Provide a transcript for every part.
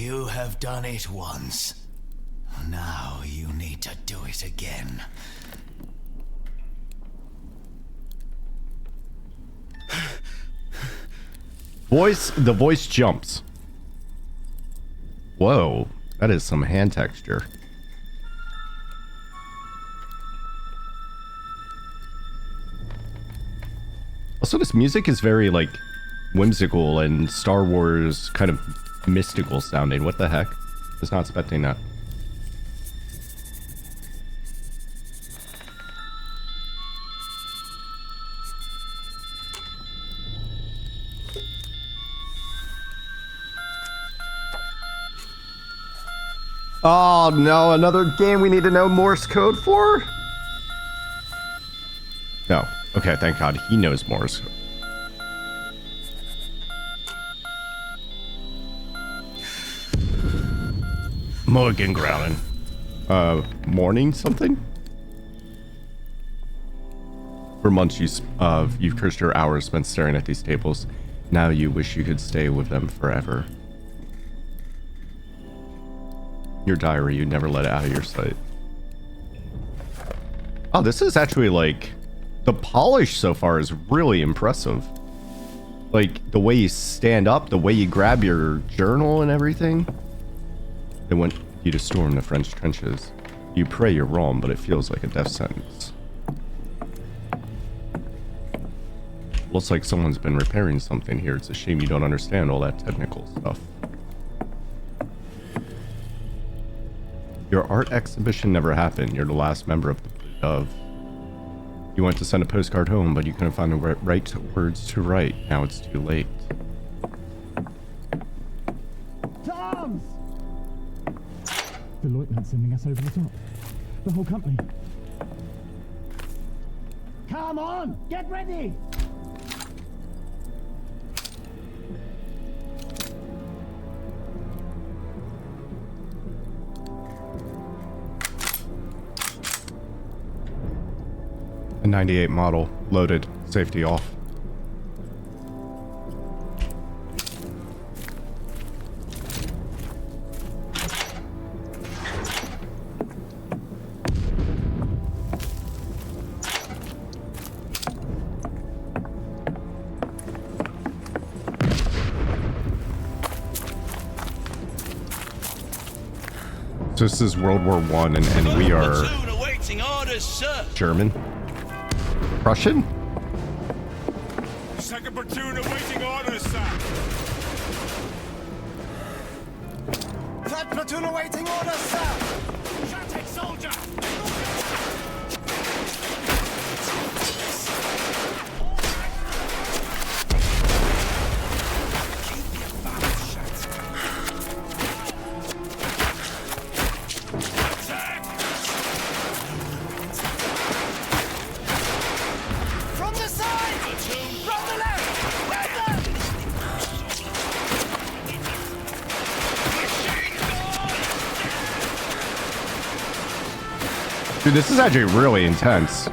You have done it once. Now you need to do it again. The voice jumps. Whoa, that is some hand texture. Also, this music is very, like, whimsical and Star Wars kind of mystical sounding. What the heck? I was not expecting that. Oh no, another game we need to know Morse code for? No. Okay, thank God he knows Morse. Morgan growling. Morning something? For months you've cursed your hours spent staring at these tables. Now you wish you could stay with them forever. Your diary, you never let it out of your sight. Oh, this is actually like... The polish so far is really impressive. Like, the way you stand up, the way you grab your journal and everything. They want you to storm the French trenches. You pray you're wrong, but it feels like a death sentence. Looks like someone's been repairing something here. It's a shame you don't understand all that technical stuff. Your art exhibition never happened. You're the last member of the Prologue. You went to send a postcard home, but you couldn't find the right words to write. Now it's too late. Arms! The lieutenant's sending us over the top. The whole company. Come on! Get ready! A 98 model, loaded, safety off. So this is World War I, and we are German. Prussian? Second platoon awaiting orders, sir. Third platoon awaiting orders, sir. Shut it, soldier. Dude, this is actually really intense.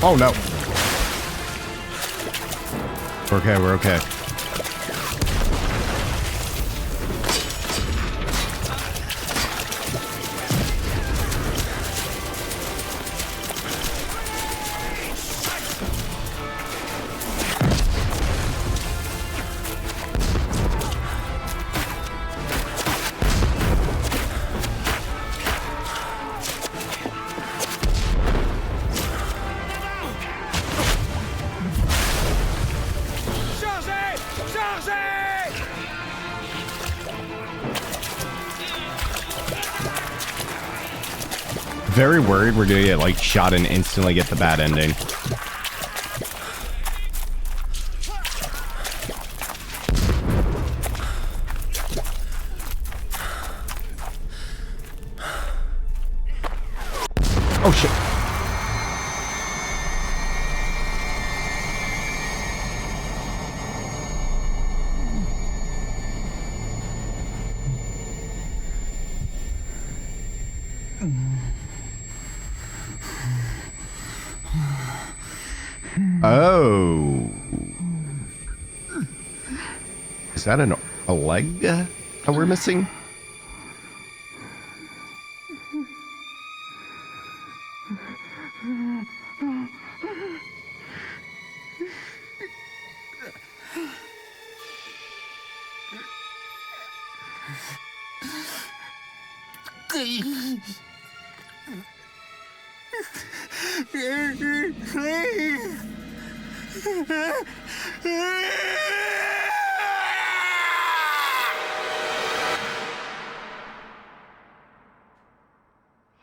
Oh no. We're okay, we're okay. very worried we're gonna get like shot and instantly get the bad ending. Oh shit. Oh. Is that a leg that we're missing?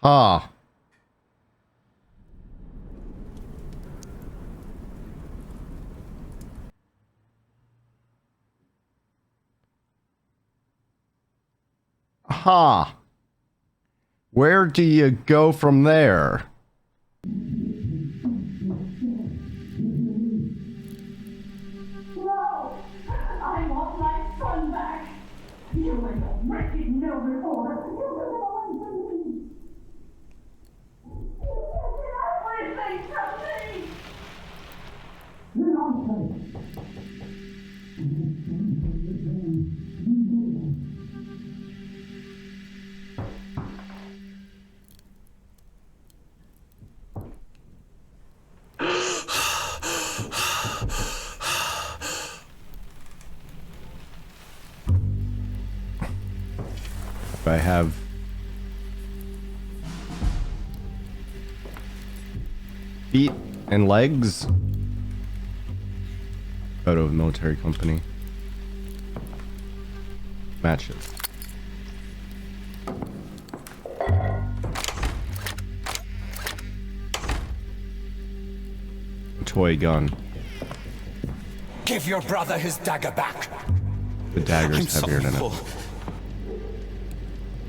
Ah. Ha. Where do you go from there? No! I want my son back! You were the wretched no reformer! You were the one for me! You did everything for me! Nonsense! I have feet and legs. Photo of military company. Matches. Toy gun. Give your brother his dagger back. The dagger's I'm heavier than sorry, it. Paul.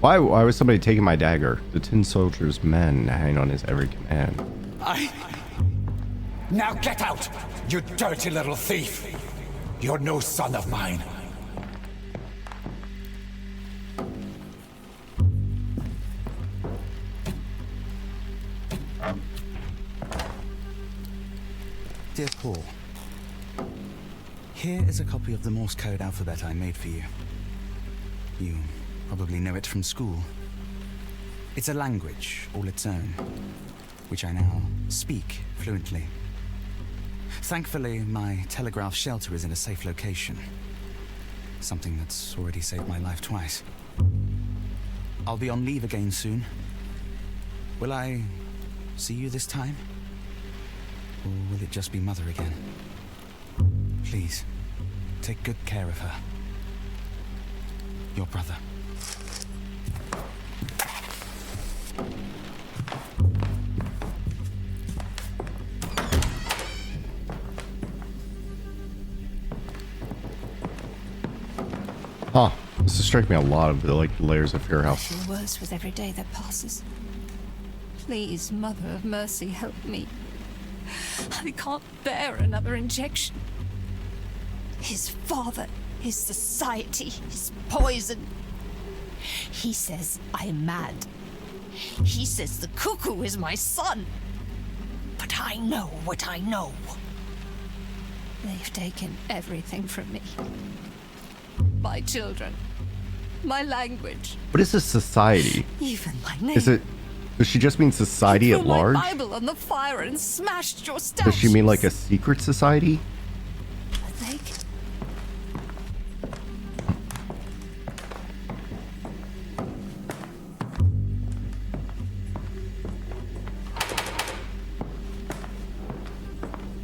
Why was somebody taking my dagger? The tin soldier's men hang on his every command. Now get out, you dirty little thief. You're no son of mine. Dear Paul, here is a copy of the Morse code alphabet I made for you. You probably know it from school. It's a language all its own, which I now speak fluently. Thankfully, my telegraph shelter is in a safe location. Something that's already saved my life twice. I'll be on leave again soon. Will I see you this time? Or will it just be Mother again? Please, take good care of her. Your brother. Huh. This is striking me a lot of the like layers of Fear House. I feel worse with every day that passes. Please, Mother of Mercy, help me. I can't bear another injection. His father, his society, his poison. He says I'm mad. He says the cuckoo is my son. But I know what I know. They've taken everything from me. My children. My language. What is this society? Even my name. Is it... Does she just mean society at large? My Bible on the fire and smashed your statues. Does she mean like a secret society? They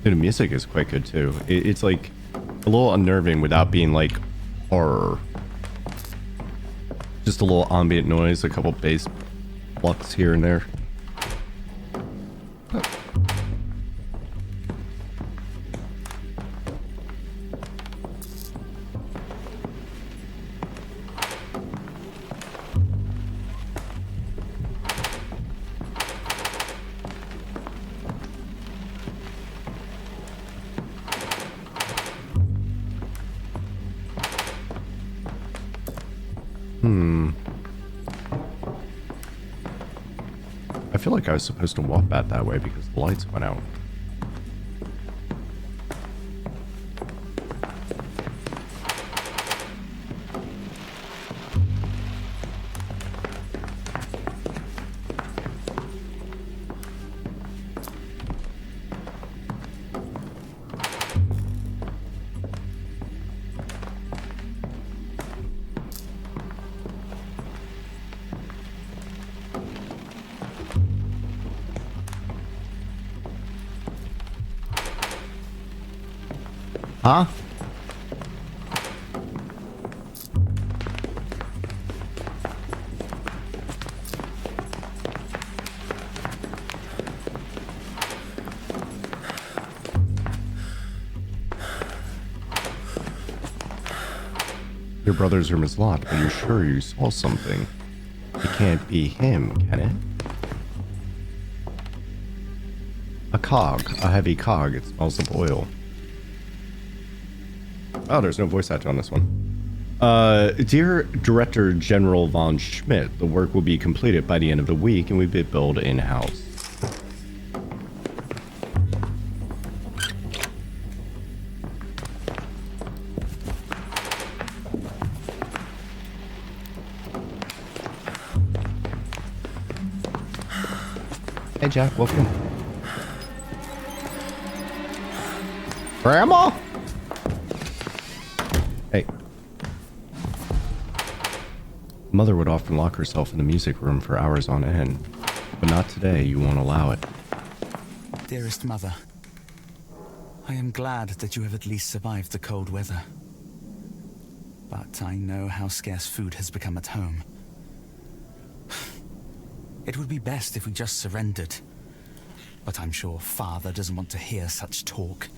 The music is quite good too. It's like a little unnerving without being like horror. Just a little ambient noise, a couple bass plucks here and there. I feel like I was supposed to walk back that way because the lights went out. Huh? Your brother's room is locked, but you're sure you saw something. It can't be him, can it? A cog. A heavy cog. It smells of oil. Oh, there's no voice actor on this one. Dear Director General von Schmidt, the work will be completed by the end of the week and will be billed in-house. Hey Jack, welcome. Grandma? Hey. Mother would often lock herself in the music room for hours on end, but not today. You won't allow it. Dearest Mother, I am glad that you have at least survived the cold weather. But I know how scarce food has become at home. It would be best if we just surrendered. But I'm sure Father doesn't want to hear such talk.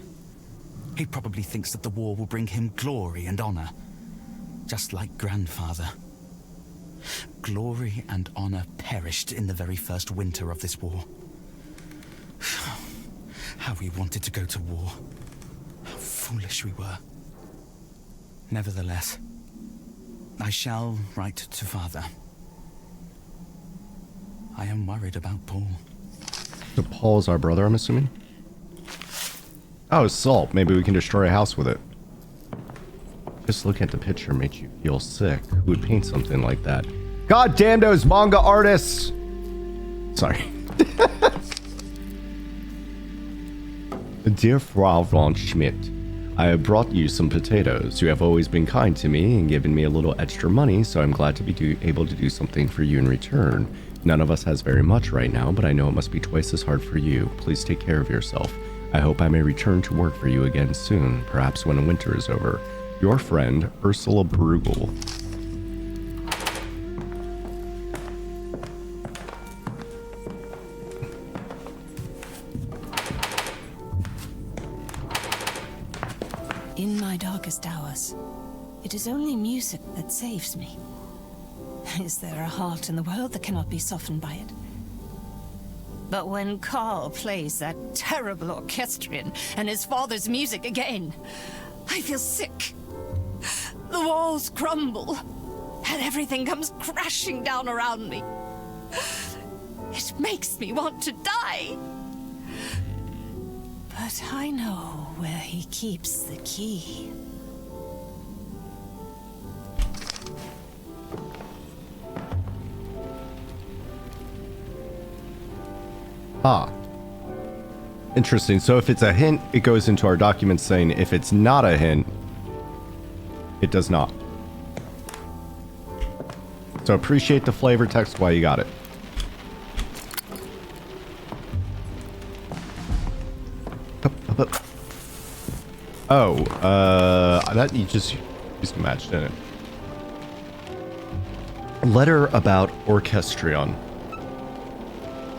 He probably thinks that the war will bring him glory and honor. Just like Grandfather. Glory and honor perished in the very first winter of this war. How we wanted to go to war. How foolish we were. Nevertheless, I shall write to Father. I am worried about Paul. So Paul's our brother, I'm assuming? Oh, salt. Maybe we can destroy a house with it. Just looking at the picture makes you feel sick. Who would paint something like that? God damn those manga artists! Sorry. Dear Frau von Schmidt, I have brought you some potatoes. You have always been kind to me and given me a little extra money, so I'm glad to be able to do something for you in return. None of us has very much right now, but I know it must be twice as hard for you. Please take care of yourself. I hope I may return to work for you again soon, perhaps when the winter is over. Your friend, Ursula Brugel. In my darkest hours, it is only music that saves me. Is there a heart in the world that cannot be softened by it? But when Carl plays that terrible orchestrion and his father's music again, I feel sick. The walls crumble, and everything comes crashing down around me. It makes me want to die. But I know where he keeps the key. Ah. Interesting. So if it's a hint, it goes into our documents saying if it's not a hint, it does not. So appreciate the flavor text while you got it. Oh, that you just used a match, didn't it? Letter about orchestrion.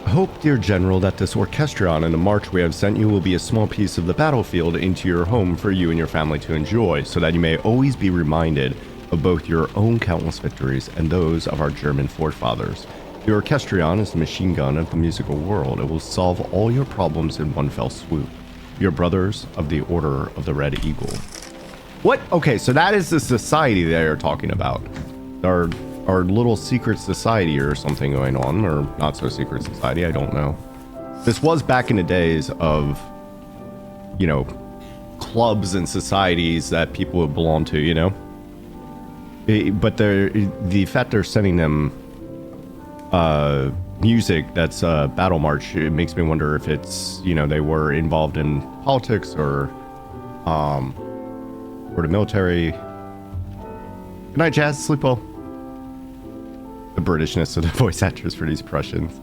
Hope, dear General, that this orchestrion and the march we have sent you will be a small piece of the battlefield into your home for you and your family to enjoy, so that you may always be reminded of both your own countless victories and those of our German forefathers. The orchestrion is the machine gun of the musical world. It will solve all your problems in one fell swoop. Your brothers of the Order of the Red Eagle. What? Okay, so that is the society they are talking about. Our little secret society or something going on, or not so secret society, I don't know. This was back in the days of, you know, clubs and societies that people would belong to, you know? But the fact they're sending them music that's battle march, it makes me wonder if it's, you know, they were involved in politics or the military. Good night, Jazz. Sleep well. The Britishness of the voice actors for these Prussians.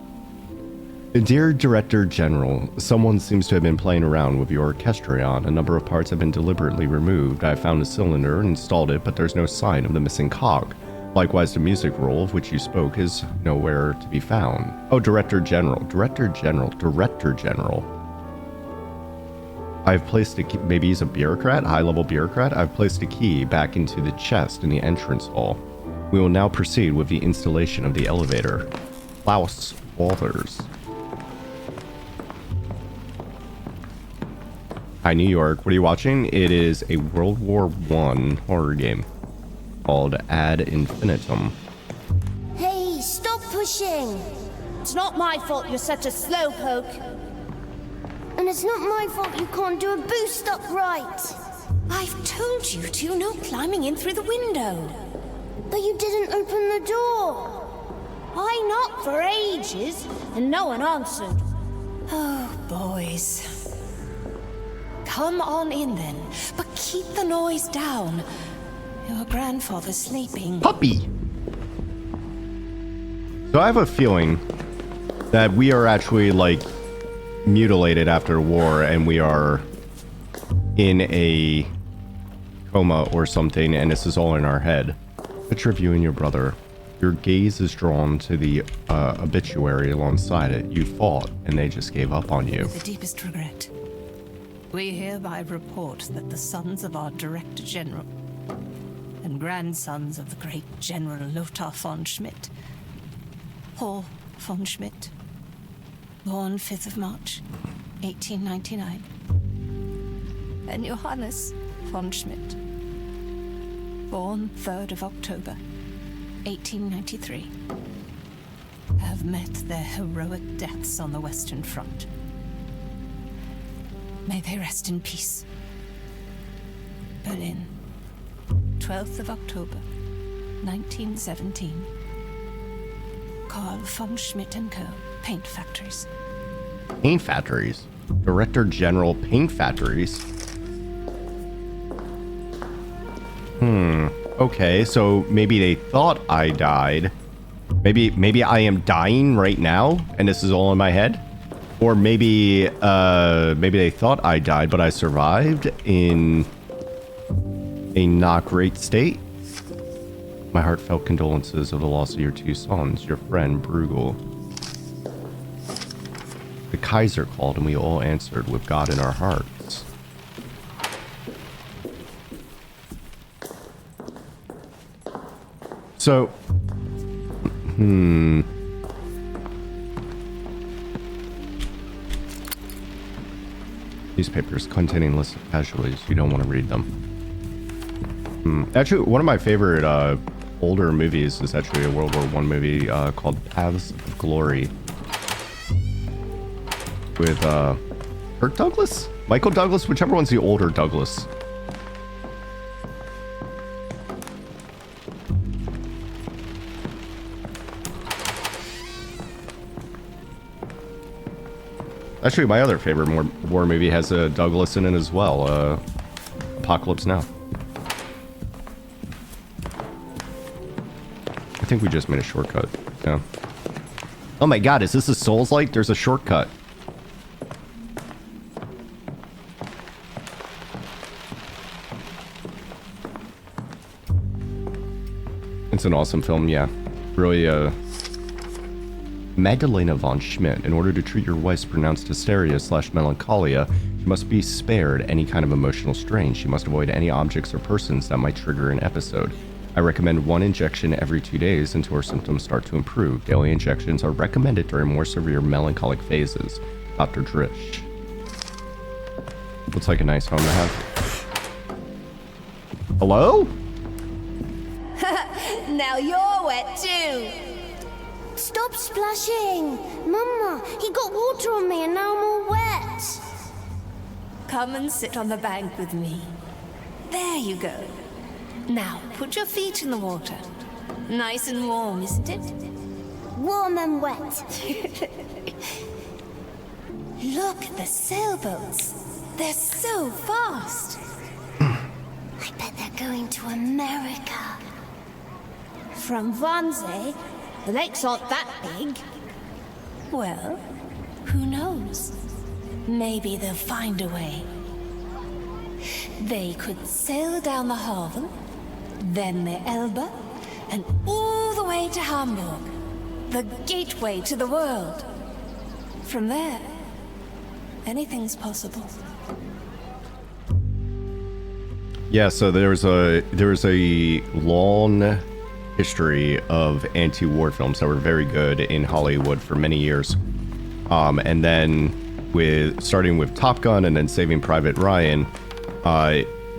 Dear Director General, someone seems to have been playing around with your orchestrion. A number of parts have been deliberately removed. I found a cylinder and installed it, but there's no sign of the missing cog. Likewise, the music roll of which you spoke is nowhere to be found. Oh, Director General. Director General. Director General. I've placed a key. Maybe he's a bureaucrat, high-level bureaucrat. I've placed a key back into the chest in the entrance hall. We will now proceed with the installation of the elevator. Klaus Walters. Hi, New York. What are you watching? It is a World War I horror game called Ad Infinitum. Hey, stop pushing! It's not my fault you're such a slowpoke. And it's not my fault you can't do a boost up right. I've told you to, no climbing in through the window. But you didn't open the door. I knocked for ages, and no one answered. Oh, boys. Come on in then, but keep the noise down. Your grandfather's sleeping. Puppy! So I have a feeling that we are actually, like, mutilated after war, and we are in a coma or something, and this is all in our head. Picture of you and your brother. Your gaze is drawn to the obituary alongside it. You fought, and they just gave up on you. With the deepest regret, we hereby report that the sons of our Director General and grandsons of the great General Lothar von Schmidt, Paul von Schmidt, born 5th of March, 1899, and Johannes von Schmidt, born 3rd of October, 1893, have met their heroic deaths on the Western Front. May they rest in peace. Berlin, 12th of October, 1917. Carl von Schmidt & Co. Paint Factories. Paint factories? Director General Paint Factories? Okay, so maybe they thought I died. Maybe I am dying right now, and this is all in my head? Or maybe they thought I died, but I survived in a not great state. My heartfelt condolences of the loss of your two sons, your friend Bruegel. The Kaiser called, and we all answered with God in our hearts. So, Newspapers containing lists of casualties. You don't want to read them. Actually, one of my favorite older movies is actually a World War I movie called Paths of Glory. With Kirk Douglas? Michael Douglas? Whichever one's the older Douglas. Actually, my other favorite war movie has a Douglas in it as well. Apocalypse Now. I think we just made a shortcut. Yeah. Oh my god, is this a Souls-like? There's a shortcut. It's an awesome film, yeah. Really, Magdalena von Schmidt. In order to treat your wife's pronounced hysteria/melancholia, she must be spared any kind of emotional strain. She must avoid any objects or persons that might trigger an episode. I recommend 1 injection every 2 days until her symptoms start to improve. Daily injections are recommended during more severe melancholic phases. Dr. Drish. Looks like a nice home to have. Hello? Now you're wet too. Stop splashing. Mama, he got water on me and now I'm all wet. Come and sit on the bank with me. There you go. Now, put your feet in the water. Nice and warm, isn't it? Warm and wet. Look at the sailboats. They're so fast. I bet they're going to America. From Wannsee, the lakes aren't that big. Well, who knows? Maybe they'll find a way. They could sail down the Havel, then the Elbe, and all the way to Hamburg, the gateway to the world. From there, anything's possible. Yeah, so there's a long history of anti-war films that were very good in Hollywood for many years, and then starting with Top Gun and then Saving Private Ryan,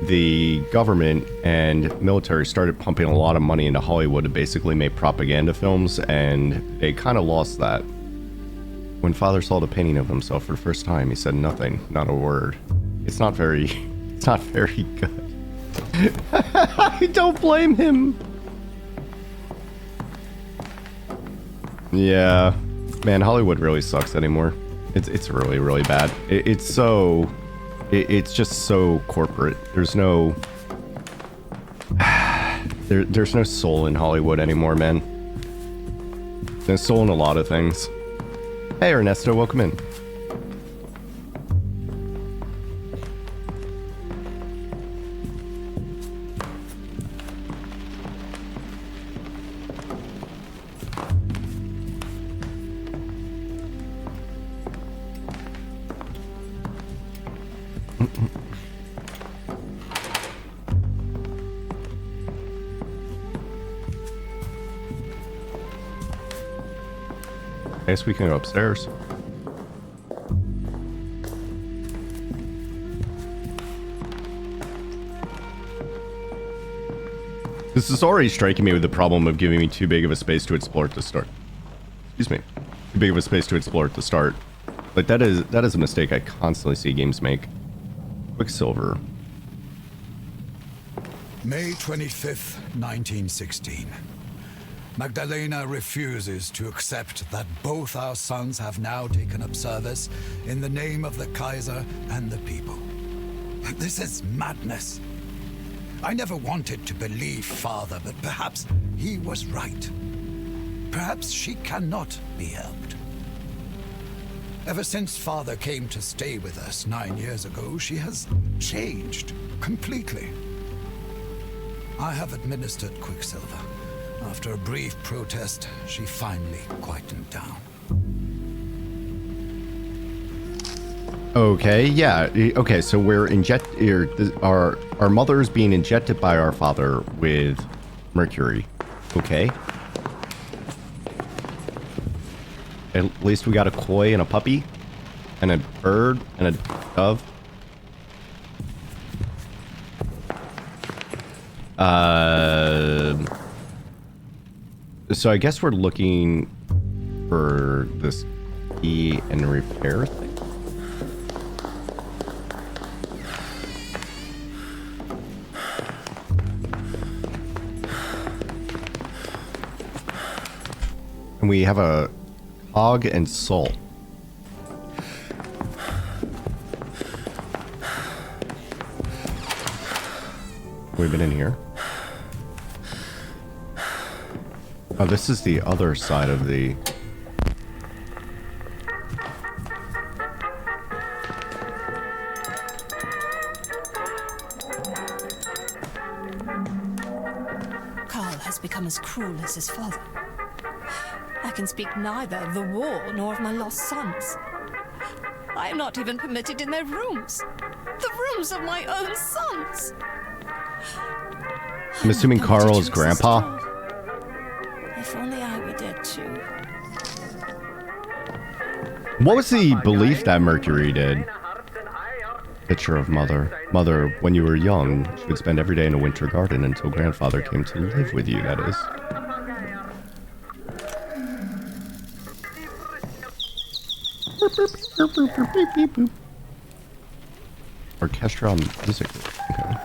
the government and military started pumping a lot of money into Hollywood to basically make propaganda films, and they kind of lost that. When Father saw the painting of himself for the first time, he said nothing, not a word. It's not very good. I don't blame him. Yeah, man, Hollywood really sucks anymore. It's really, really bad. It's just so corporate. There's no there's no soul in Hollywood anymore, man. There's soul in a lot of things. Hey Ernesto, welcome in. I guess we can go upstairs. This is already striking me with the problem of giving me too big of a space to explore at the start. Excuse me. Too big of a space to explore at the start. Like that is a mistake I constantly see games make. Quicksilver. May 25th, 1916. Magdalena refuses to accept that both our sons have now taken up service in the name of the Kaiser and the people. This is madness. I never wanted to believe Father, but perhaps he was right. Perhaps she cannot be helped. Ever since Father came to stay with us 9 years ago, she has changed completely. I have administered Quicksilver. After a brief protest, she finally quietened down. Okay, yeah. Okay, so we're our mother is being injected by our father with mercury. Okay. At least we got a koi and a puppy and a bird and a dove. So I guess we're looking for this key and repair thing. And we have a hog and salt. We've been in here. Oh, this is the other side of the... Carl has become as cruel as his father. I can speak neither of the war nor of my lost sons. I am not even permitted in their rooms. The rooms of my own sons. I'm assuming Carl is grandpa. If only I were dead too. What was the belief that Mercury did? Picture of mother. Mother, when you were young, she would spend every day in a winter garden until grandfather came to live with you, that is. Orchestra music. Okay.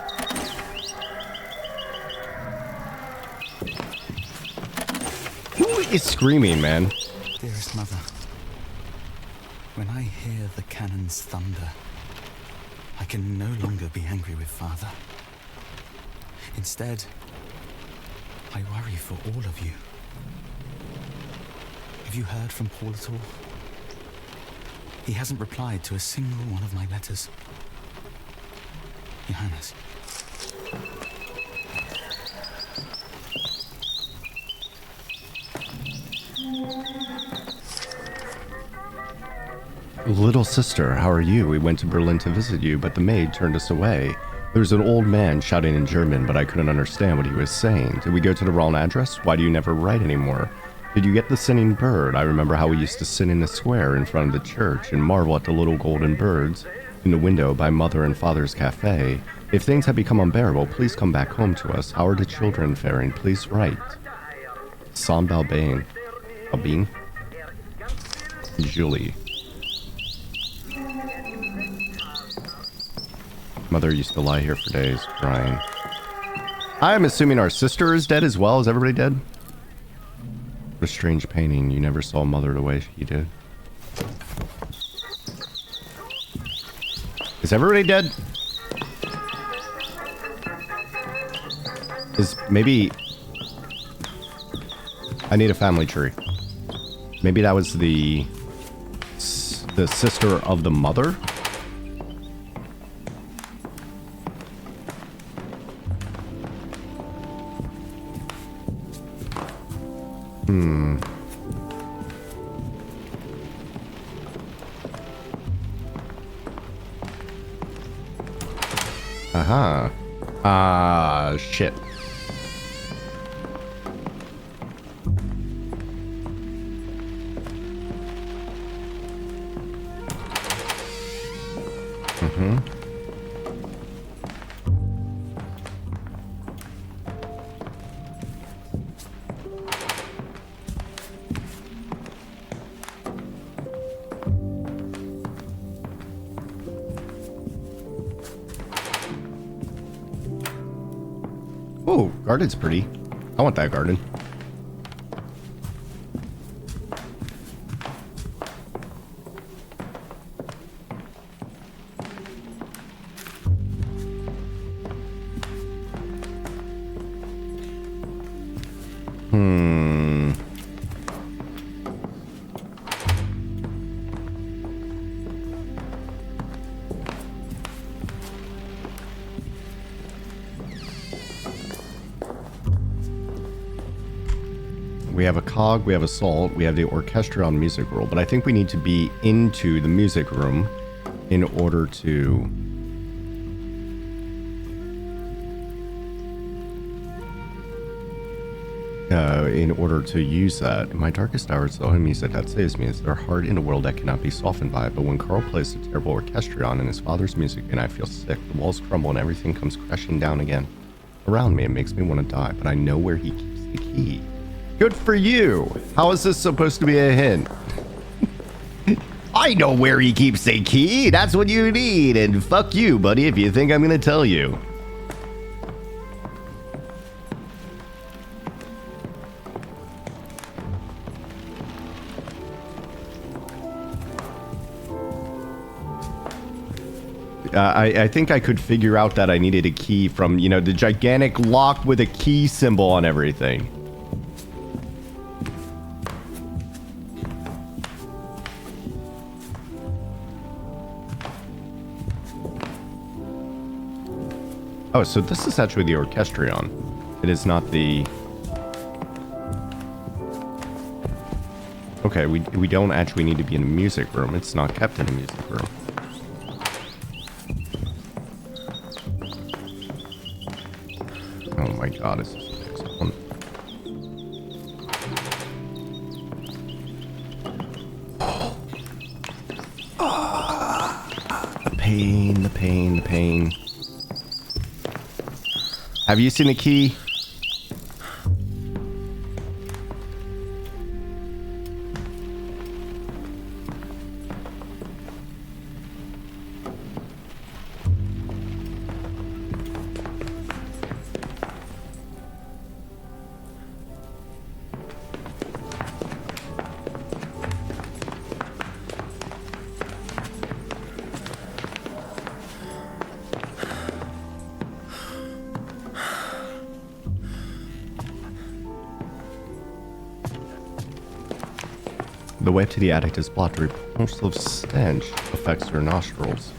Who is screaming, man? Dearest mother, when I hear the cannon's thunder, I can no longer be angry with father. Instead, I worry for all of you. Have you heard from Paul at all? He hasn't replied to a single one of my letters. Johannes. Little sister, how are you? We went to Berlin to visit you, but the maid turned us away. There was an old man shouting in German, but I couldn't understand what he was saying. Did we go to the wrong address? Why do you never write anymore? Did you get the singing bird? I remember how we used to sit in the square in front of the church and marvel at the little golden birds in the window by mother and father's cafe. If things have become unbearable, please come back home to us. How are the children faring? Please write. San Balbain. Albin? Julie. Mother used to lie here for days, crying. I'm assuming our sister is dead as well. Is everybody dead? What a strange painting. You never saw mother the way she did. Is everybody dead? Is maybe... I need a family tree. Maybe that was the sister of the mother? Shit. Oh, garden's pretty. I want that garden. We have a cog, we have a salt, we have the orchestra on music roll, but I think we need to be into the music room in order to... use that. In my darkest hours, the only music that saves me is their heart in a world that cannot be softened by it. But when Carl plays the terrible orchestrion and his father's music and I feel sick, the walls crumble and everything comes crashing down again. Around me, it makes me want to die, but I know where he keeps the key. Good for you! How is this supposed to be a hint? I know where he keeps the key! That's what you need! And fuck you, buddy, if you think I'm gonna tell you. I think I could figure out that I needed a key from, you know, the gigantic lock with a key symbol on everything. Oh, so this is actually the orchestrion. It is not the... Okay, we don't actually need to be in a music room. It's not kept in a music room. Oh my god, it's just the next one. The pain, the pain, the pain. Have you seen a key? The way to the attic is blocked. A repulsive stench affects your nostrils.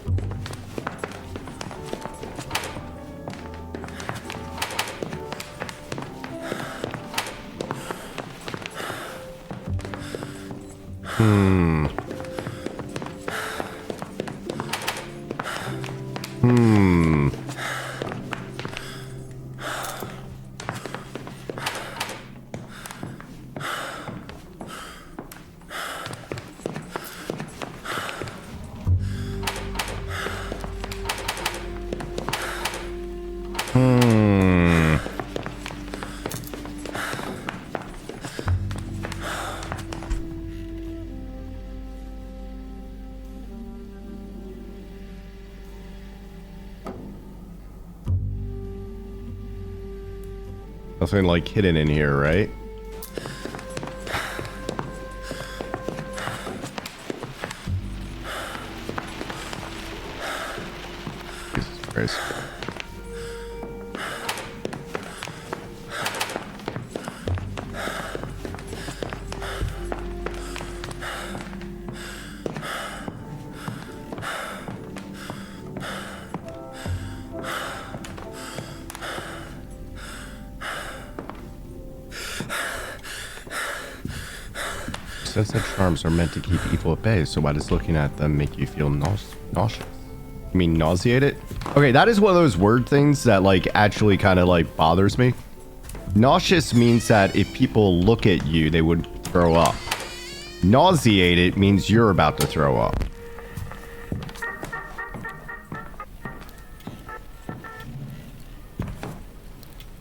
Nothing like hidden in here, right? Jesus Christ. Says that charms are meant to keep evil at bay, so why does looking at them make you feel nauseous? You mean nauseated? Okay, that is one of those word things that like actually kind of like bothers me. Nauseous means that if people look at you, they would throw up. Nauseated means you're about to throw up.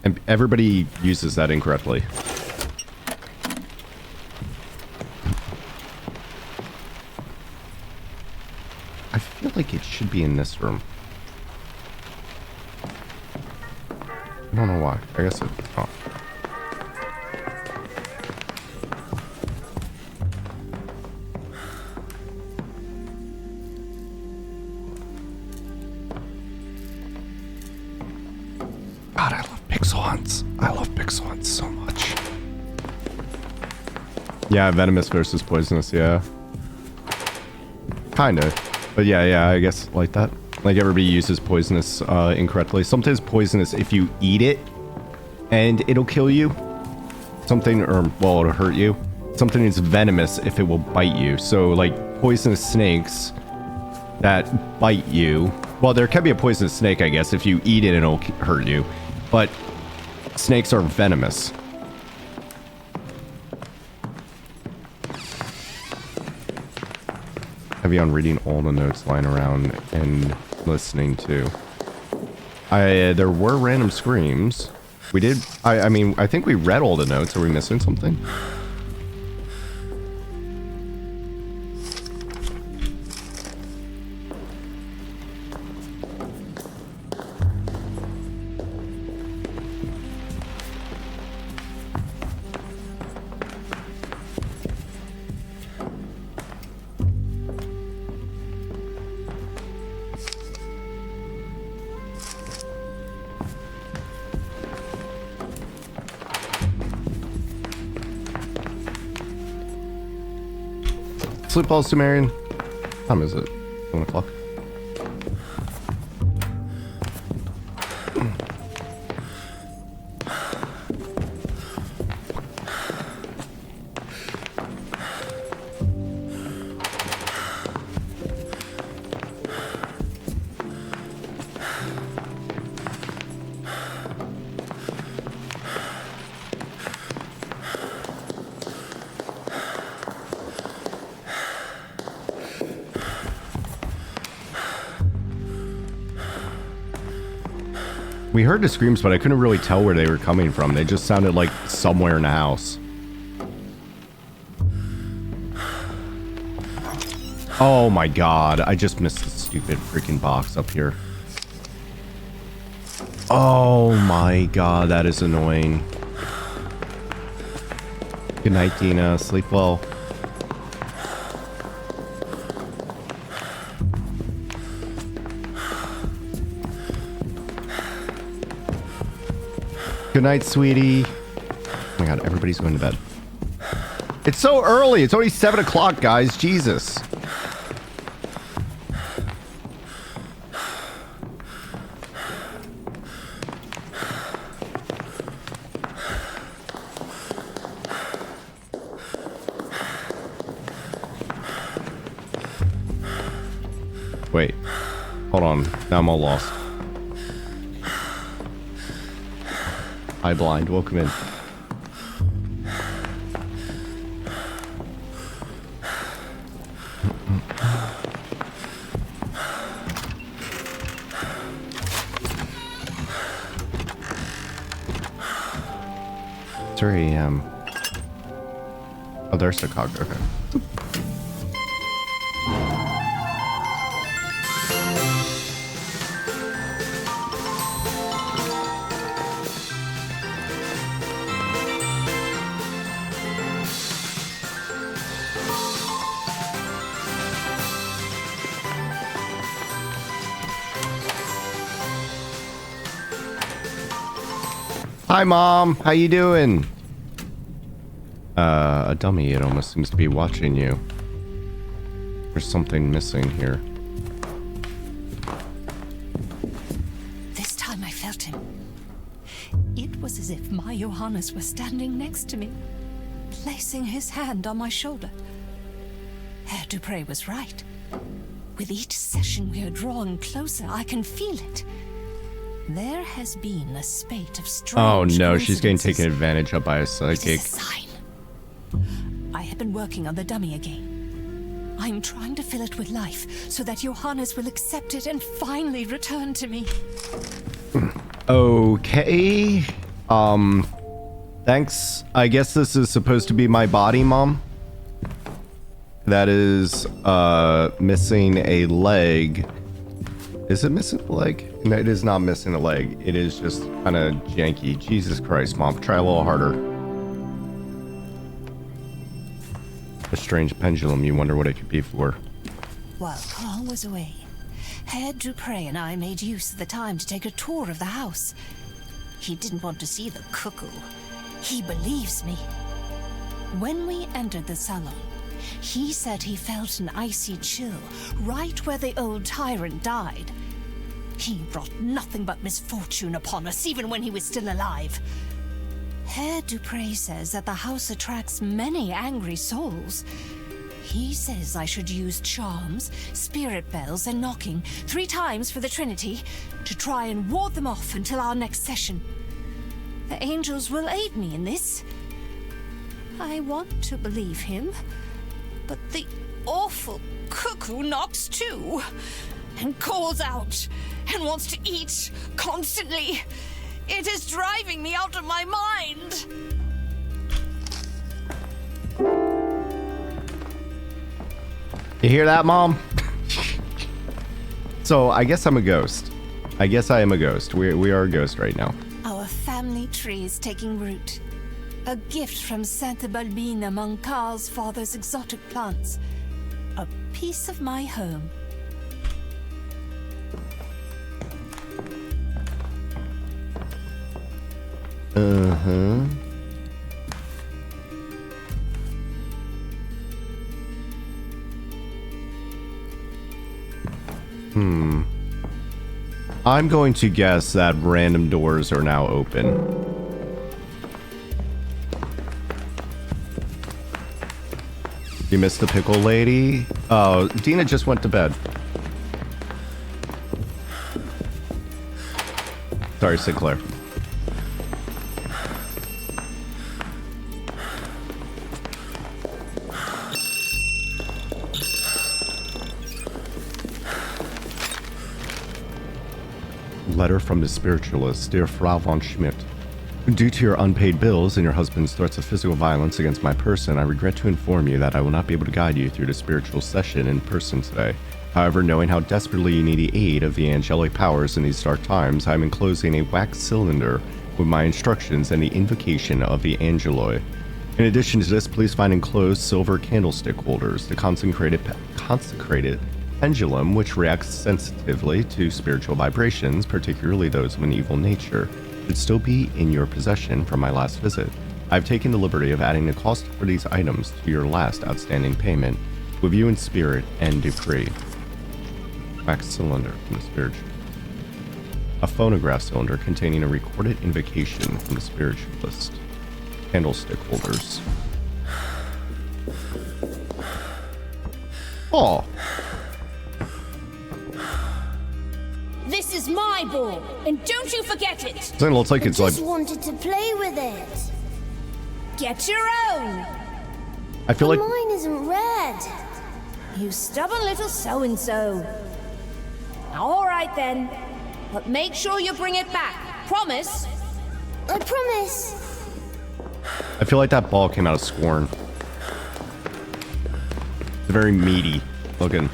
And everybody uses that incorrectly. I feel like it should be in this room. I don't know why. I guess it's not. God, I love pixel hunts. I love pixel hunts so much. Yeah, venomous versus poisonous, yeah. Kinda. But yeah, I guess like that. Like everybody uses poisonous incorrectly. Sometimes poisonous if you eat it and it'll kill you. Something, or well, it'll hurt you. Something is venomous if it will bite you. So like poisonous snakes that bite you. Well, there can be a poisonous snake, I guess. If you eat it, it'll hurt you. But snakes are venomous. Heavy on reading all the notes lying around and listening to. There were random screams. We did. I mean, I think we read all the notes. Are we missing something? Sleep well, Sumerian. What time is it? 1 o'clock. We heard the screams, but I couldn't really tell where they were coming from. They just sounded like somewhere in the house. Oh my god, I just missed the stupid freaking box up here. Oh my god, that is annoying. Good night, Dina. Sleep well. Good night, sweetie. Oh my god, everybody's going to bed. It's so early. It's only 7 o'clock, guys. Jesus. Wait. Hold on. Now I'm all lost. Hi, blind. Welcome in. It's 3 a.m. Oh, there's the cock. Okay. Hi, Mom. How you doing? A dummy. It almost seems to be watching you. There's something missing here. This time I felt him. It was as if my Johannes were standing next to me, placing his hand on my shoulder. Herr Dupre was right. With each session we are drawing closer, I can feel it. There has been a spate of strange Oh no, she's getting coincidences. taken advantage of by a psychic. It is a sign. I have been working on the dummy again. I'm trying to fill it with life so that Johannes will accept it and finally return to me. Okay. Thanks. I guess this is supposed to be my body, Mom. That is, missing a leg. Is it missing a leg? No, it is not missing a leg. It is just kind of janky. Jesus Christ, Mom. Try a little harder. A strange pendulum. You wonder what it could be for. While Carl was away, Herr Dupre and I made use of the time to take a tour of the house. He didn't want to see the cuckoo. He believes me. When we entered the salon, he said he felt an icy chill right where the old tyrant died. He brought nothing but misfortune upon us, even when he was still alive. Herr Dupre says that the house attracts many angry souls. He says I should use charms, spirit bells, and knocking 3 times for the Trinity to try and ward them off until our next session. The angels will aid me in this. I want to believe him, but the awful cuckoo knocks too, and calls out, and wants to eat constantly. It is driving me out of my mind. You hear that, Mom? So, I guess I'm a ghost. I guess I am a ghost. We are a ghost right now. Our family tree is taking root. A gift from Santa Balbina among Carl's father's exotic plants. A piece of my home. Uh-huh. I'm going to guess that random doors are now open. You missed the pickle lady? Oh, Dina just went to bed. Sorry, Sinclair. Letter from the spiritualist, dear Frau von Schmidt. Due to your unpaid bills and your husband's threats of physical violence against my person, I regret to inform you that I will not be able to guide you through the spiritual session in person today. However, knowing how desperately you need the aid of the angelic powers in these dark times, I am enclosing a wax cylinder with my instructions and the invocation of the Angeloi. In addition to this, please find enclosed silver candlestick holders, the consecrated pendulum, which reacts sensitively to spiritual vibrations, particularly those of an evil nature, should still be in your possession from my last visit. I have taken the liberty of adding the cost for these items to your last outstanding payment, with you in spirit and decree. Wax cylinder from the spiritual. A phonograph cylinder containing a recorded invocation from the spiritualist. Candlestick holders. Oh. This is my ball, and don't you forget it! It looks like it's like... I just wanted to play with it. Get your own! I feel like... Mine isn't red. You stubborn little so-and-so. Alright then, but make sure you bring it back. Promise? I promise. I feel like that ball came out of Scorn. It's very meaty looking.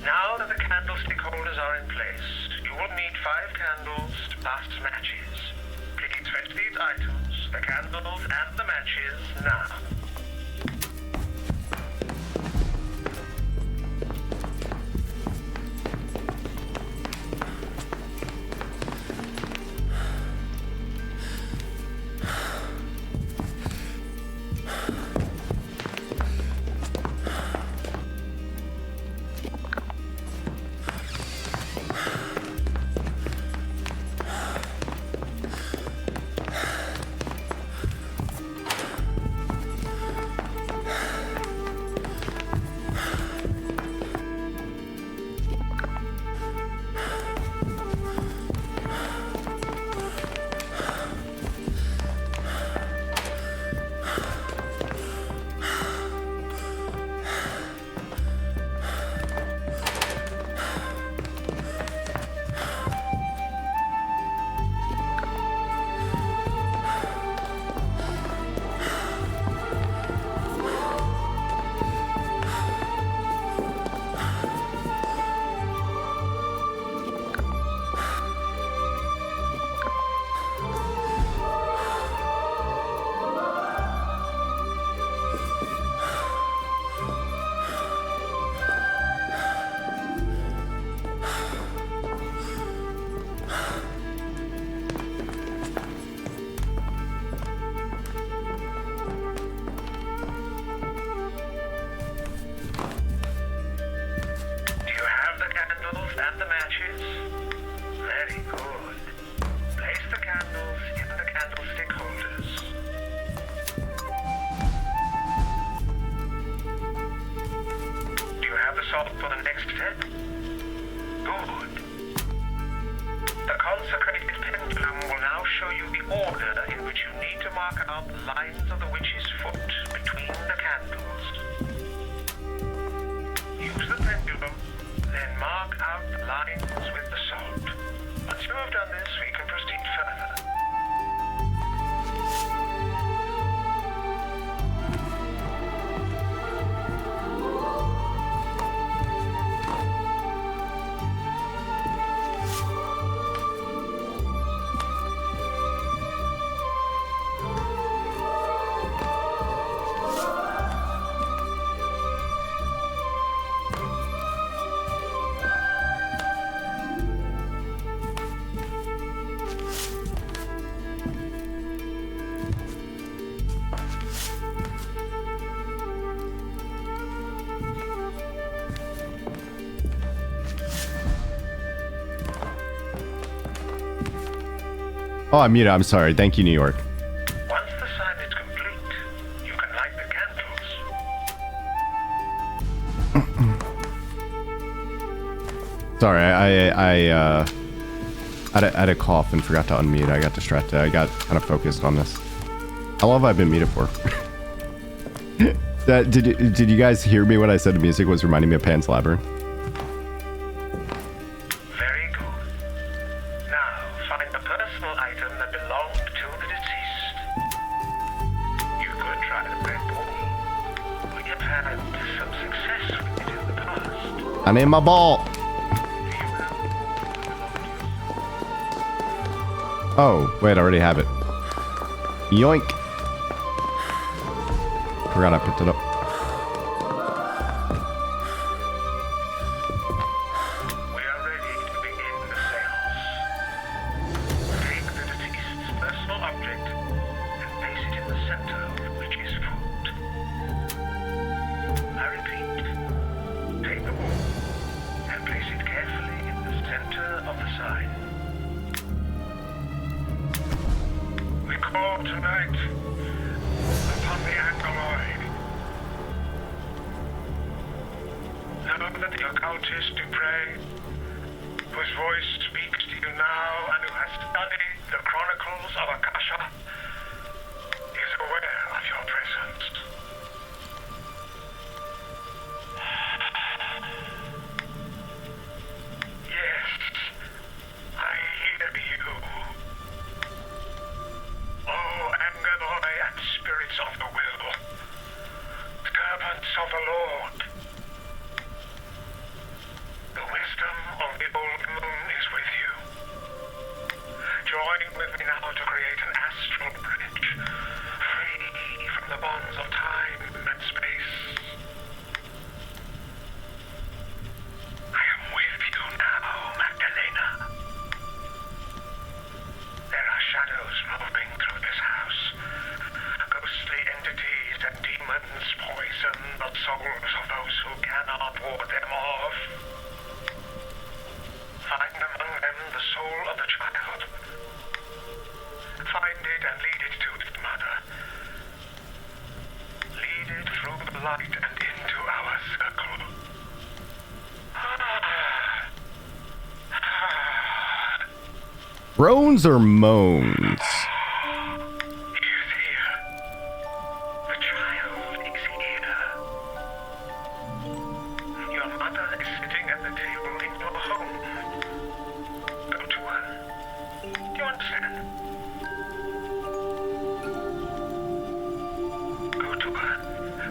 Now that the candlestick holders are in place, you will need 5 candles plus matches. Please fetch these items, the candles and the matches, now. And the matches? Very good. Place the candles in the candlestick holders. Do you have the salt for the next step? Good. The consecrated pendulum will now show you the order in which you need to mark out the lines of the witch's foot between the candles. Use the pendulum. Then mark out the lines with the salt. Once you have done this, we can proceed further. Oh, I'm muted. I'm sorry. Thank you, New York. Once the sign is complete, you can light the candles. Sorry, I had a cough and forgot to unmute. I got distracted. I got kind of focused on this. How long have I been muted for? Did you guys hear me when I said the music was reminding me of Pan's Labyrinth? Very good. Now, find the personal item that belonged to the deceased. You could try the red ball. We have had some success with it in the past. I need my ball. Oh, wait, I already have it. Yoink. Forgot I picked it up. We are ready to begin the seance. Take the deceased's personal object and place it in the center of the witch's foot. I repeat, take the ball and place it carefully in the center of the sign. We call tonight upon the Angoloid. Know that the occultist Dupre, whose voice speaks to you now and who has studied the chronicles of Akasha, is aware of your presence. Yes, I hear you. Oh, Anganoi and spirits of the will, servants of the Lord. The wisdom of the old moon is with you. Join with me now to create an astral bridge, free from the bonds of time and space. I am with you now, Magdalena. There are shadows moving through this house. Ghostly entities and demons poison the souls of those who cannot ward them off. Find among them the soul of the child. Find it and lead it to its mother. Lead it through the light and into our circle. Groans or moans? He is here. The child is here. Your mother is sitting at the table in your home. Go to her. Do you understand? Go to her.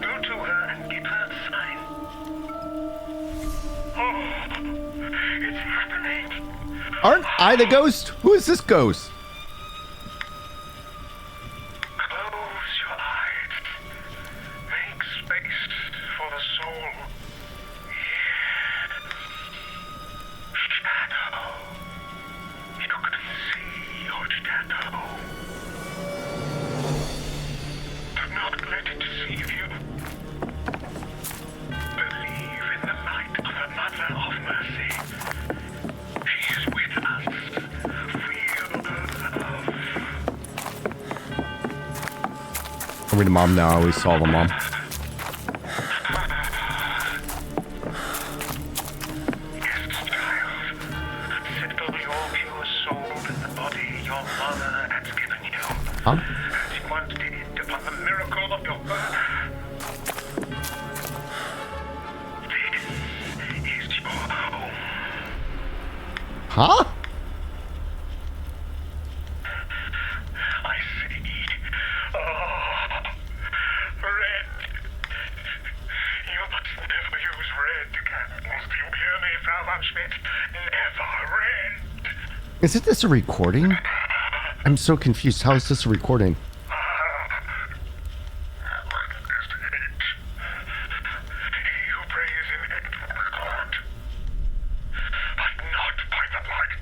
Go to her and give her a sign. Oh, it's happening. Aren't I the ghost? Who is this ghost? Close your eyes. Make space for the soul. Yes. Shadow. You can see your shadow. Do not let it deceive you. Believe in the light of the Mother of Mercy. She is with us. Feel her love. Are we the mom now? We saw the mom. Yes, child. Settle your pure soul in the body your mother has given you. Huh? As you once did upon the miracle of your birth. This is your home. Huh? I see. Oh, red. You must never use red candles. Do you hear me, Frau von Schmidt? Never red. Isn't this a recording? I'm so confused. How is this a recording? He who prays in it will be caught, but not by the light.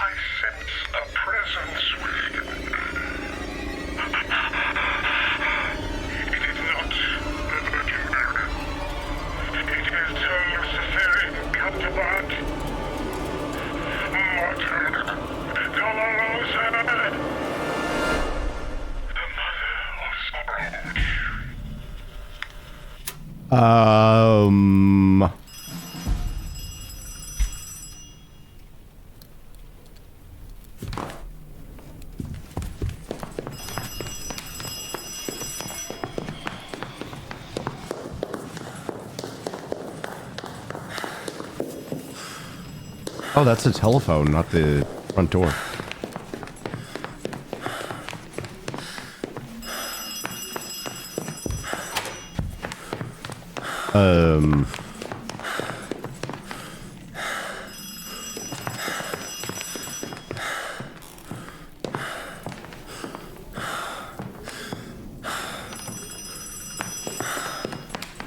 I sense a presence within. It is not the Virgin Mary. It is Oh, that's a telephone, not the front door.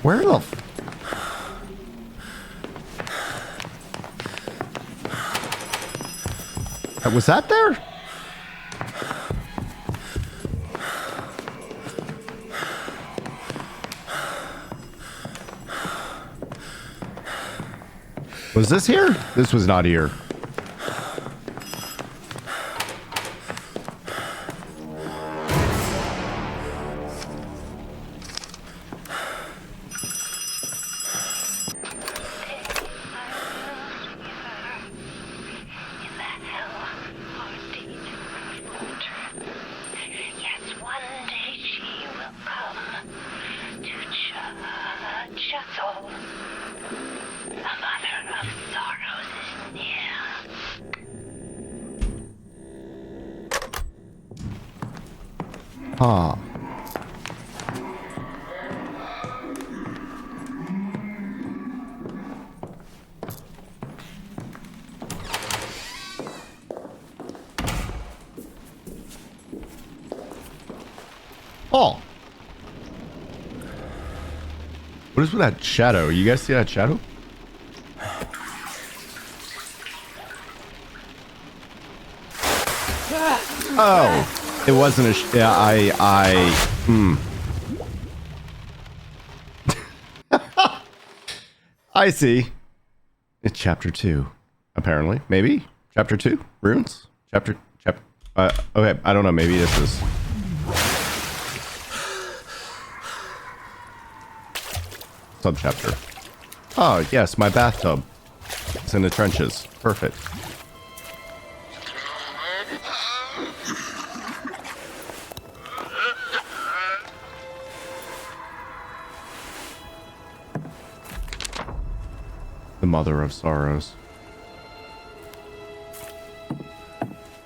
Where the was that there? Was this here? This was not here. Huh. Oh. What is with that shadow? You guys see that shadow? Oh. It wasn't a yeah, I see. It's chapter 2, apparently. Maybe? Chapter 2? Runes? Okay, I don't know, maybe this is... Subchapter. Oh, yes, my bathtub. It's in the trenches. Perfect. The Mother of Sorrows.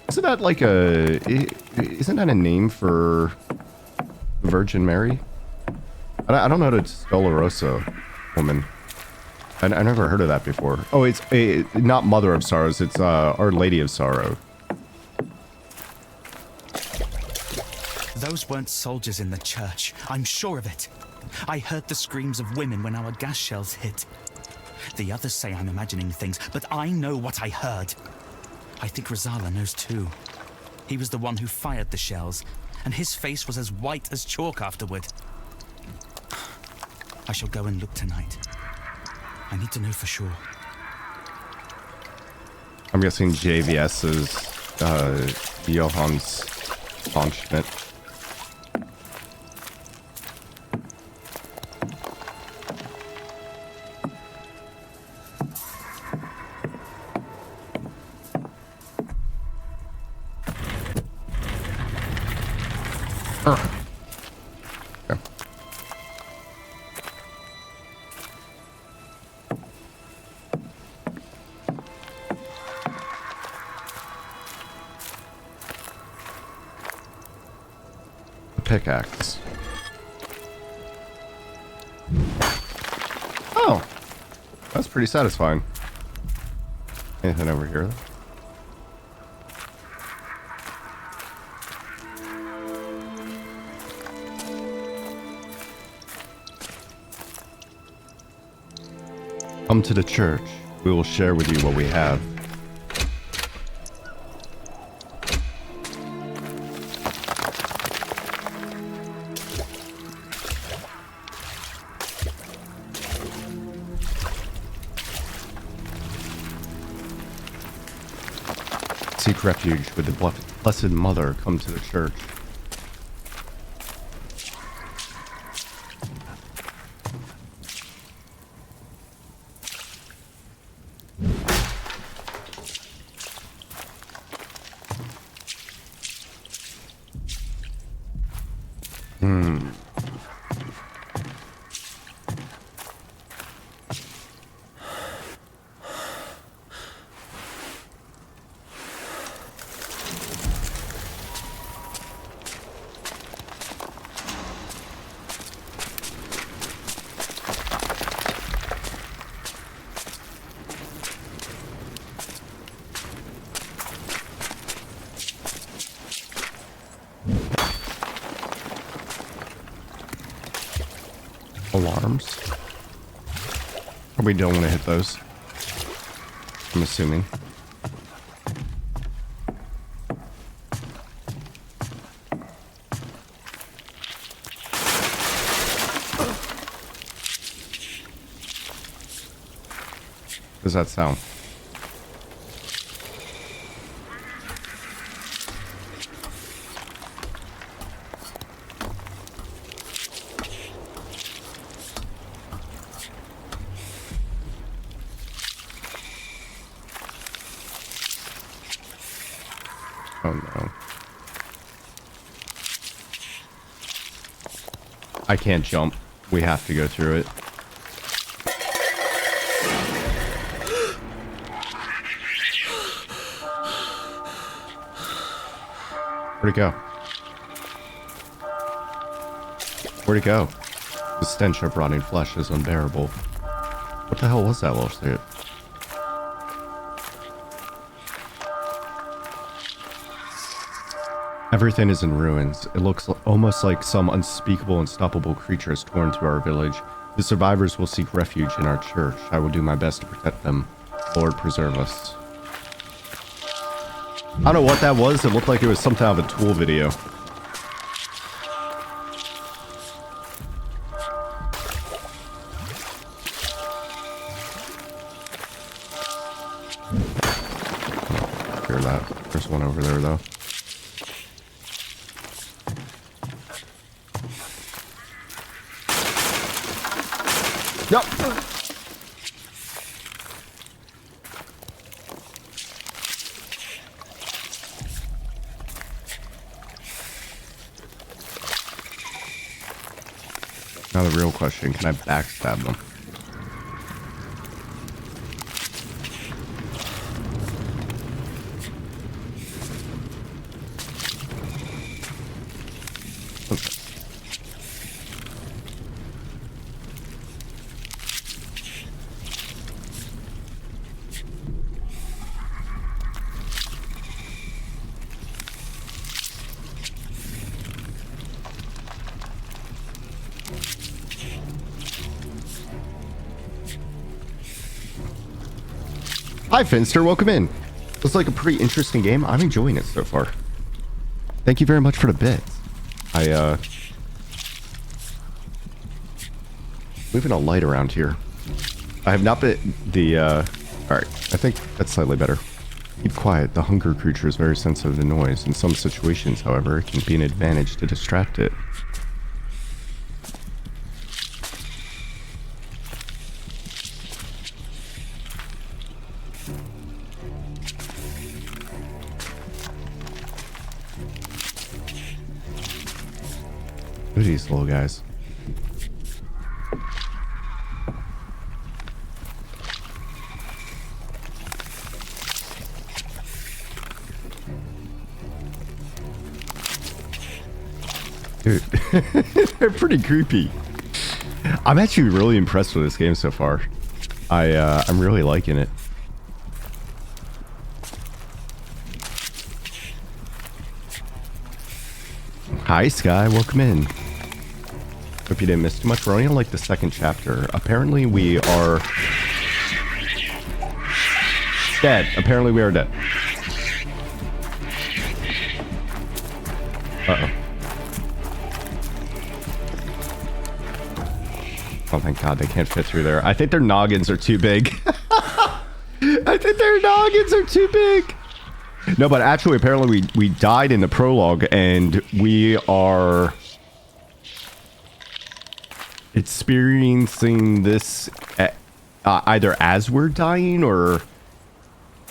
Isn't that like isn't that a name for the Virgin Mary? I don't know the Dolorosa woman. I never heard of that before. Oh, it's not Mother of Sorrows, it's Our Lady of Sorrow. Those weren't soldiers in the church. I'm sure of it. I heard the screams of women when our gas shells hit. The others say I'm imagining things, but I know what I heard. I think Rosala knows too. He was the one who fired the shells, and his face was as white as chalk afterward. I shall go and look tonight. I need to know for sure. I'm guessing JVS is Johann's von Schmidt. Okay. A pickaxe. Oh, that's pretty satisfying. Anything over here? Come to the church. We will share with you what we have. Seek refuge with the Blessed Mother. Come to the church. alarms. Probably don't want to hit those. I'm assuming. What does that sound? Oh no. I can't jump. We have to go through it. Where'd it go? Where'd it go? The stench of rotting flesh is unbearable. What the hell was that little shit? Everything is in ruins. It looks almost like some unspeakable, unstoppable creature has torn through our village. The survivors will seek refuge in our church. I will do my best to protect them. Lord, preserve us. I don't know what that was. It looked like it was something out of a Tool video. Hear that. There's one over there, though. Yep. Now the real question, can I backstab them? Okay. Hi Finster, welcome in. Looks like a pretty interesting game. I'm enjoying it so far. Thank you very much for the bits. Moving a light around here. I have not been the alright, I think that's slightly better. Keep quiet, the hunger creature is very sensitive to noise. In some situations, however, it can be an advantage to distract it. Look at these little guys. Dude, they're pretty creepy. I'm actually really impressed with this game so far. I'm really liking it. Hi Sky, welcome in. Hope you didn't miss too much. We're only on like the second chapter. Apparently we are dead. Apparently we are dead. Uh-oh. Oh thank God, they can't fit through there. I think their noggins are too big. I think their noggins are too big. No, but actually, apparently we died in the prologue, and we are experiencing this either as we're dying or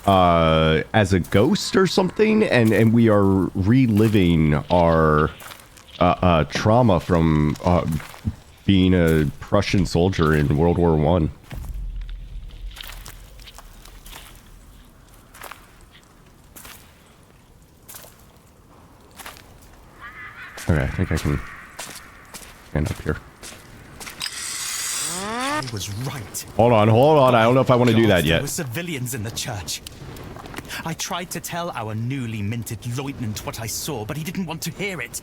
as a ghost or something, and we are reliving our trauma from being a Prussian soldier in World War I. Okay, I think I can stand up here. I was right. Hold on. I don't know if I want to do that yet. There were civilians in the church. I tried to tell our newly minted lieutenant what I saw, but he didn't want to hear it.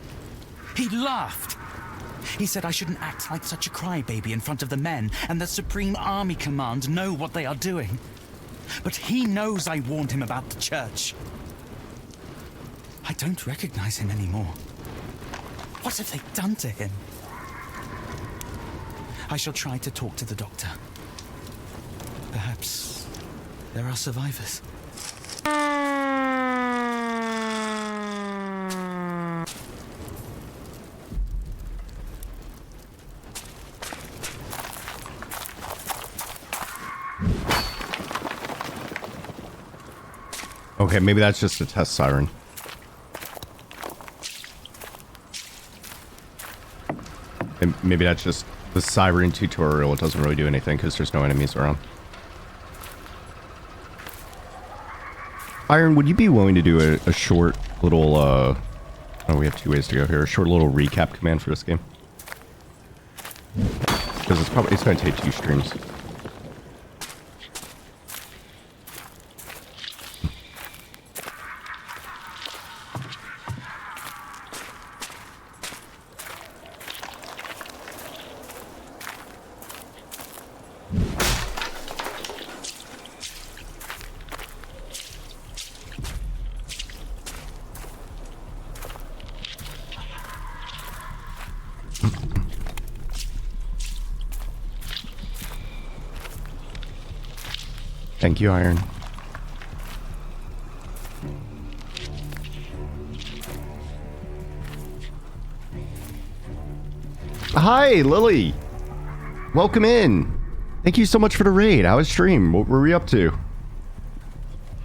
He laughed. He said I shouldn't act like such a crybaby in front of the men and the Supreme Army Command know what they are doing. But he knows I warned him about the church. I don't recognize him anymore. What have they done to him? I shall try to talk to the doctor. Perhaps there are survivors. Okay, maybe that's just a test siren. And maybe that's just the siren tutorial. It doesn't really do anything because there's no enemies around. Iron, would you be willing to do a short little, oh, we have 2 ways to go here. A short little recap command for this game? Because it's going to take 2 streams. Thank you, Iron. Hi, Lily. Welcome in. Thank you so much for the raid. How was stream? What were we up to?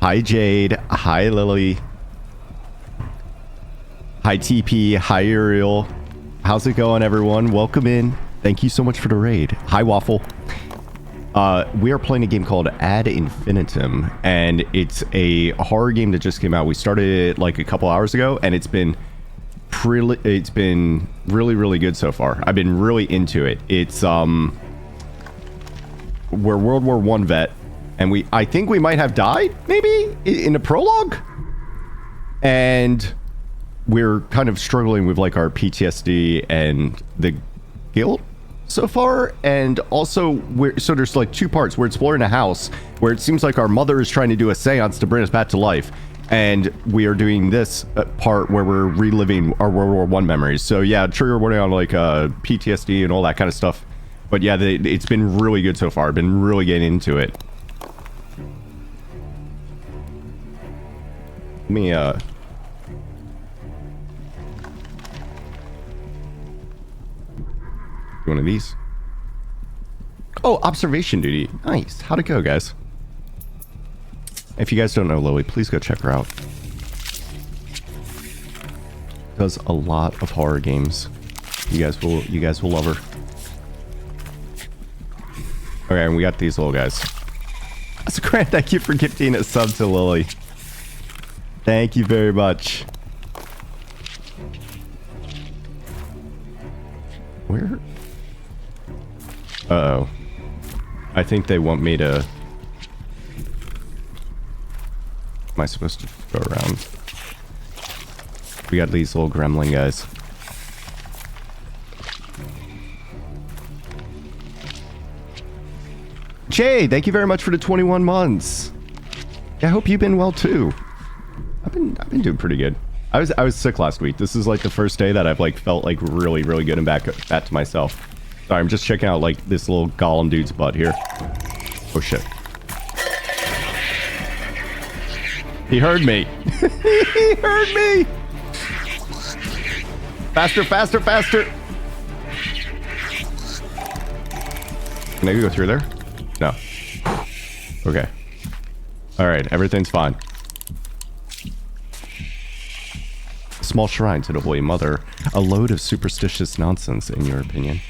Hi, Jade. Hi, Lily. Hi, TP. Hi, Uriel. How's it going, everyone? Welcome in. Thank you so much for the raid. Hi, Waffle. We are playing a game called Ad Infinitum, and it's a horror game that just came out. We started it like a couple hours ago, and it's been really, really good so far. I've been really into it. It's we're World War I vet, and I think we might have died maybe in the prologue, and we're kind of struggling with like our PTSD and the guilt so far. And also so there's like 2 parts. We're exploring a house where it seems like our mother is trying to do a seance to bring us back to life, and we are doing this part where we're reliving our World War I memories. So yeah, trigger warning on like PTSD and all that kind of stuff. But yeah, it's been really good so far. I've been really getting into it. Let me one of these. Oh, observation duty. Nice. How'd it go, guys? If you guys don't know Lily, please go check her out. Does a lot of horror games. You guys will love her. Okay, and we got these little guys. That's great. Thank you for gifting a sub to Lily. Thank you very much. Where? Uh-oh. I think they want me to... Am I supposed to go around? We got these little gremlin guys. Jay, thank you very much for the 21 months. Yeah, I hope you've been well too. I've been doing pretty good. I was sick last week. This is like the first day that I've like felt like really good and back to myself. Sorry, I'm just checking out like this little golem dude's butt here. Oh shit. He heard me. He heard me. Faster, faster, faster. Can I go through there? No. Okay. Alright, everything's fine. Small shrine to the Holy Mother. A load of superstitious nonsense, in your opinion.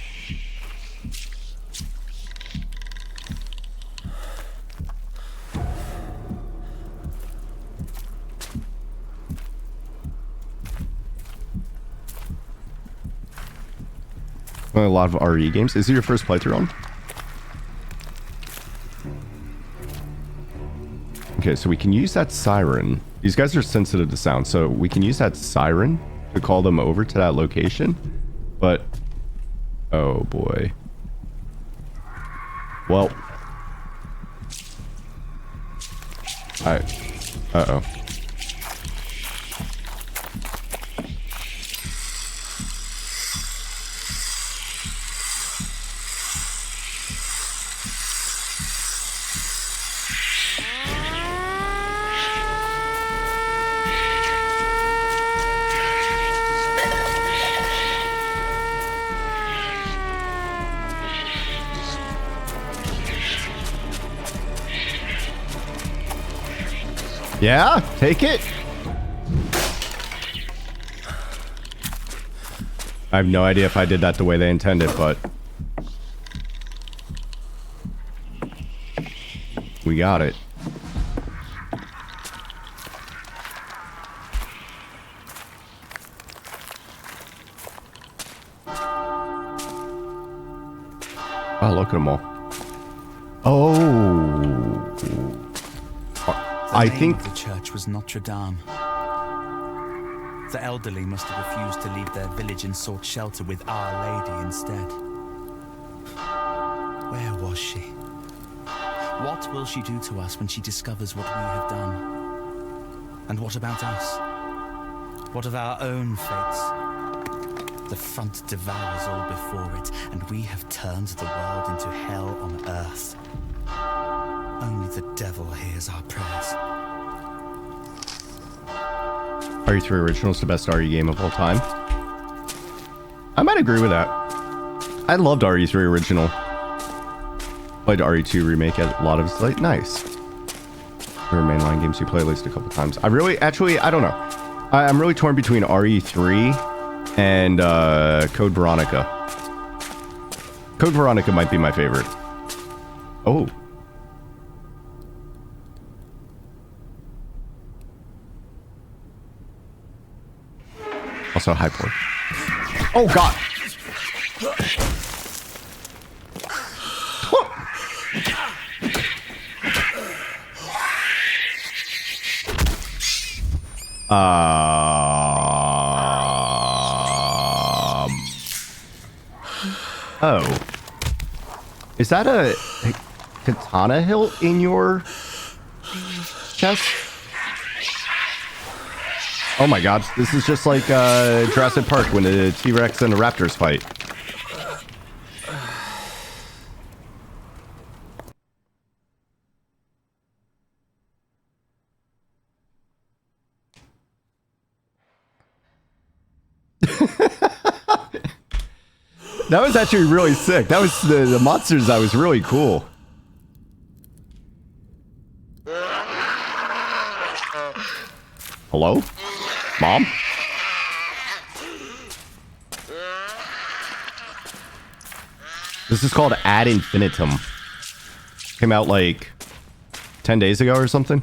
A lot of RE games. Is it your first playthrough on? Okay, so we can use that siren. These guys are sensitive to sound, so we can use that siren to call them over to that location. But Oh boy. Well. Uh-oh. Yeah, take it. I have no idea if I did that the way they intended, but we got it. Oh, look at them all. Oh. I think the church was Notre Dame. The elderly must have refused to leave their village and sought shelter with Our Lady instead. Where was she? What will she do to us when she discovers what we have done? And what about us? What of our own fates? The front devours all before it, and we have turned the world into hell on earth. Only the devil hears our prayers. RE3 Original is the best RE game of all time. I might agree with that. I loved RE3 Original. Played RE2 Remake at a lot of it's like nice. There are mainline games you play at least a couple times. I really, actually, I don't know. I'm really torn between RE3 and Code Veronica. Code Veronica might be my favorite. Oh. Also Hypor. Oh god. Oh. Is that a katana hilt in your chest? Oh my god, this is just like Jurassic Park when the T-Rex and the Raptors fight. That was actually really sick. That was the monsters. That was really cool. Hello? Mom? This is called Ad Infinitum. Came out like 10 days ago or something.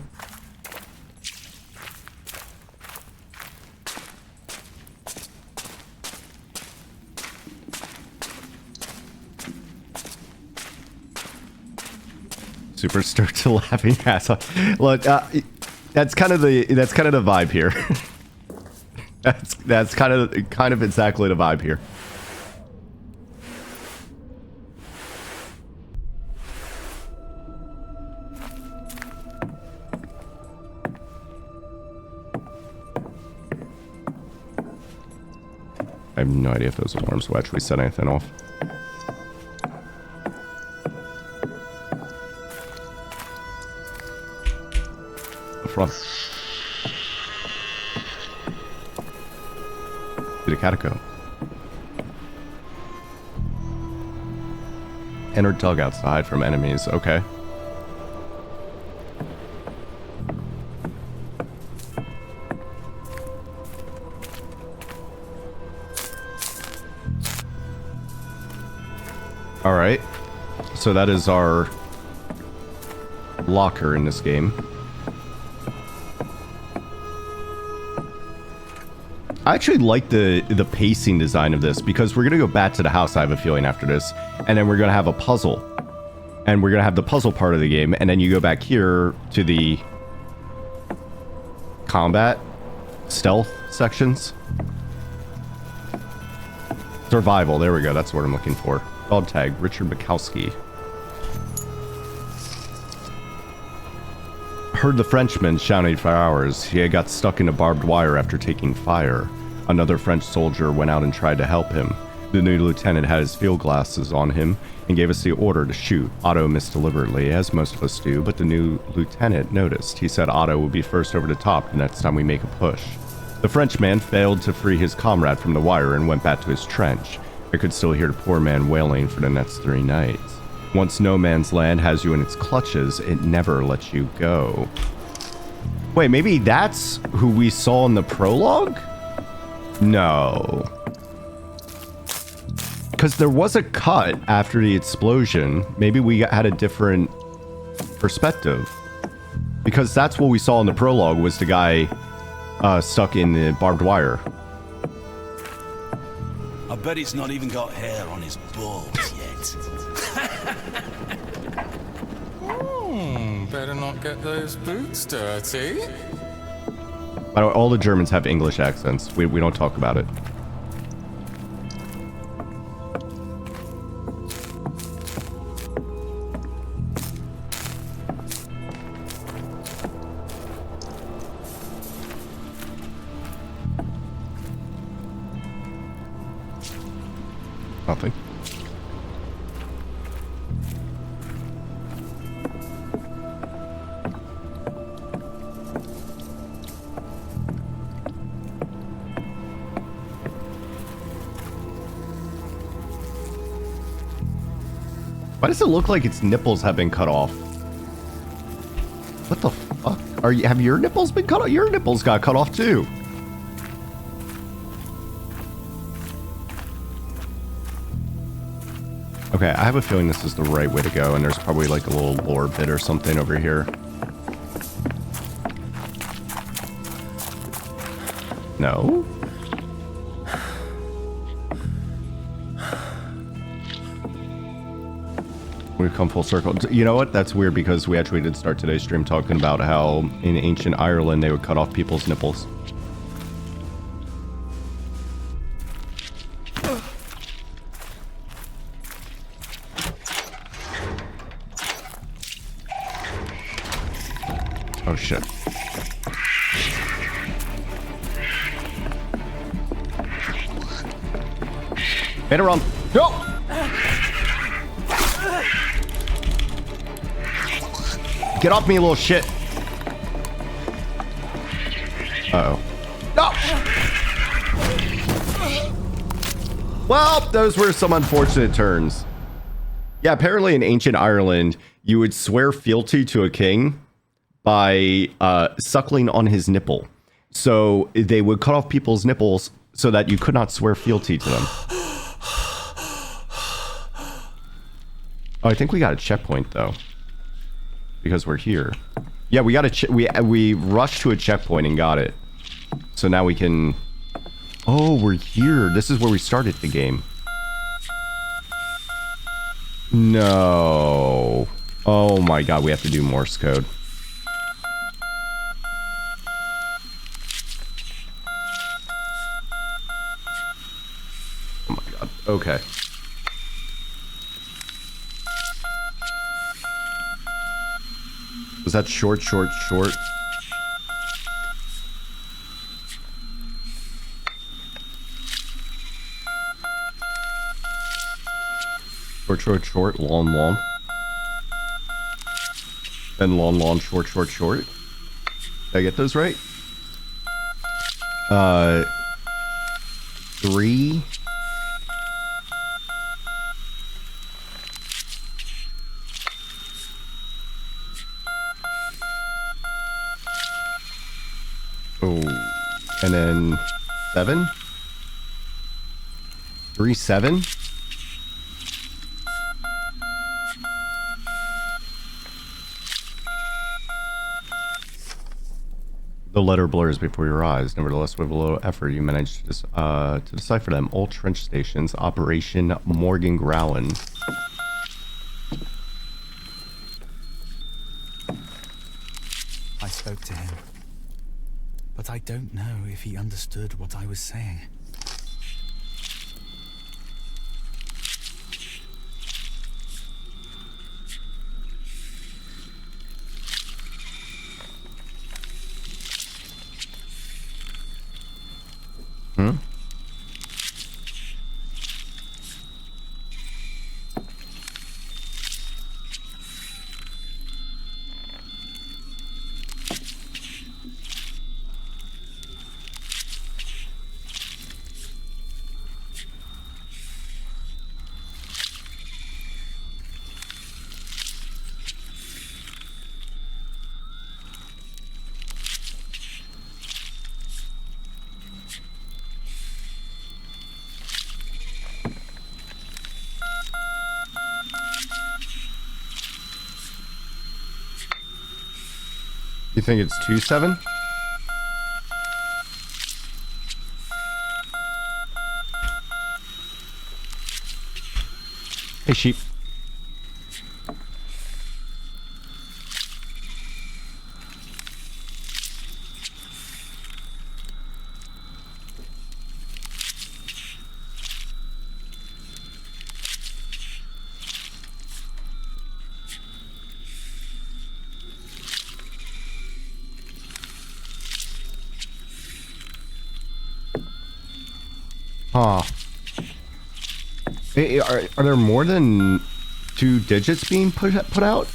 Super stoked to laughing ass off. Look, that's kind of the vibe here. that's kind of exactly the vibe here. I have no idea if those alarms will actually set anything off. From to the catacomb. Enter dugouts to hide from enemies. Okay. All right. So that is our locker in this game. I actually like the pacing design of this because we're going to go back to the house, I have a feeling, after this. And then we're going to have a puzzle. And we're going to have the puzzle part of the game. And then you go back here to the combat stealth sections. Survival. There we go. That's what I'm looking for. Dog tag. Richard Bukowski. Heard the Frenchman shouting for hours. He had got stuck in a barbed wire after taking fire. Another French soldier went out and tried to help him. The new lieutenant had his field glasses on him and gave us the order to shoot. Otto missed deliberately, as most of us do, but the new lieutenant noticed. He said Otto would be first over the top the next time we make a push. The Frenchman failed to free his comrade from the wire and went back to his trench. I could still hear the poor man wailing for the next 3 nights. Once no man's land has you in its clutches, it never lets you go. Wait, maybe that's who we saw in the prologue? No. Because there was a cut after the explosion. Maybe we had a different perspective. Because that's what we saw in the prologue, was the guy stuck in the barbed wire. I bet he's not even got hair on his balls yet. Better not get those boots dirty. By the way, all the Germans have English accents. We don't talk about it. Nothing. Why does it look like its nipples have been cut off? What the fuck? Have your nipples been cut off? Your nipples got cut off too. Okay, I have a feeling this is the right way to go, and there's probably like a little lore bit or something over here. No? We've come full circle. You know what? That's weird, because we actually did start today's stream talking about how in ancient Ireland they would cut off people's nipples. Oh shit. Hit around. Go! Get off me, little shit. Uh-oh. No! Well, those were some unfortunate turns. Yeah, apparently in ancient Ireland, you would swear fealty to a king by suckling on his nipple. So they would cut off people's nipples so that you could not swear fealty to them. Oh, I think we got a checkpoint though, because we're here. Yeah, we got a we rushed to a checkpoint and got it. So now we can. Oh, we're here. This is where we started the game. No. Oh my god, we have to do Morse code. Oh my god. Okay. Was that short, short, short? Short, short, short, long, long. And long, long, short, short, short. Did I get those right? 3. Oh, and then 7. 3, 7. The letter blurs before your eyes. Nevertheless, with a little effort, you managed to decipher them. Old trench stations, Operation Morgan Growlin. I spoke to him, but I don't know if he understood what I was saying. You think it's 2-7? Hey, sheep. Huh. Hey, are there more than 2 digits being put out?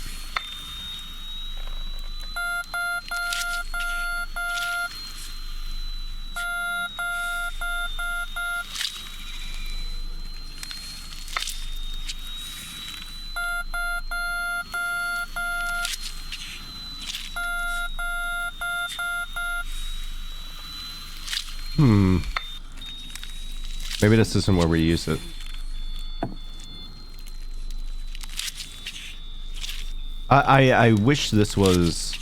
Maybe this isn't where we use it. I wish this was...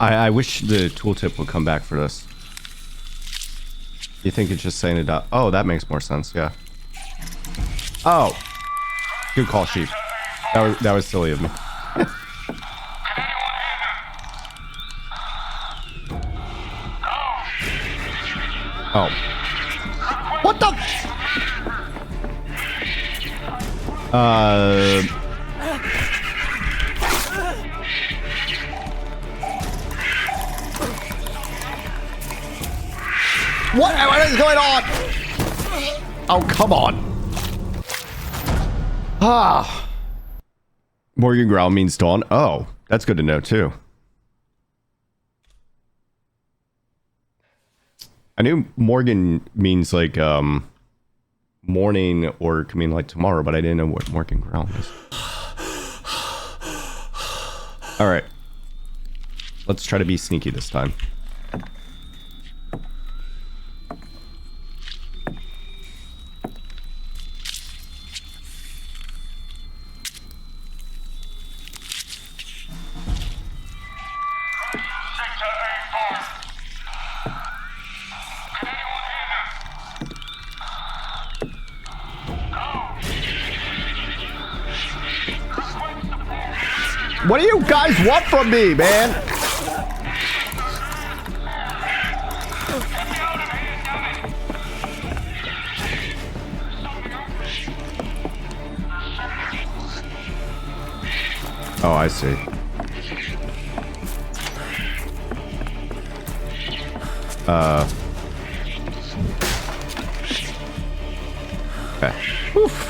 I wish the tooltip would come back for this. You think it's just saying it out? Oh, that makes more sense, yeah. Oh! Good call, sheep. That was silly of me. Oh. What the? What is going on? Oh, come on. Ah. Morgan growl means dawn. Oh, that's good to know too. I knew Morgan means like morning or could mean like tomorrow, but I didn't know what Morgan growl is. All right, let's try to be sneaky this time. What do you guys want from me, man? Oh, I see. Okay. Oof.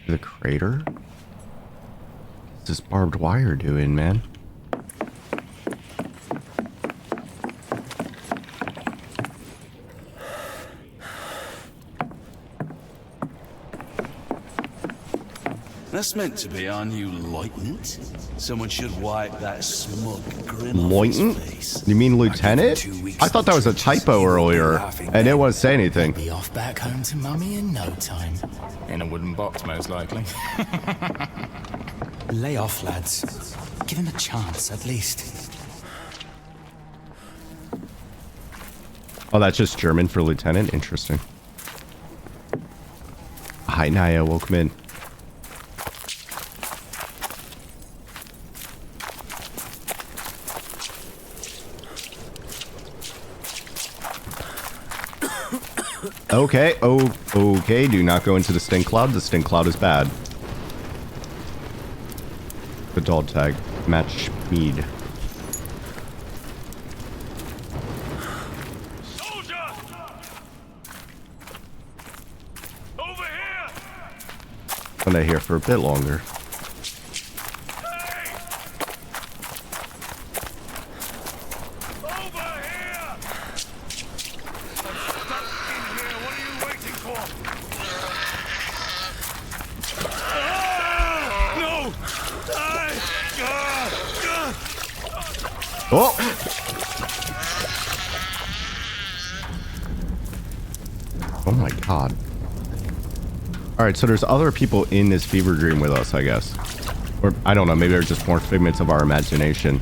The crater? What's this barbed wire doing, man? That's meant to be our new lieutenant. Someone should wipe that smug grin Lieutenant? off his face. You mean lieutenant? I thought that was a typo earlier. I didn't want to say anything. Be off back home to mummy in no time. In a wooden box, most likely. Lay off, lads. Give him a chance, at least. Oh, that's just German for lieutenant? Interesting. Hi, Naya. Welcome in. Okay, okay, do not go into the stink cloud. The stink cloud is bad. The dog tag. Match mead. Soldier! Over here! I'm gonna here for a bit longer. Oh! Oh my god. Alright, so there's other people in this fever dream with us, I guess. Or, I don't know, maybe they're just more figments of our imagination.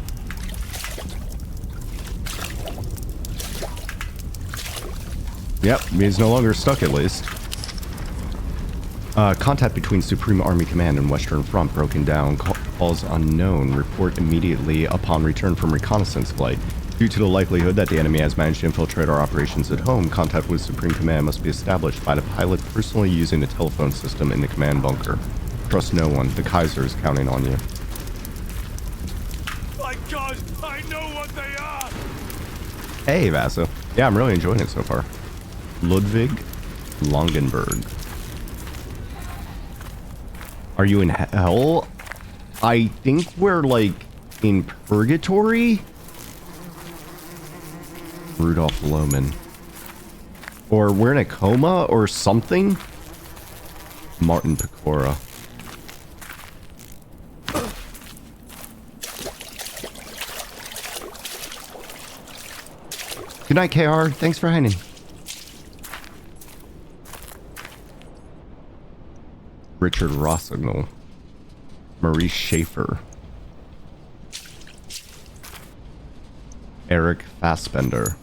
Yep, he's no longer stuck at least. Contact between Supreme Army Command and Western Front broken down. Calls unknown. Report immediately upon return from reconnaissance flight. Due to the likelihood that the enemy has managed to infiltrate our operations at home, contact with Supreme Command must be established by the pilot personally using the telephone system in the command bunker. Trust no one. The Kaiser is counting on you. My God, I know what they are! Hey, Vaso. Yeah, I'm really enjoying it so far. Ludwig Longenberg. Are you in hell? I think we're like in purgatory. Rudolph Lohman. Or we're in a coma or something. Martin Pecora. Good night, KR. Thanks for hanging. Richard Rossignol. Maurice Schaefer. Eric Fassbender.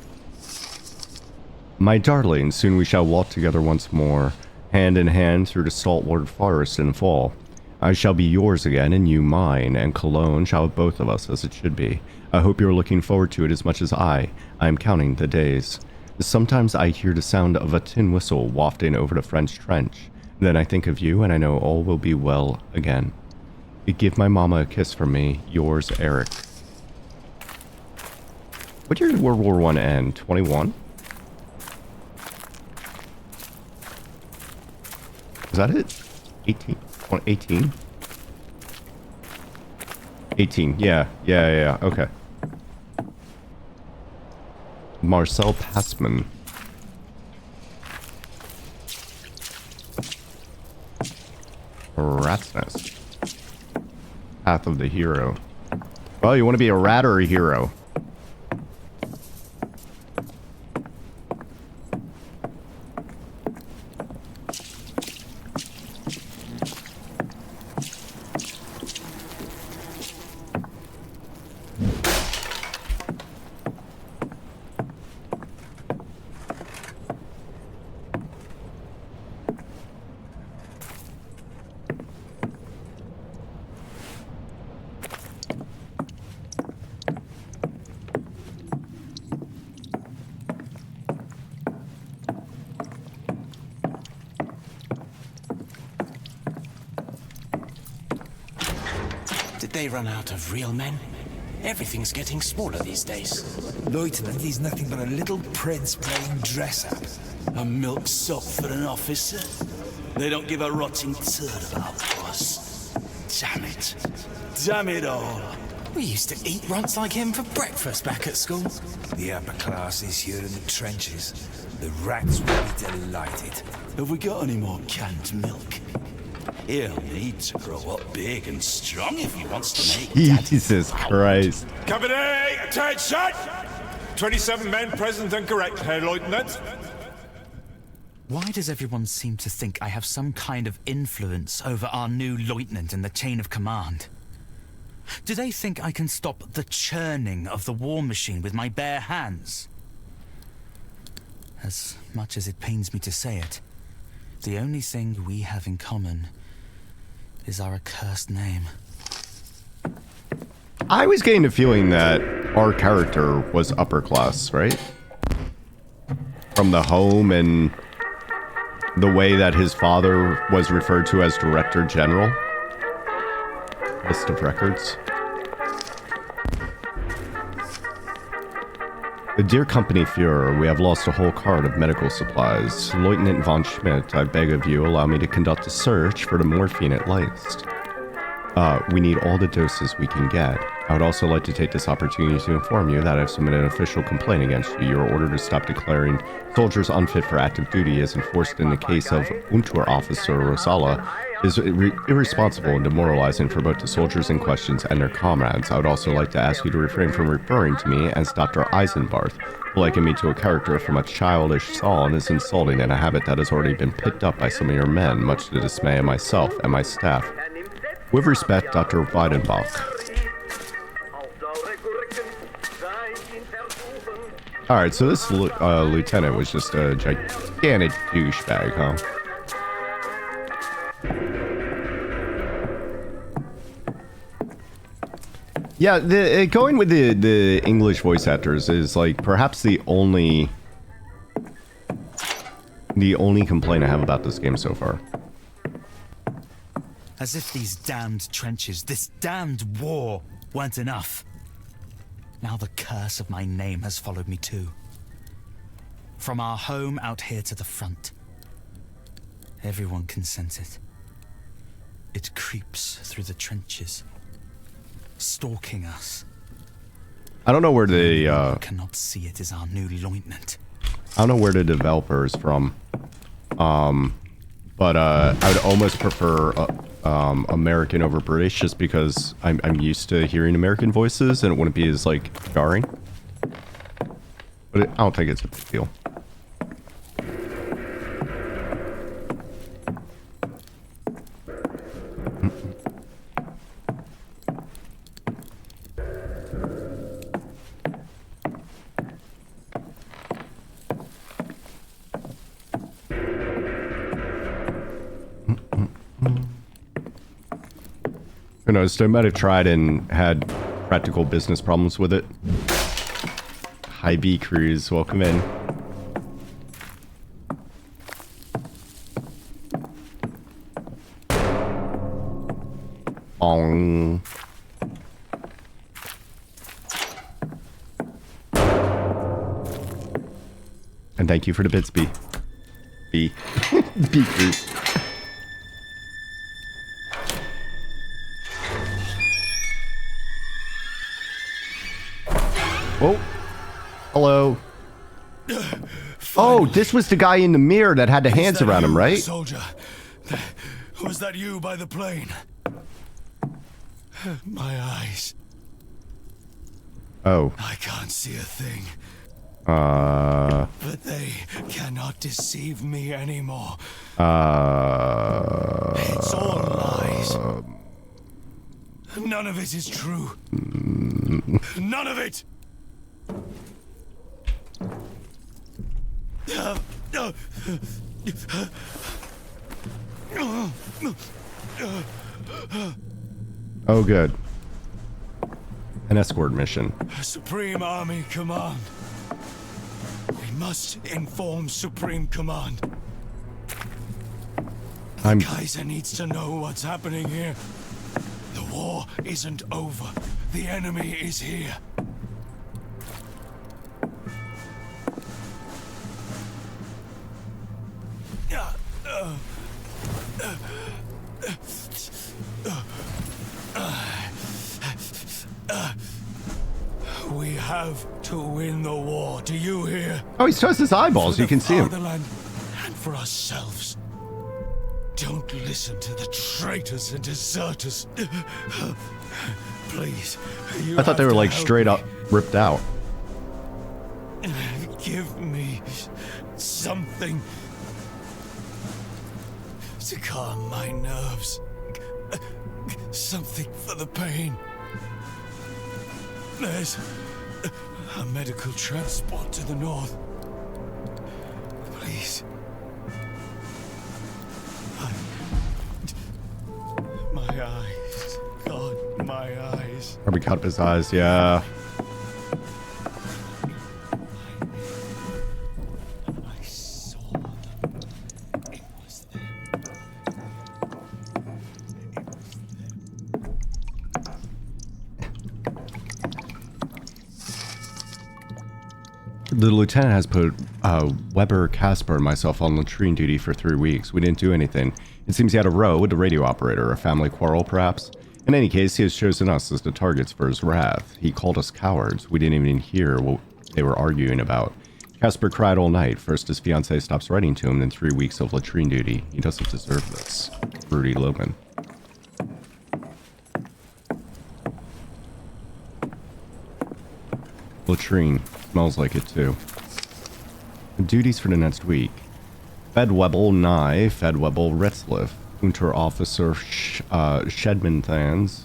My darling, soon we shall walk together once more, hand in hand through the saltwater forest in fall. I shall be yours again, and you mine, and Cologne shall have both of us as it should be. I hope you're looking forward to it as much as I. I am counting the days. Sometimes I hear the sound of a tin whistle wafting over the French trench. Then I think of you, and I know all will be well again. Give my mama a kiss from me. Yours, Eric. What year did World War I end? 21? Is that it? 18? 18? 18, yeah. Okay. Marcel Passman. Rat's Nest. Path of the Hero. Well, you want to be a rat or a hero? They run out of real men. Everything's getting smaller these days. Lieutenant, he's nothing but a little prince playing dress-up. A milksop for an officer. They don't give a rotting turd about us. Damn it. Damn it all. We used to eat runts like him for breakfast back at school. The upper classes here in the trenches. The rats will be delighted. Have we got any more canned milk? He'll need to grow up big and strong if he wants to make Jesus Christ. Company, attention! 27 men present and correct, Herr Lieutenant. Why does everyone seem to think I have some kind of influence over our new lieutenant in the chain of command? Do they think I can stop the churning of the war machine with my bare hands? As much as it pains me to say it, the only thing we have in common is our accursed name. I was getting the feeling that our character was upper class, right? From the home and the way that his father was referred to as Director General. List of records. Dear Company Führer, we have lost a whole cart of medical supplies. Lieutenant von Schmidt, I beg of you, allow me to conduct a search for the morphine at Leist. We need all the doses we can get. I would also like to take this opportunity to inform you that I've submitted an official complaint against you. Your order to stop declaring soldiers unfit for active duty is enforced in the case of Unterofficer Rosala is irresponsible and demoralizing for both the soldiers in question and their comrades. I would also like to ask you to refrain from referring to me as Dr. Eisenbarth. Likening me to a character from a childish song is insulting and a habit that has already been picked up by some of your men, much to the dismay of myself and my staff. With respect, Dr. Weidenbach. Alright, so this lieutenant was just a gigantic douchebag, huh? Yeah, going with the English voice actors is like perhaps the only complaint I have about this game so far. As if these damned trenches, this damned war, weren't enough. Now the curse of my name has followed me too. From our home out here to the front. Everyone can sense it. It creeps through the trenches, stalking us. I don't know where the cannot see it as our new lieutenant. I don't know where the developer is from. But I would almost prefer American over British, just because I'm used to hearing American voices and it wouldn't be as like jarring. But I don't think it's a big deal. Who knows, they might have tried and had practical business problems with it. Hi B Cruise, welcome in. Bong. And thank you for the bits, B. B. B Cruise. Oh, hello. Oh, this was the guy in the mirror that had the hands around him, right? Soldier, was that you by the plane? My eyes. Oh. I can't see a thing. But they cannot deceive me anymore. It's all lies. None of it is true. None of it. Oh, good. An escort mission. Supreme Army Command. We must inform Supreme Command. The Kaiser needs to know what's happening here. The war isn't over. The enemy is here. We have to win the war. Do you hear? Oh, he's just his eyeballs. You can see him. And for ourselves. Don't listen to the traitors and deserters. Please. I thought they were like straight up ripped out. Give me something to calm my nerves. Something for the pain. There's a medical transport to the north. Please. My eyes. God, my eyes. Probably cut up his eyes, yeah. The lieutenant has put Weber, Casper, and myself on latrine duty for 3 weeks. We didn't do anything. It seems he had a row with the radio operator, a family quarrel perhaps. In any case, he has chosen us as the targets for his wrath. He called us cowards. We didn't even hear what they were arguing about. Casper cried all night. First his fiancée stops writing to him, then 3 weeks of latrine duty. He doesn't deserve this. Rudy Loman. Latrine. Smells like it too. Duties for the next week. Fedwebel Nye, Fedwebel Retzliff. Unterofficer Schedmanthans.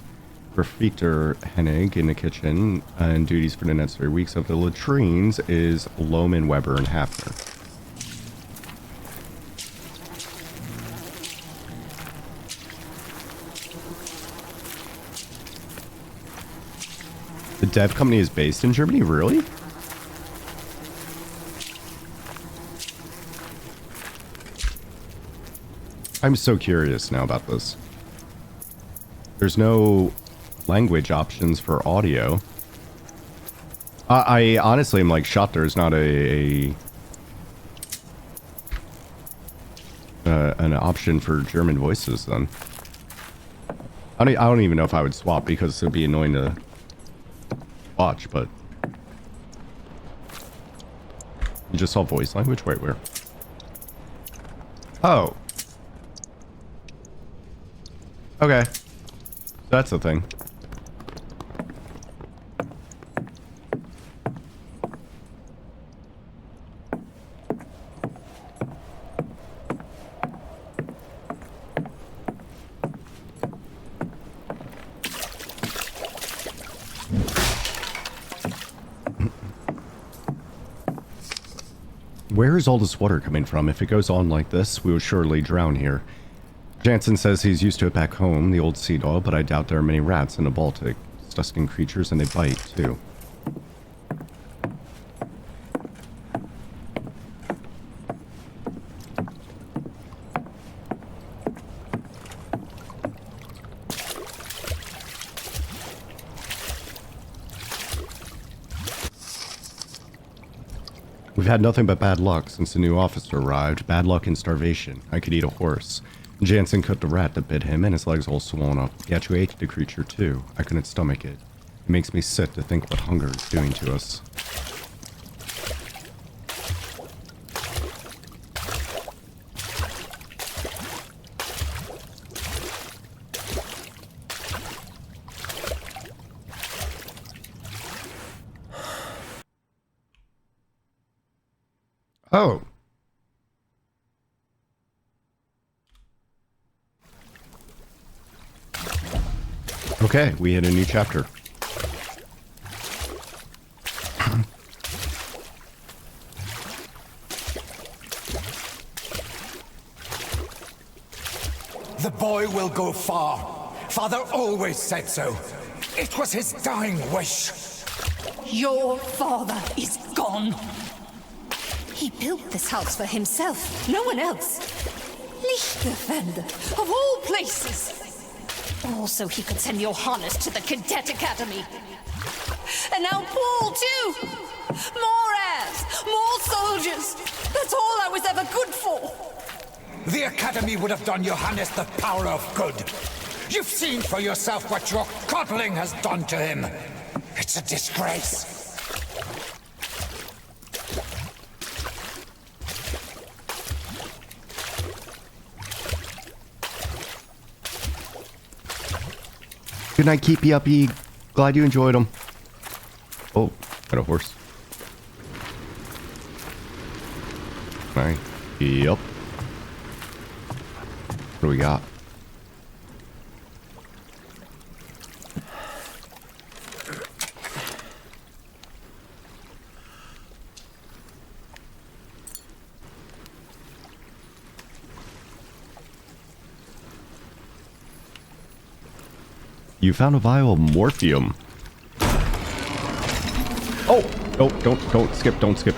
Grafiter Hennig in the kitchen. And duties for the next 3 weeks of the latrines is Loman, Weber, and Hafner. The dev company is based in Germany? Really? I'm so curious now about this. There's no language options for audio. I honestly am like shocked there's not an option for German voices then. I don't even know if I would swap because it'd be annoying to watch, but you just saw voice language? Wait, where? Oh. Okay. That's the thing. Where is all this water coming from? If it goes on like this, we will surely drown here. Jansen says he's used to it back home, the old sea dog, but I doubt there are many rats in the Baltic. Disgusting creatures, and they bite, too. We've had nothing but bad luck since the new officer arrived. Bad luck and starvation. I could eat a horse. Jansen cooked a rat that bit him, and his legs all swollen up. Gatchu ate the creature too. I couldn't stomach it. It makes me sick to think what hunger is doing to us. Oh. Okay, we hit a new chapter. The boy will go far. Father always said so. It was his dying wish. Your father is gone. He built this house for himself, no one else. Lichterfelde, of all places. Also, he could send Johannes to the Cadet Academy. And now Paul, too! More heirs, more soldiers. That's all I was ever good for. The Academy would have done Johannes the power of good. You've seen for yourself what your coddling has done to him. It's a disgrace. Good night, keepy uppy. Glad you enjoyed them. Oh, got a horse. Alright. Yep. What do we got? You found a vial of morphium. Oh, don't skip, don't skip.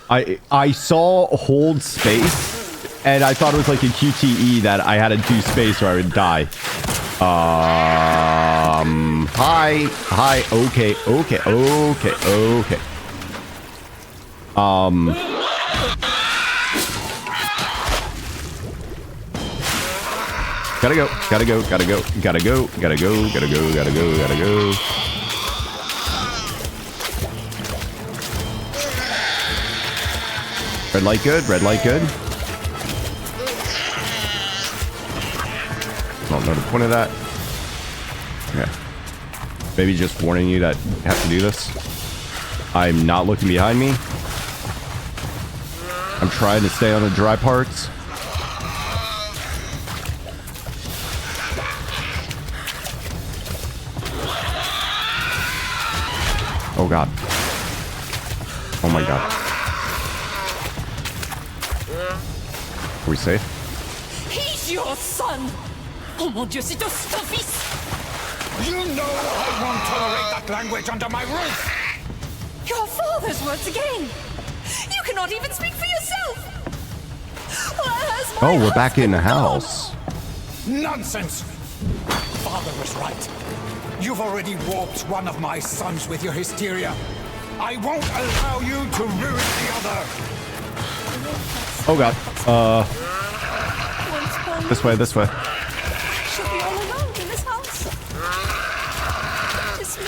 I saw hold space, and I thought it was like a QTE that I had to do space or I would die. Hi, okay. Gotta go. Red light good, red light good. Don't know the point of that. Okay. Maybe just warning you that you have to do this. I'm not looking behind me. I'm trying to stay on the dry parts. Oh god. Oh my god. Are we safe? He's your son! Oh mon Dieu, c'est ton fils! You know I won't tolerate that language under my roof! Your father's words again! You cannot even speak for yourself! Where's my Oh, we're back in the house. Nonsense! Father was right. You've already warped one of my sons with your hysteria. I won't allow you to ruin the other! Oh god. This way, this way. She'll be all alone in this house. Just me.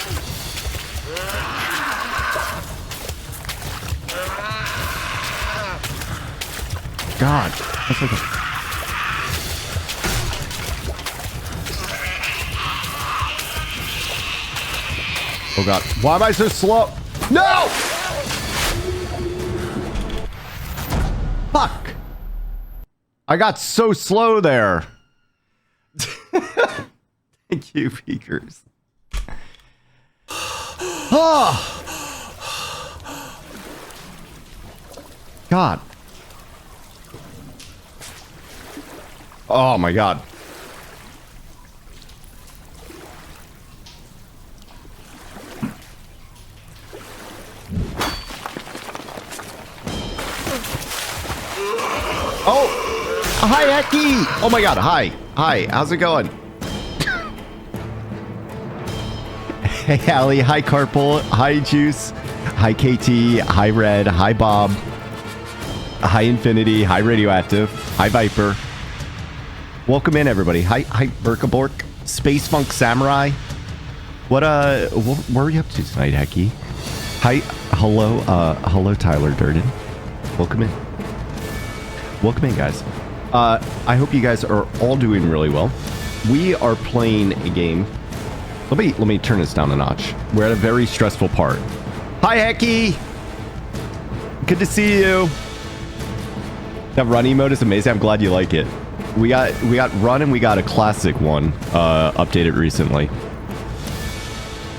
God. That's like a... Oh god. Why am I so slow? No! Fuck. I got so slow there. Thank you, Peekers. Oh. God. Oh my god. Oh! Hi, Eki! Oh my god, hi. Hi, how's it going? Hey, Allie. Hi, Carpal. Hi, Juice. Hi, KT. Hi, Red. Hi, Bob. Hi, Infinity. Hi, Radioactive. Hi, Viper. Welcome in, everybody. Hi, Burkabork. Space Funk Samurai. What are you up to tonight, Heki? Hi, hello, Tyler Durden. Welcome in. Welcome in, guys. I hope you guys are all doing really well. We are playing a game. Let me turn this down a notch. We're at a very stressful part. Hi, Heki. Good to see you. That running mode is amazing. I'm glad you like it. We got run and we got a classic one updated recently.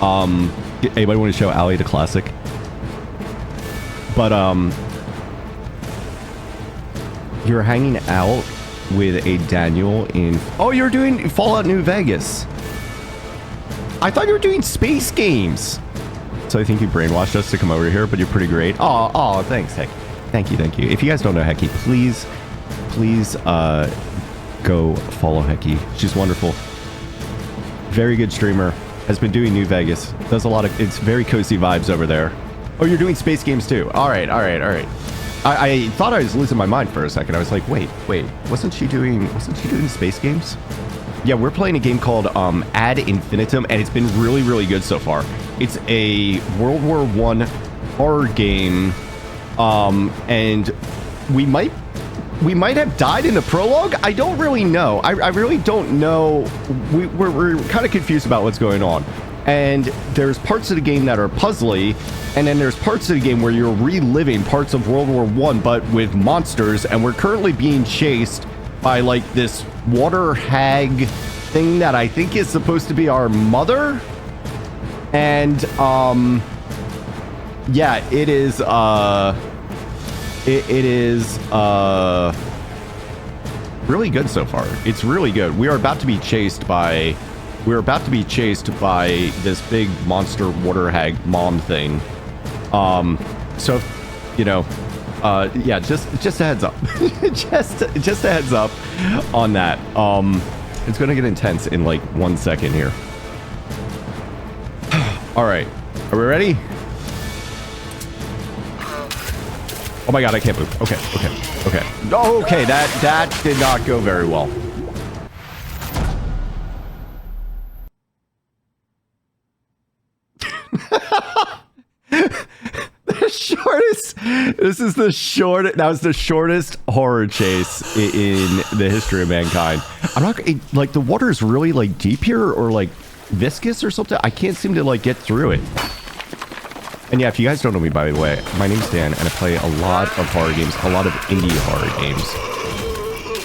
Anybody want to show Allie the classic? But you're hanging out with a Daniel in... Oh, you're doing Fallout New Vegas. I thought you were doing space games. So I think you brainwashed us to come over here, but you're pretty great. Oh, thanks, Heck. Thank you. If you guys don't know Hecky, please go follow Hecky. She's wonderful. Very good streamer. Has been doing New Vegas. Does a lot of... It's very cozy vibes over there. Oh, you're doing space games too. All right. I thought I was losing my mind for a second. I was like, wait. Wasn't she doing space games? Yeah, we're playing a game called Ad Infinitum, and it's been really, really good so far. It's a World War I horror game, and we might have died in the prologue. I don't really know. I really don't know. We're kind of confused about what's going on. And there's parts of the game that are puzzly, and then there's parts of the game where you're reliving parts of World War I, but with monsters, and we're currently being chased by like this water hag thing that I think is supposed to be our mother. And yeah, it is really good so far. It's really good. We are about to be chased by this big monster water hag mom thing. So, you know, yeah, just a heads up. just a heads up on that. It's gonna get intense in like 1 second here. All right, are we ready? Oh my god, I can't move. Okay. Oh, okay, that did not go very well. Sure. shortest. This is the short. That was the shortest horror chase in the history of mankind. I'm not like the water is really like deep here or like viscous or something. I can't seem to like get through it. And yeah, if you guys don't know me, by the way, my name's Dan, and I play a lot of horror games, a lot of indie horror games.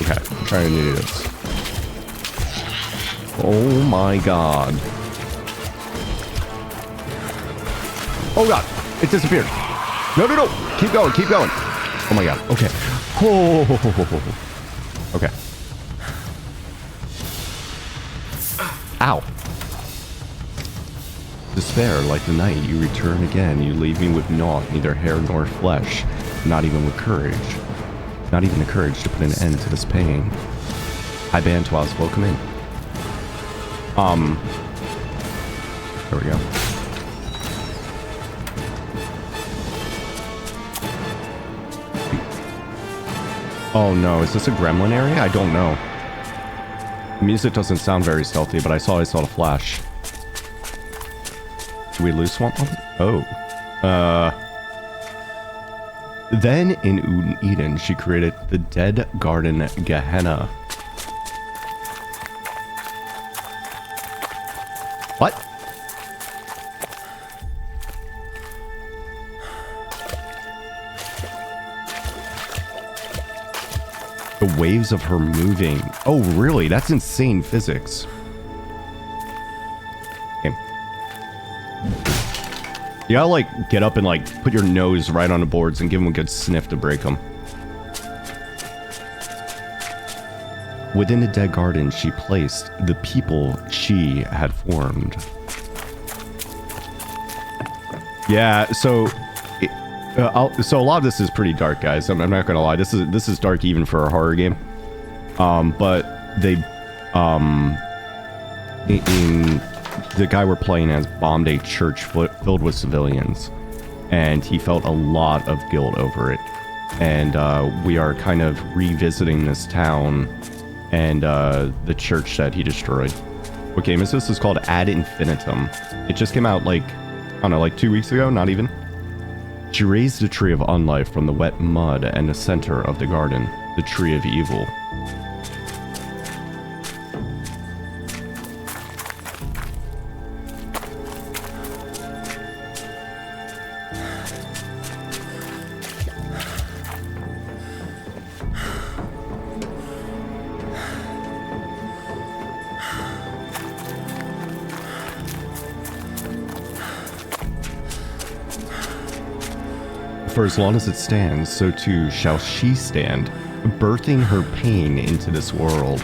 Okay, I'm trying to do this. Oh my god. Oh god, it disappeared. No, no, no. Keep going, keep going. Oh my god, okay. Oh, okay. Ow. Despair, like the night, you return again. You leave me with naught, neither hair nor flesh. Not even with courage. Not even the courage to put an end to this pain. Hi, Bantoise, welcome in. There we go. Oh no, is this a gremlin area? I don't know. The music doesn't sound very stealthy, but I saw the flash. Did we lose Swamp Mom? Oh. Then in Eden, she created the Dead Garden Gehenna. What? The waves of her moving. Oh, really? That's insane physics. Okay. You gotta, like, get up and, like, put your nose right on the boards and give them a good sniff to break them. Within the dead garden, she placed the people she had formed. Yeah, so... so a lot of this is pretty dark, guys. I'm not gonna lie. This is dark even for a horror game. But they, in the guy we're playing as bombed a church filled with civilians, and he felt a lot of guilt over it. And we are kind of revisiting this town and the church that he destroyed. What game is this? It's called Ad Infinitum. It just came out like, I don't know, like 2 weeks ago, not even. She raised a tree of unlife from the wet mud and the center of the garden, the tree of evil. For as long as it stands, so too shall she stand, birthing her pain into this world.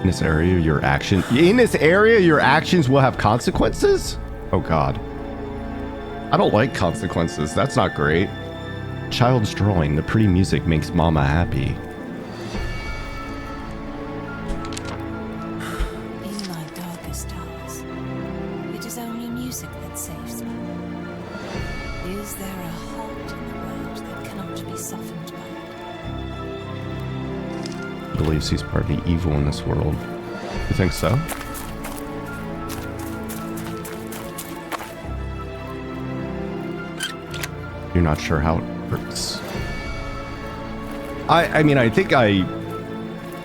In this area, your actions will have consequences? Oh god. I don't like consequences. That's not great. Child's drawing. The pretty music makes mama happy. Believes he's part of the evil in this world. You think so? You're not sure how it works. I mean, I think I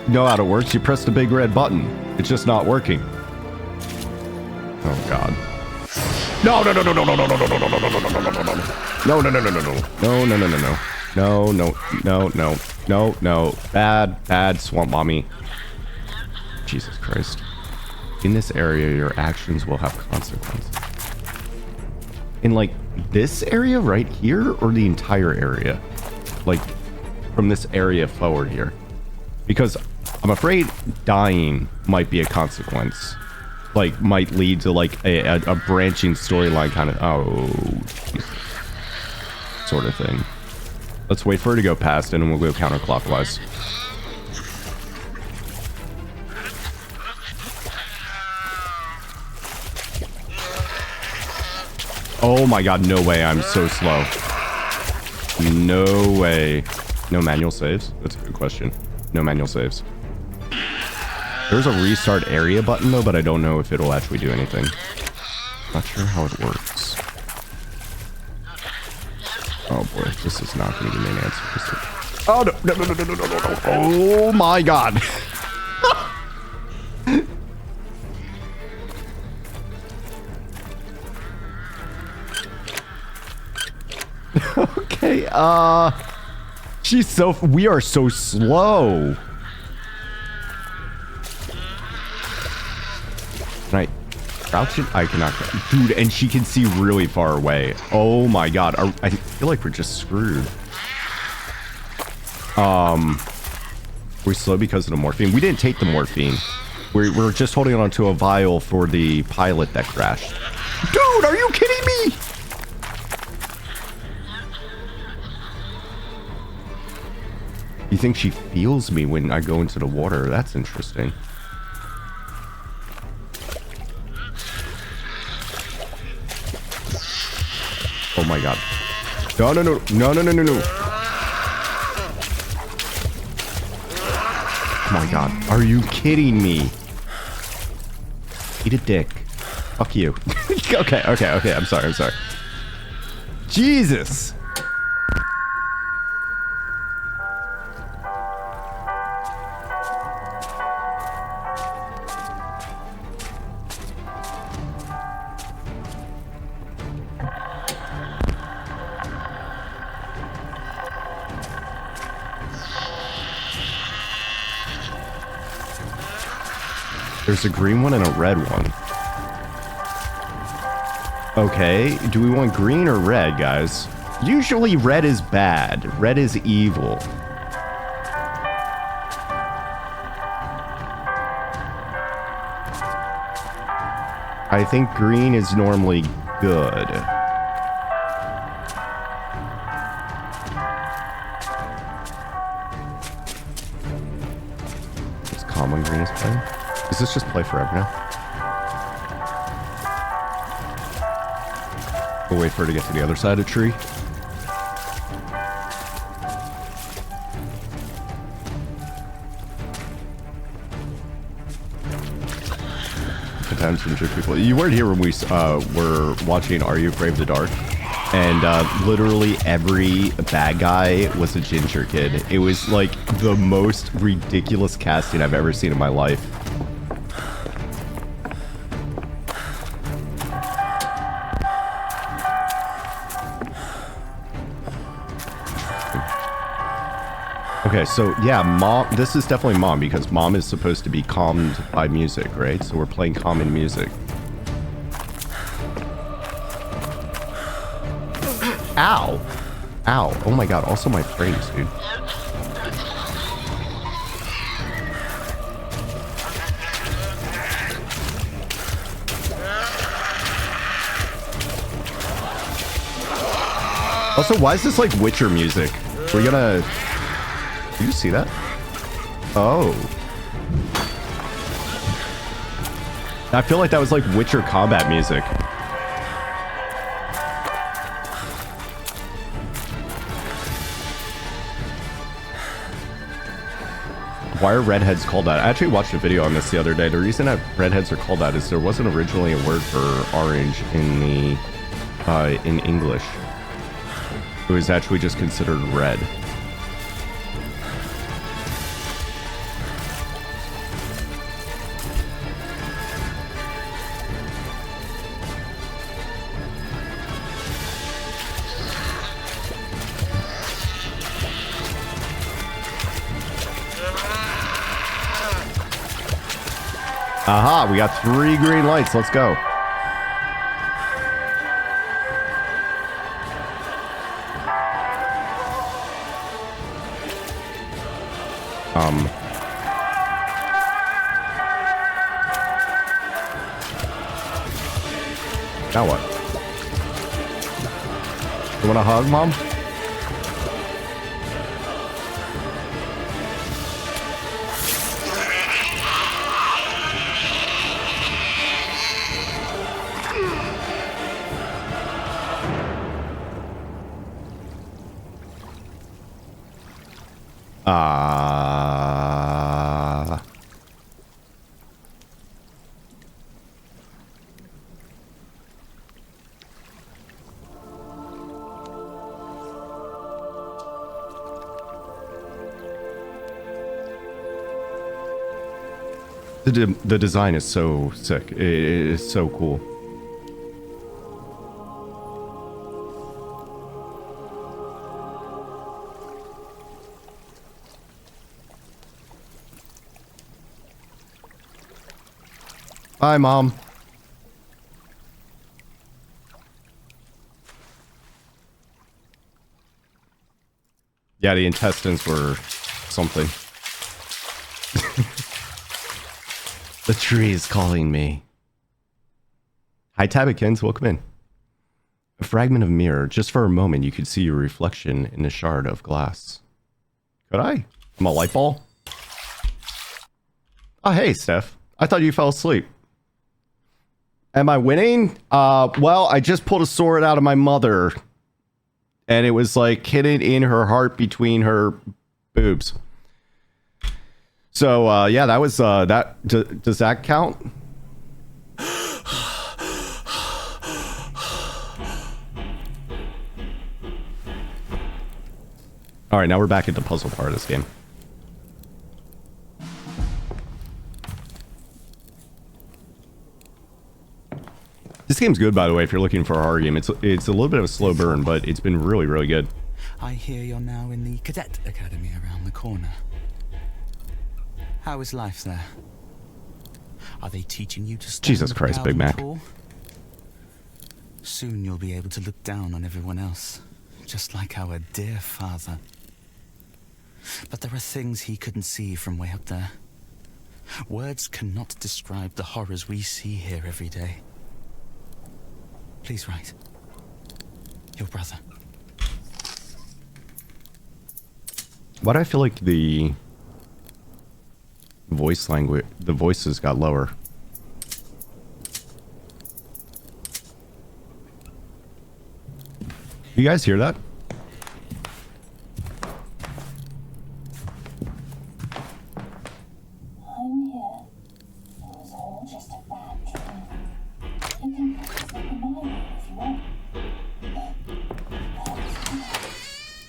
know how it works. You press the big red button. It's just not working. Oh god. No, no, no, no, no, no, no, no, no, no, no, no, no, no, no, no, no, no. No, no, no, no, no, no. No, no, no, no, no. No, no, no, no. No, no. Bad Swamp Mommy. Jesus Christ. In this area, your actions will have consequences. In, like, this area right here, or the entire area? Like, from this area forward here. Because I'm afraid dying might be a consequence. Like, might lead to, like, a branching storyline kind of... Oh, Jesus. Sort of thing. Let's wait for her to go past and then we'll go counterclockwise. Oh my god, no way, I'm so slow. No way. No manual saves? That's a good question. No manual saves. There's a restart area button though, but I don't know if it'll actually do anything. Not sure how it works. Oh boy, this is not going to give me an answer. Oh no, no, no, no, no, no, no, no. Oh my god. Okay, we are so slow. Can I crouch it? I cannot. Dude, and she can see really far away. Oh my god. I feel like we're just screwed. We're slow because of the morphine. We didn't take the morphine. We're just holding on to a vial for the pilot that crashed. Dude, are you kidding me? You think she feels me when I go into the water? That's interesting. Oh my god. No, no, no. No, no, no, no, no. Oh my god. Are you kidding me? Eat a dick. Fuck you. Okay, okay, okay. I'm sorry, I'm sorry. Jesus. There's a green one and a red one. Okay, do we want green or red, guys? Usually red is bad. Red is evil. I think green is normally good. It's common green is playing. Does this just play forever now? We'll wait for her to get to the other side of the tree. Sometimes injured people. You weren't here when we were watching Are You Afraid of the Dark? And literally every bad guy was a ginger kid. It was like the most ridiculous casting I've ever seen in my life. Okay, so yeah, mom, this is definitely mom because mom is supposed to be calmed by music, right? So we're playing calming music. Ow! Ow. Oh my god, also my frames, dude. Also, why is this like Witcher music? We're gonna... Do you see that? Oh. I feel like that was like Witcher combat music. Why are redheads called that? I actually watched a video on this the other day. The reason that redheads are called that is there wasn't originally a word for orange in the in English. It was actually just considered red. Aha, we got 3 green lights. Let's go. Now what? You want a hug, Mom? The design is so sick. It is so cool. Bye, Mom. Yeah, the intestines were something. The tree is calling me. Hi, Tabakins. Welcome in. A fragment of mirror. Just for a moment, you could see your reflection in a shard of glass. Could I? I'm a light ball? Oh, hey, Steph. I thought you fell asleep. Am I winning? Well, I just pulled a sword out of my mother. And it was like hidden in her heart between her boobs. So, yeah, that was, does that count? Alright, now we're back at the puzzle part of this game. This game's good, by the way, if you're looking for a horror game. It's a little bit of a slow burn, but it's been really, really good. I hear you're now in the Cadet Academy around the corner. How is life there? Are they teaching you to stand Jesus Christ, Big Mac. tall? Soon you'll be able to look down on everyone else, just like our dear father. But there are things he couldn't see from way up there. Words cannot describe the horrors we see here every day. Please write. Your brother. Why do I feel like the voice language, the voices got lower? You guys hear that? I'm here. It was all just a bad dream. You can practice like a mile if you want.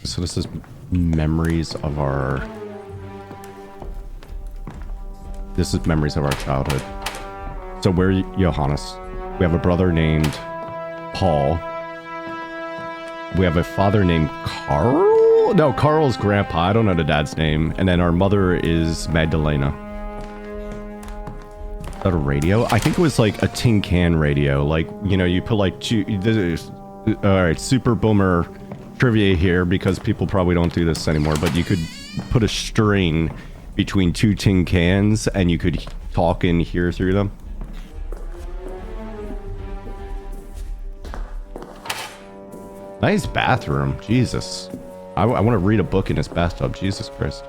So this is memories of our... This is memories of our childhood. So we're Johannes. We have a brother named Paul. We have a father named Carl? No, Carl's grandpa. I don't know the dad's name. And then our mother is Magdalena. Is that a radio? I think it was like a tin can radio. Like, you know, you put like two... Alright, Super Boomer trivia here, because people probably don't do this anymore, but you could put a string between two tin cans and you could talk and hear through them. Nice bathroom. Jesus. I want to read a book in this bathtub. Jesus Christ.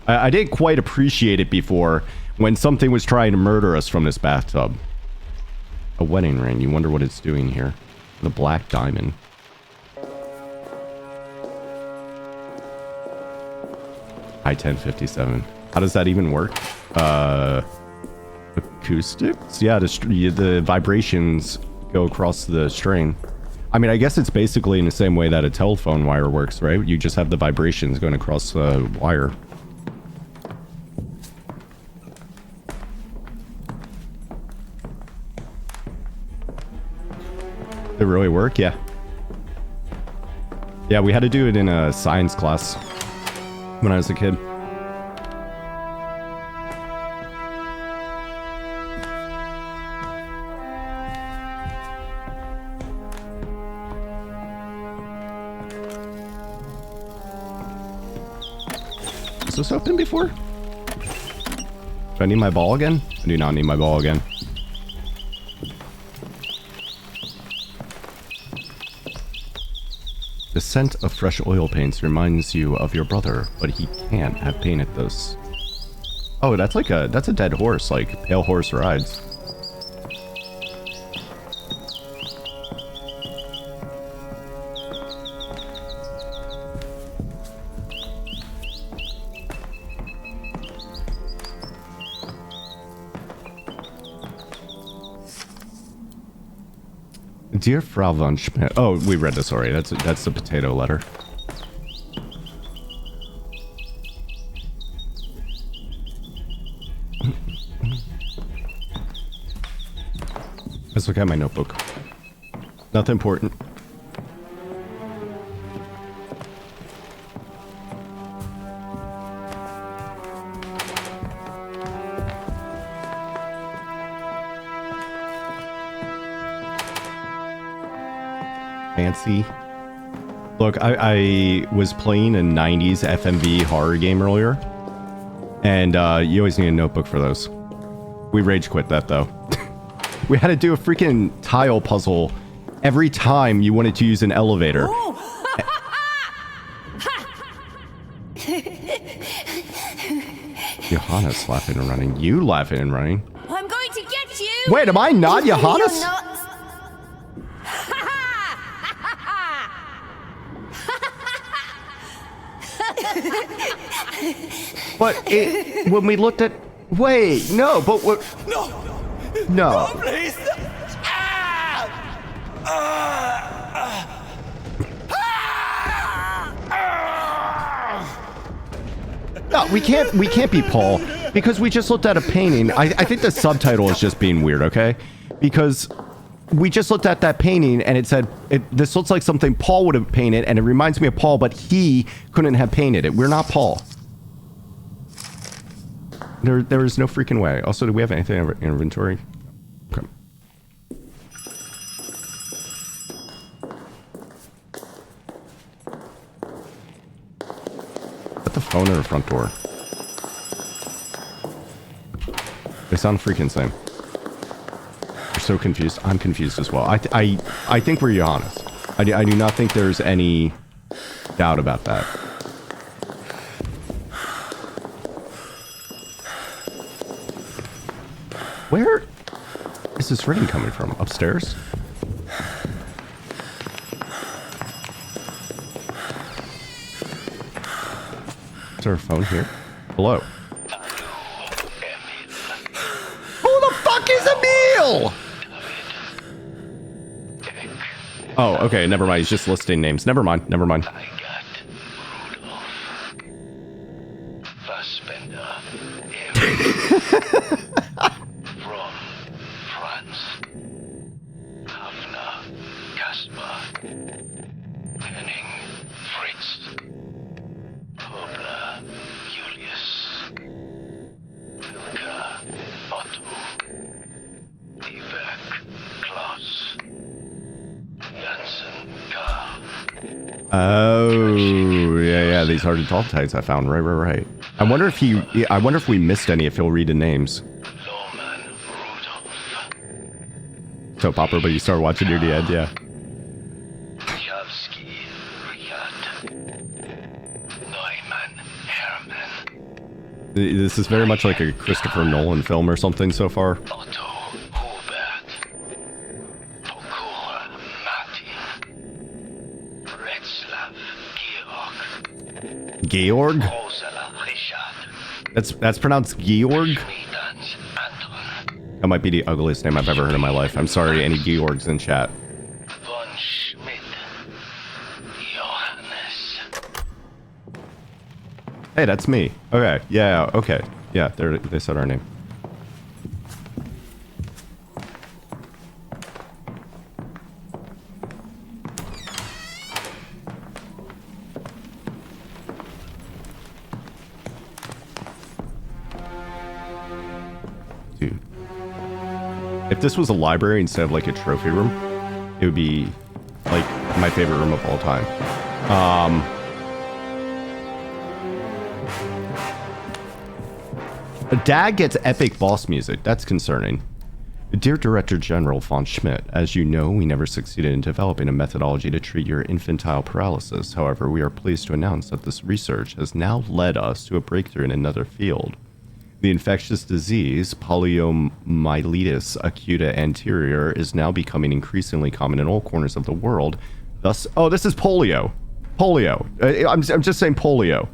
I didn't quite appreciate it before when something was trying to murder us from this bathtub. A wedding ring. You wonder what it's doing here. The black diamond. I-1057. How does that even work? Acoustics? Yeah, the vibrations go across the string. I mean, I guess it's basically in the same way that a telephone wire works, right? You just have the vibrations going across the wire. Did it really work? Yeah. Yeah, we had to do it in a science class when I was a kid. Was this open before? Do I need my ball again? I do not need my ball again. The scent of fresh oil paints reminds you of your brother, but he can't have painted those. Oh, that's a dead horse, like Pale Horse Rides. Dear Frau von Schmidt. Oh, we read this already. That's the potato letter. Let's look at my notebook. Nothing important. Fancy. Look, I was playing a 90s FMV horror game earlier, and you always need a notebook for those. We rage quit that, though. We had to do a freaking tile puzzle every time you wanted to use an elevator. Johanna's laughing and running. You laughing and running. I'm going to get you! Wait, am I not Johanna's? You're not. But when we looked at... Wait, no, but what... No! No. Please! No, we can't be Paul, because we just looked at a painting. I think the subtitle is just being weird, okay? Because we just looked at that painting and it said, this looks like something Paul would have painted, and it reminds me of Paul, but he couldn't have painted it. We're not Paul. There is no freaking way. Also, do we have anything in our inventory? Okay. Put the phone in the front door. They sound freaking same. You're so confused. I'm confused as well. I think we're honest. I do not think there's any doubt about that. Where is this ring coming from? Upstairs? Is there a phone here? Hello. Who the fuck is Emil? Oh, okay, never mind. He's just listing names. Never mind, never mind. Oh, yeah, these are the tall types I found. Right. I wonder if we missed any, if he'll read the names. Soap opera, but you start watching near the end, yeah. This is very much like a Christopher Nolan film or something so far. Georg? That's pronounced Georg? That might be the ugliest name I've ever heard in my life. I'm sorry, any Georgs in chat. Hey, that's me. Okay, yeah, okay. Yeah, they said our name. Dude. If this was a library instead of like a trophy room, it would be like my favorite room of all time. Dad gets epic boss music. That's concerning. Dear Director General von Schmidt, as you know, we never succeeded in developing a methodology to treat your infantile paralysis. However, we are pleased to announce that this research has now led us to a breakthrough in another field. The infectious disease, poliomyelitis acuta anterior, is now becoming increasingly common in all corners of the world. Thus, oh, this is polio. Polio. I'm just saying polio.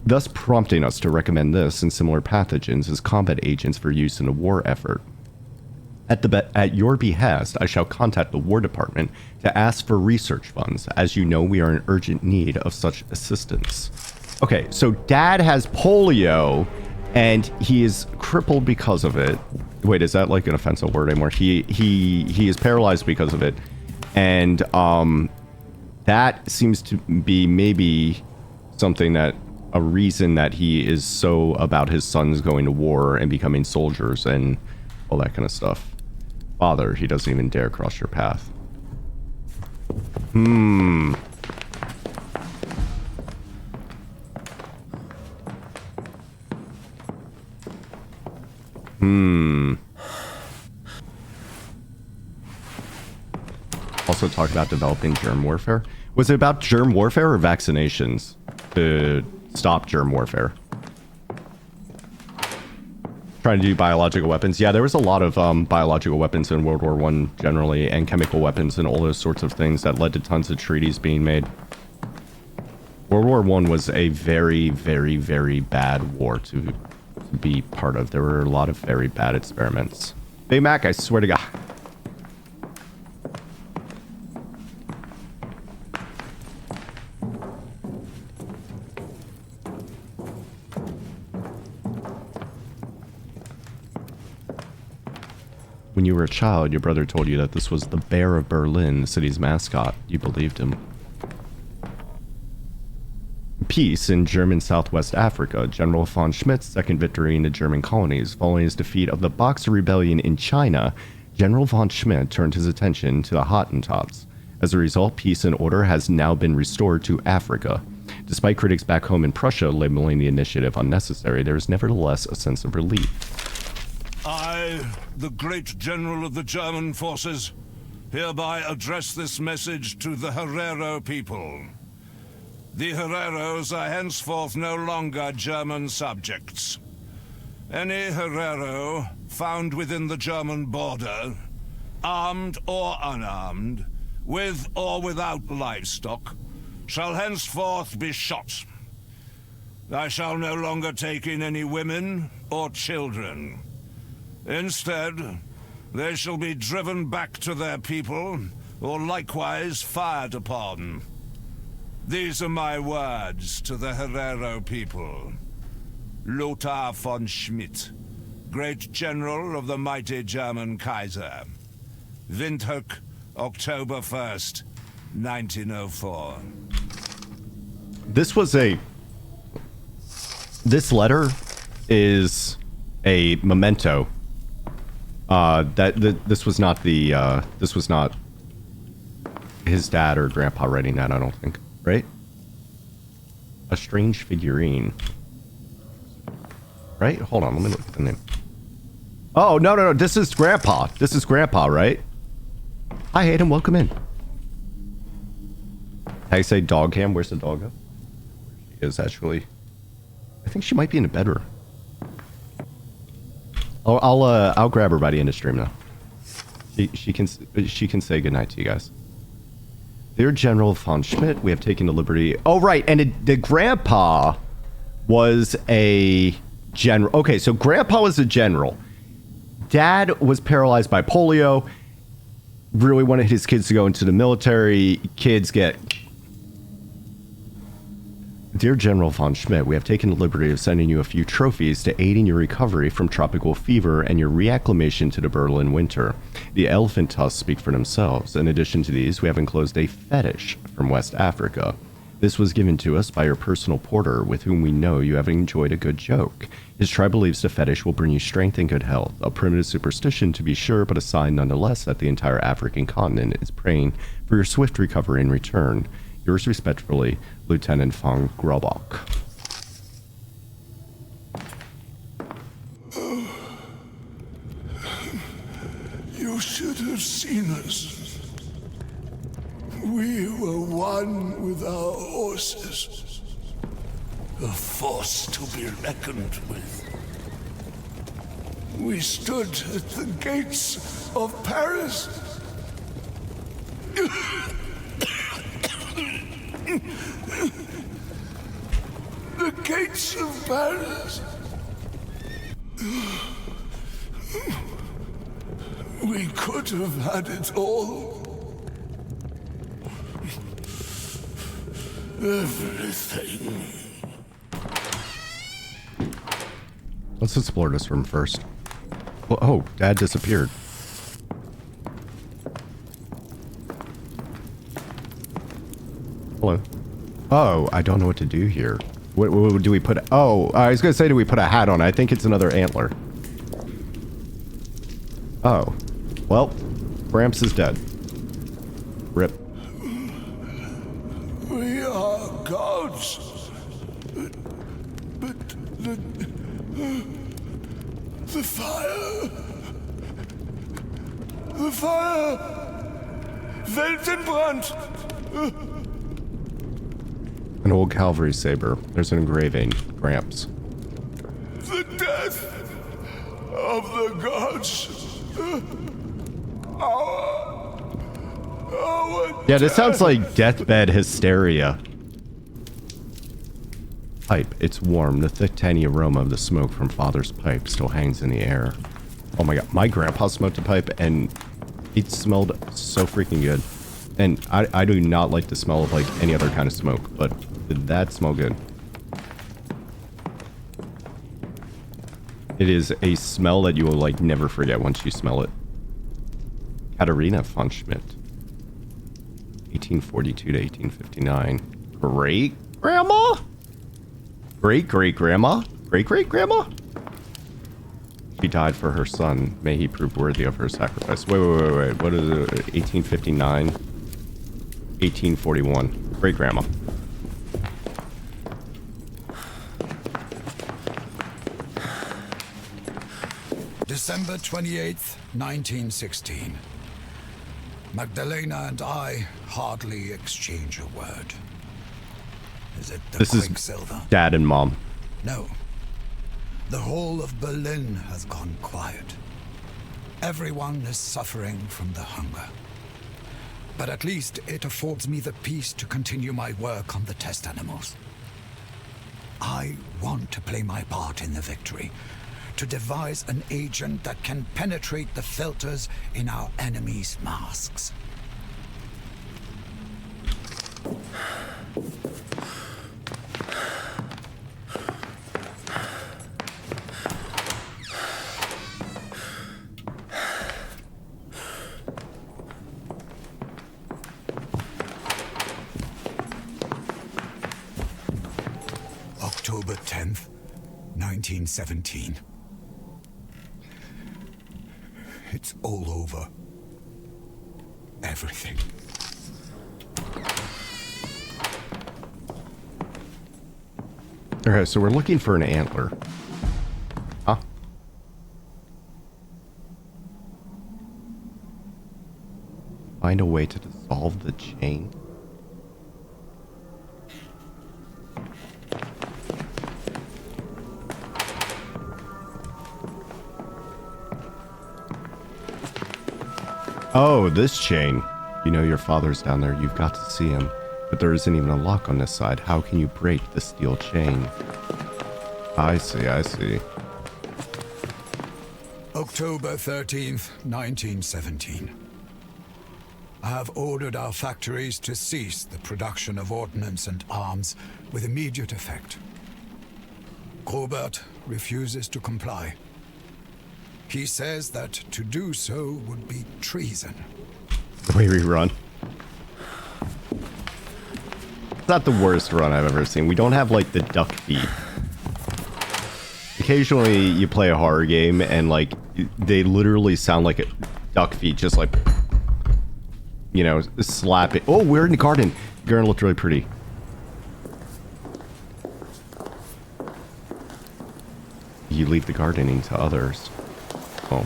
Thus prompting us to recommend this and similar pathogens as combat agents for use in a war effort. At your behest, I shall contact the War Department to ask for research funds. As you know, we are in urgent need of such assistance. Okay, so Dad has polio, and he is crippled because of it. Wait, is that like an offensive word anymore? He is paralyzed because of it. And that seems to be maybe something that a reason that he is so about his sons going to war and becoming soldiers and all that kind of stuff. Father, he doesn't even dare cross your path. Also talk about developing germ warfare. Was it about germ warfare or vaccinations to stop germ warfare? Trying to do biological weapons. Yeah, there was a lot of biological weapons in World War I generally, and chemical weapons and all those sorts of things that led to tons of treaties being made. World War I was a very, very, very bad war to be part of. There were a lot of very bad experiments. Hey, Mac, I swear to God. When you were a child, your brother told you that this was the Bear of Berlin, the city's mascot. You believed him. Peace in German Southwest Africa. General von Schmidt's second victory in the German colonies. Following his defeat of the Boxer Rebellion in China, General von Schmidt turned his attention to the Hottentots. As a result, peace and order has now been restored to Africa. Despite critics back home in Prussia labeling the initiative unnecessary, there is nevertheless a sense of relief. I, the great general of the German forces, hereby address this message to the Herero people. The Hereros are henceforth no longer German subjects. Any Herero found within the German border, armed or unarmed, with or without livestock, shall henceforth be shot. I shall no longer take in any women or children. Instead, they shall be driven back to their people, or likewise fired upon. These are my words to the Herero people. Lothar von Schmidt, Great General of the mighty German Kaiser. Windhoek, October 1st, 1904. This letter is a memento. This was not his dad or grandpa writing that, I don't think. Right? A strange figurine. Right? Hold on, let me look at the name. Oh, no. This is grandpa. This is grandpa, right? Hi, Hayden. Welcome in. How you say dog cam? Where's the dog? She is actually. I think she might be in the bedroom. I'll grab her by the end of stream now. She can say goodnight to you guys. Dear General von Schmidt, we have taken the liberty. Oh right, and the grandpa was a general. Okay, so grandpa was a general. Dad was paralyzed by polio. Really wanted his kids to go into the military. Kids get. Dear General von Schmidt, we have taken the liberty of sending you a few trophies to aid in your recovery from tropical fever and your reacclimation to the Berlin winter. The elephant tusks speak for themselves. In addition to these, we have enclosed a fetish from West Africa. This was given to us by your personal porter, with whom we know you have enjoyed a good joke. His tribe believes the fetish will bring you strength and good health. A primitive superstition, to be sure, but a sign nonetheless that the entire African continent is praying for your swift recovery and return. Yours respectfully, Lieutenant von Grobach. You should have seen us. We were one with our horses. A force to be reckoned with. We stood at the gates of Paris. The gates of Paris. We could have had it all. Everything. Let's explore this room first. Oh, Dad disappeared. Hello. Oh, I don't know what to do here. What do we put? Oh, I was gonna say, do we put a hat on? I think it's another antler. Oh, well, Gramps is dead. Rip. We are gods. But the fire. The fire. Weltenbrand. An old cavalry saber. There's an engraving. Gramps. The death of the gods. Yeah, this sounds like deathbed hysteria. Pipe. It's warm. The thick, tiny aroma of the smoke from Father's pipe still hangs in the air. Oh my god. My grandpa smoked a pipe and it smelled so freaking good. And I do not like the smell of like any other kind of smoke, but did that smell good? It is a smell that you will like never forget once you smell it. Katharina von Schmidt. 1842 to 1859. Great grandma? Great great grandma? Great great grandma? She died for her son. May he prove worthy of her sacrifice. Wait. What is it? 1859? 1841. Great grandma. December 28th, 1916. Magdalena and I hardly exchange a word. Is it the Quicksilver? Is Dad and Mom. No. The whole of Berlin has gone quiet. Everyone is suffering from the hunger. But at least it affords me the peace to continue my work on the test animals. I want to play my part in the victory, to devise an agent that can penetrate the filters in our enemies' masks. October 10th, 1917. It's all over. Everything. Okay, so we're looking for an antler. Huh? Find a way to dissolve the chain. Oh, this chain. You know your father's down there. You've got to see him. But there isn't even a lock on this side. How can you break the steel chain? I see, I see. October 13th, 1917. I have ordered our factories to cease the production of ordnance and arms with immediate effect. Robert refuses to comply. He says that to do so would be treason. The way we run. It's not the worst run I've ever seen. We don't have like the duck feet. Occasionally you play a horror game and like they literally sound like a duck feet, just like, you know, slap it. Oh, we're in the garden. The garden looked really pretty. You leave the gardening to others. Oh,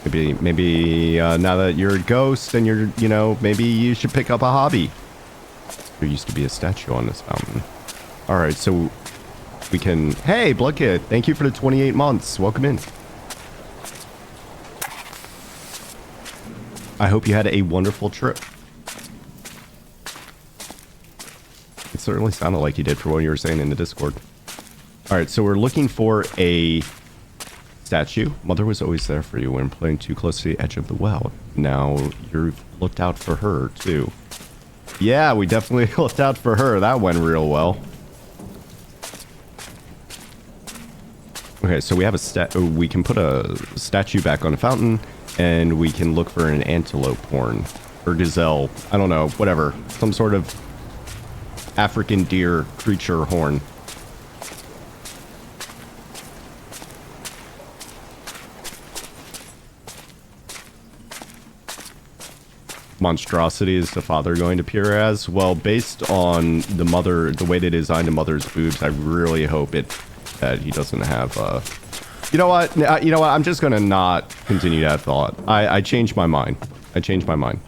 maybe now that you're a ghost and you're, you know, maybe you should pick up a hobby. There used to be a statue on this mountain. All right, so we can. Hey, Blood Kid, thank you for the 28 months. Welcome in. I hope you had a wonderful trip. It certainly sounded like you did for what you were saying in the Discord. All right, so we're looking for a statue. Mother was always there for you when playing too close to the edge of the well. Now you've looked out for her too. Yeah, we definitely looked out for her. That went real well. Okay, so we have we can put a statue back on a fountain, and we can look for an antelope horn or gazelle. I don't know, whatever, some sort of African deer creature horn. Monstrosity is the father going to appear as? Well, based on the mother, the way they designed the mother's boobs, I really hope that he doesn't have, you know what? You know what? I'm just gonna not continue that thought. I changed my mind. I changed my mind.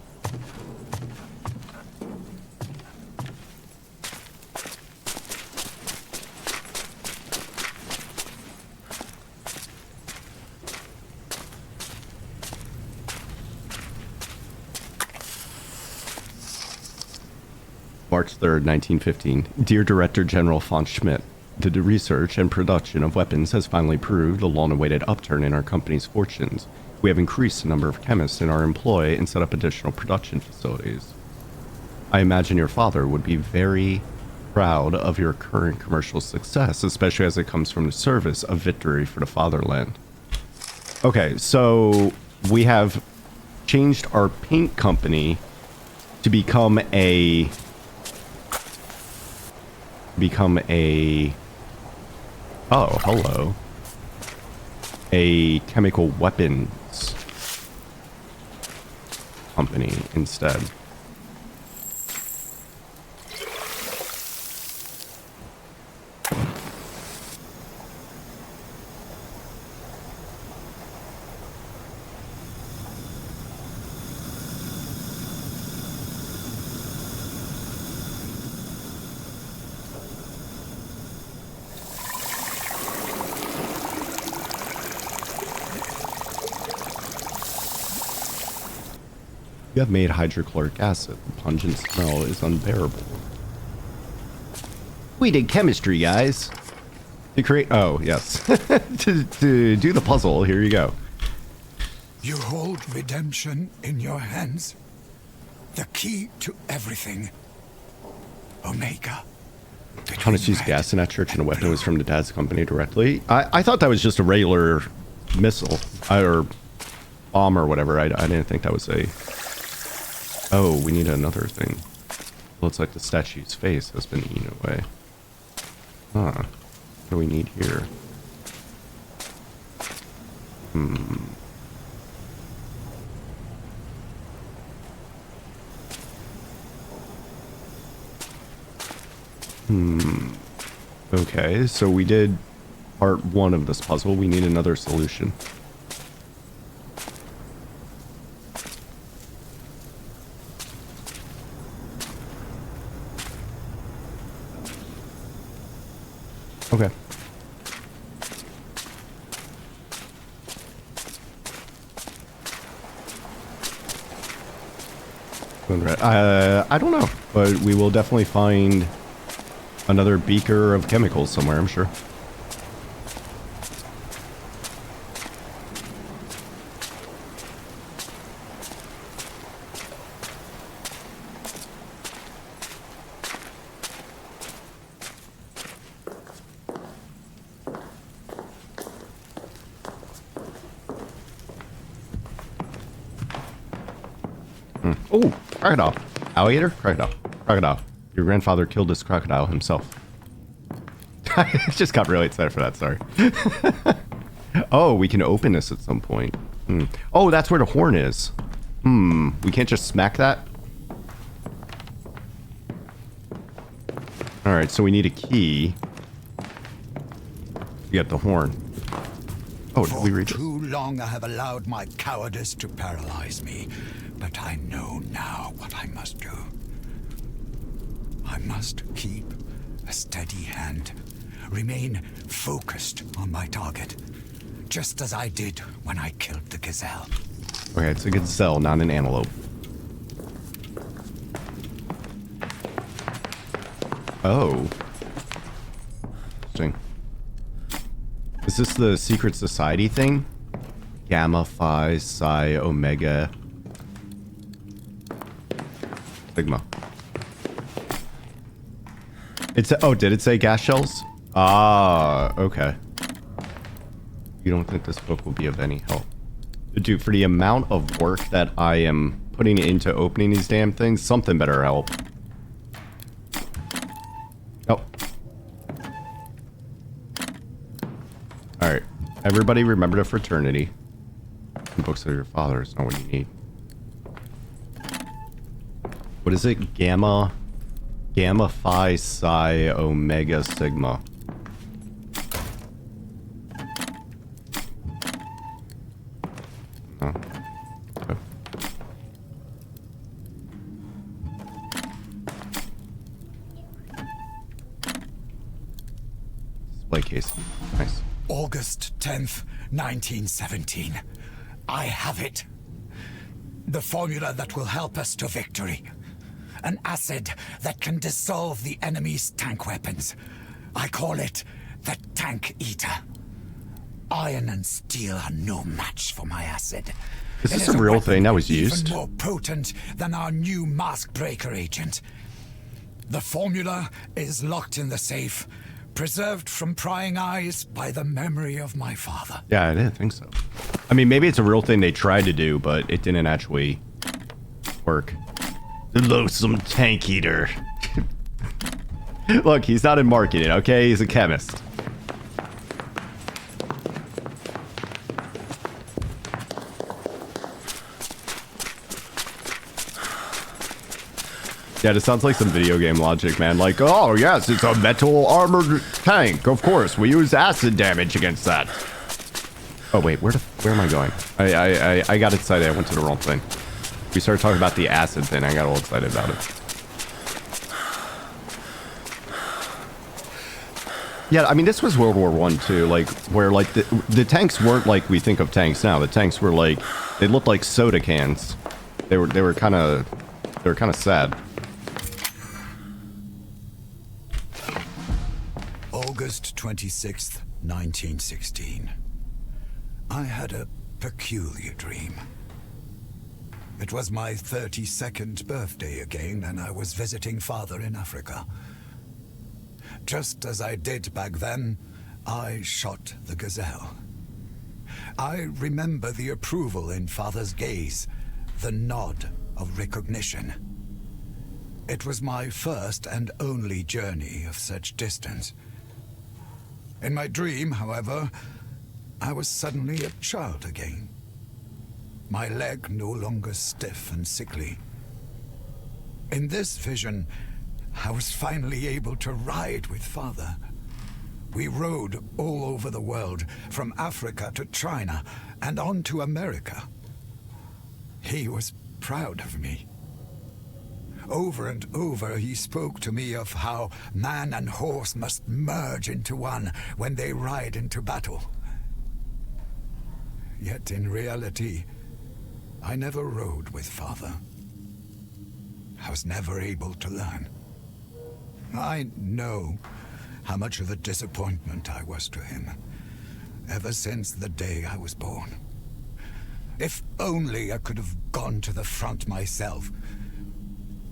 March 3rd, 1915. Dear Director General von Schmidt, the research and production of weapons has finally proved a long-awaited upturn in our company's fortunes. We have increased the number of chemists in our employ and set up additional production facilities. I imagine your father would be very proud of your current commercial success, especially as it comes from the service of victory for the fatherland. Okay, so we have changed our paint company to become a oh, hello, a chemical weapons company instead. You have made hydrochloric acid. The pungent smell is unbearable. We did chemistry, guys. To create... Oh, yes. to do the puzzle, here you go. You hold redemption in your hands. The key to everything. Omega. Honest use gas in that church and a weapon was from the dad's company directly. I thought that was just a regular missile. Or bomb or whatever. I didn't think that was a... Oh, we need another thing. Looks like the statue's face has been eaten away. Huh. What do we need here? Okay, so we did part one of this puzzle. We need another solution. Okay. I don't know, but we will definitely find another beaker of chemicals somewhere, I'm sure. Oh, crocodile. Alligator? Crocodile. Crocodile. Your grandfather killed this crocodile himself. I just got really excited for that, sorry. Oh, we can open this at some point. Oh, that's where the horn is. We can't just smack that? Alright, so we need a key to get the horn. Oh, did we reach it? For too long I have allowed my cowardice to paralyze me. But I know now what I must do. I must keep a steady hand. Remain focused on my target. Just as I did when I killed the gazelle. Okay, it's a gazelle, not an antelope. Oh. Interesting. Is this the secret society thing? Gamma, Phi, Psi, Omega, Sigma. It's oh, did it say gas shells? Ah, okay. You don't think this book will be of any help? Dude, for the amount of work that I am putting into opening these damn things, something better help. Oh. Alright. Everybody remember the fraternity. The books of your father is not what you need. What is it? Gamma Phi Psi Omega Sigma. Oh. Okay. Display case. Nice. August 10th, 1917. I have it. The formula that will help us to victory. An acid that can dissolve the enemy's tank weapons. I call it the Tank Eater. Iron and steel are no match for my acid. Is this a real thing that was used? Even more potent than our new mask breaker agent. The formula is locked in the safe, preserved from prying eyes by the memory of my father. Yeah, I didn't think so. I mean, maybe it's a real thing they tried to do, but it didn't actually work. The loathsome tank eater. Look, he's not in marketing, okay? He's a chemist. Yeah, this sounds like some video game logic, man. Like, oh, yes, it's a metal armored tank. Of course, we use acid damage against that. Oh, wait, where am I going? I got excited. I went to the wrong thing. We started talking about the acid thing. I got all excited about it. Yeah, I mean, this was World War I, too. Like, where, like, the tanks weren't like we think of tanks now. The tanks were, like, they looked like soda cans. They were kind of sad. August 26th, 1916. I had a peculiar dream. It was my 32nd birthday again, and I was visiting father in Africa. Just as I did back then, I shot the gazelle. I remember the approval in father's gaze, the nod of recognition. It was my first and only journey of such distance. In my dream, however, I was suddenly a child again. My leg no longer stiff and sickly. In this vision, I was finally able to ride with father. We rode all over the world, from Africa to China, and on to America. He was proud of me. Over and over he spoke to me of how man and horse must merge into one when they ride into battle. Yet in reality, I never rode with father. I was never able to learn. I know how much of a disappointment I was to him, ever since the day I was born. If only I could have gone to the front myself,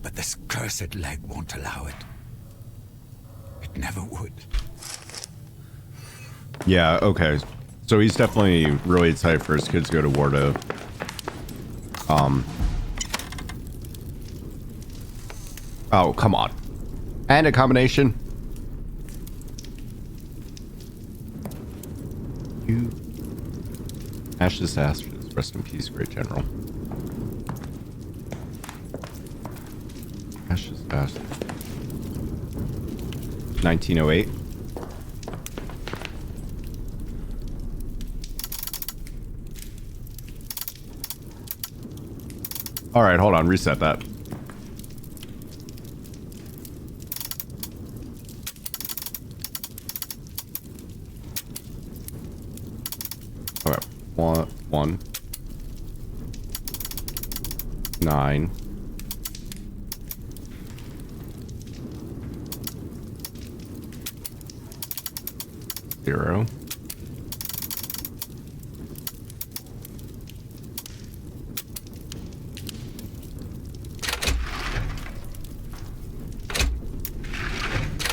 but this cursed leg won't allow it. It never would. Yeah, okay. So he's definitely really excited for his kids to go to war to oh, come on. And a combination. You ashes to ashes. Rest in peace, great general. Ashes to ashes. 1908. All right, hold on. Reset that. All right. 1 9 0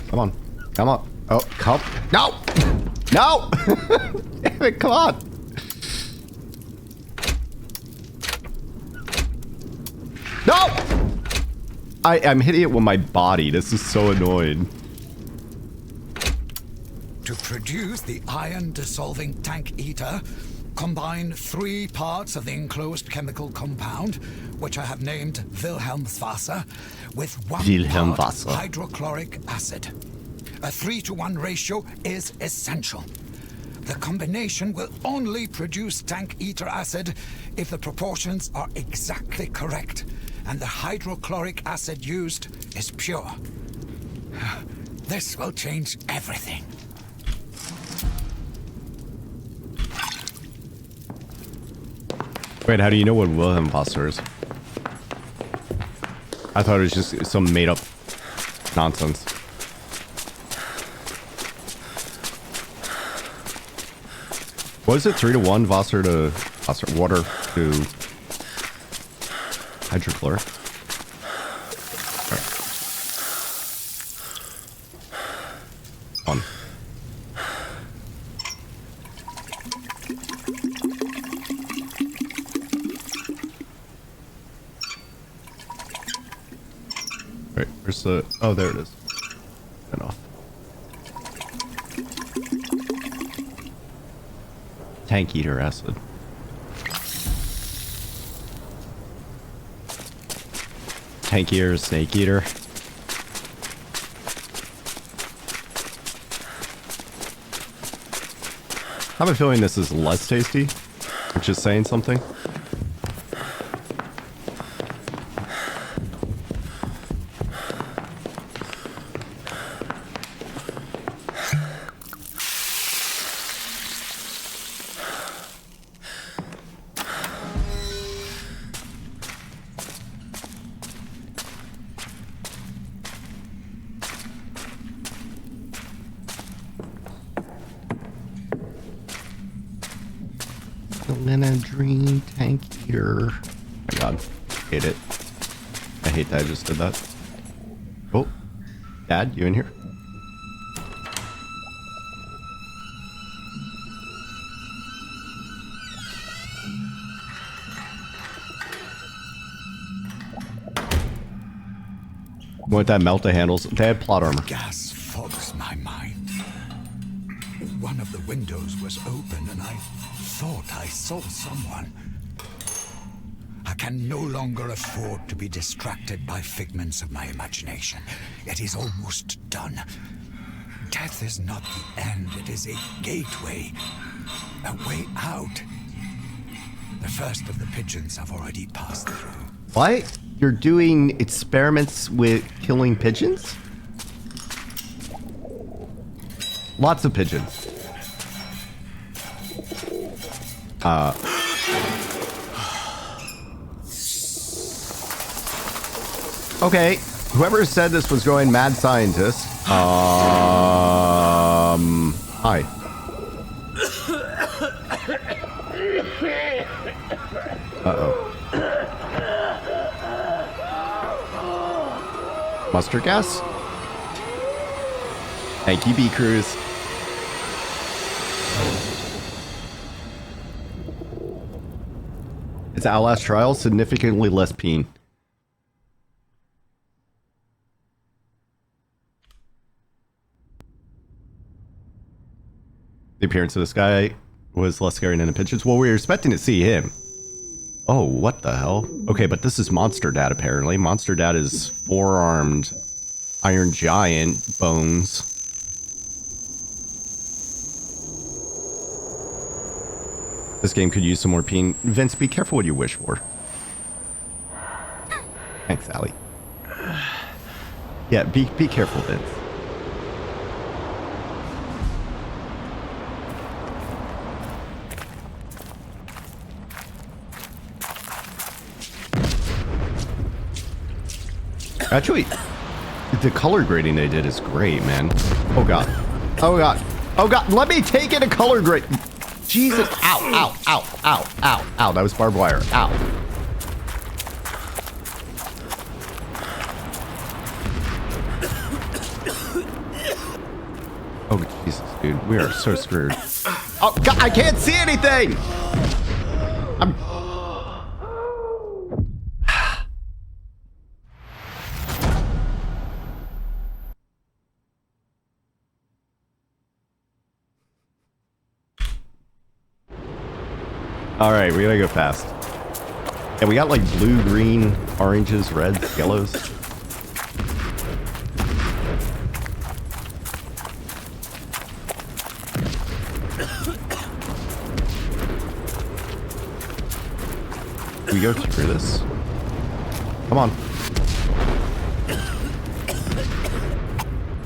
Come on. Come on. Oh, come. No! No! Damn it. Come on. No! I'm hitting it with my body. This is so annoying. To produce the iron-dissolving tank eater, combine 3 parts of the enclosed chemical compound, which I have named Wilhelmswasser, with 1 part hydrochloric acid. A 3-to-1 ratio is essential. The combination will only produce tank eater acid if the proportions are exactly correct and the hydrochloric acid used is pure. This will change everything. Wait, how do you know what Wilhelmswasser is? I thought it was just some made-up nonsense. What is it? 3-to-1 Wasser to water to hydrochloric. On. Right, where's the... Oh, there it is. Enough. Tank eater acid. Tank eater, snake eater. I have a feeling this is less tasty, which is saying something. Dream tank eater. Oh my god. Hate it. I hate that I just did that. Oh. Dad, you in here? Want that melt the handles? They had plot armor. Gas fogs my mind. One of the windows was open and I thought I saw someone. I can no longer afford to be distracted by figments of my imagination. It is almost done. Death is not the end, it is a gateway, a way out. The first of the pigeons have already passed through. What? You're doing experiments with killing pigeons? Lots of pigeons. Okay, whoever said this was going mad scientist, hi. Uh-oh. Mustard gas? Thank you, B-Cruise. It's Outlast Trial, significantly less peen. The appearance of this guy was less scary than the pigeons. Well, we were expecting to see him. Oh, what the hell? Okay, but this is Monster Dad, apparently. Monster Dad is 4-armed Iron Giant bones. This game could use some more peen. Vince, be careful what you wish for. Thanks, Allie. Yeah, be careful, Vince. Actually, the color grading they did is great, man. Oh god. Oh god. Oh god. Let me take it a color grade. Jesus. Ow, ow, ow, ow, ow, ow. That was barbed wire. Ow. Oh, Jesus, dude. We are so screwed. Oh, God, I can't see anything! I'm... Alright, we gotta go fast. Yeah, we got like blue, green, oranges, reds, yellows. We go through this. Come on.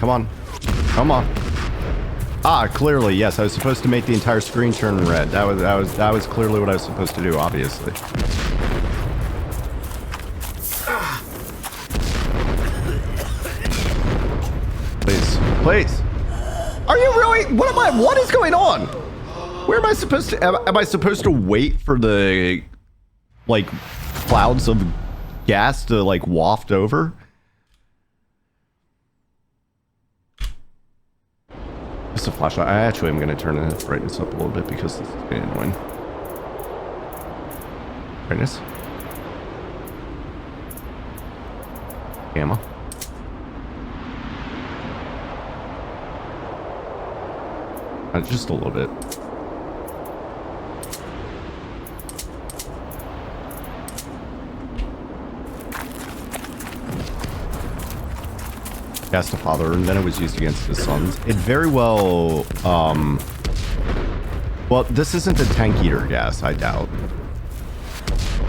Come on. Come on. Ah, clearly, yes. I was supposed to make the entire screen turn red. That was clearly what I was supposed to do, obviously. Please. Please. Are you really? What is going on? Where am I supposed to, am I supposed to wait for the, like, clouds of gas to, like, waft over? Just a flashlight. I actually am going to turn the brightness up a little bit because this is getting annoying. Brightness. Gamma. Just a little bit. Cast a father, and then it was used against his sons. It very well, well, this isn't a tank eater gas, I doubt.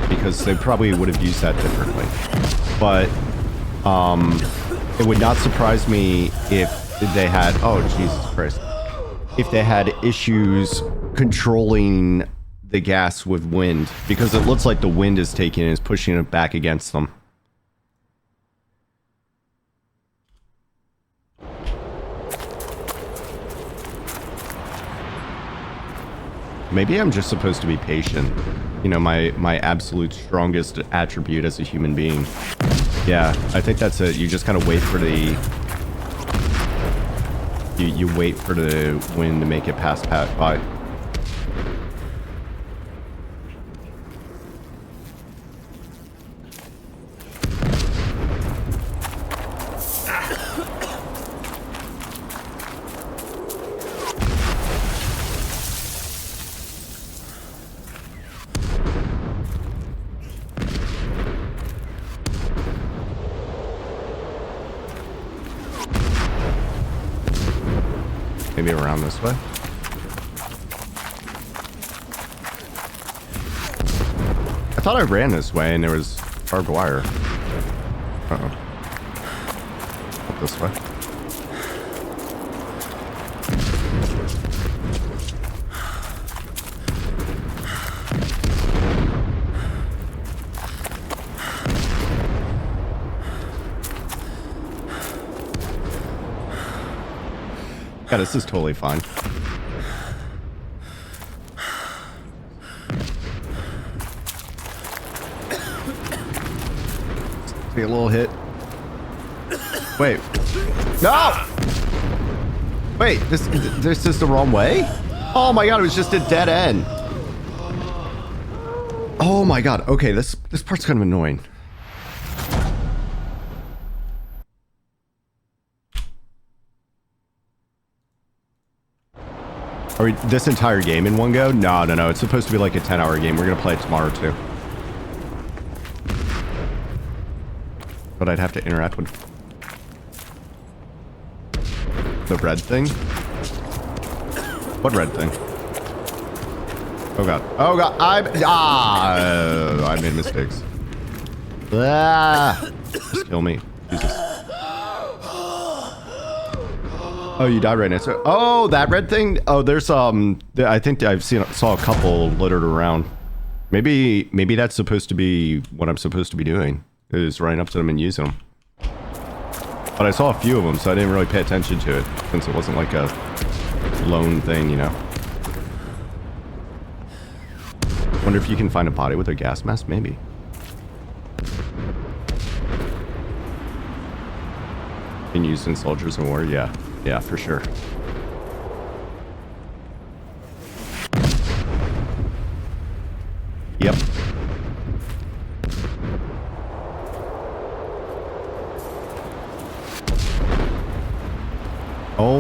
Because they probably would have used that differently. But, it would not surprise me if they had, oh, Jesus Christ. If they had issues controlling the gas with wind. Because it looks like the wind is taking it and is pushing it back against them. Maybe I'm just supposed to be patient. You know, my absolute strongest attribute as a human being. Yeah, I think that's it. You just kind of wait for the... You wait for the wind to make it pass by. Maybe around this way. I thought I ran this way and there was barbed wire. Uh-oh. Up this way. Yeah, this is totally fine. Take a little hit. Wait. No! Wait, this is the wrong way? Oh my god, it was just a dead end. Oh my god. Okay, this part's kind of annoying. Are we this entire game in one go? No. It's supposed to be like a 10-hour game. We're gonna play it tomorrow too. But I'd have to interact with the red thing. What red thing? Oh god. Oh god. I made mistakes. Just kill me. Jesus. Oh, you died right now. So, oh, that red thing. Oh, there's I think I've saw a couple littered around. Maybe that's supposed to be what I'm supposed to be doing. Is running up to them and using them. But I saw a few of them, so I didn't really pay attention to it since it wasn't like a lone thing, you know. Wonder if you can find a body with a gas mask, maybe. Been used in soldiers in war, yeah. Yeah, for sure.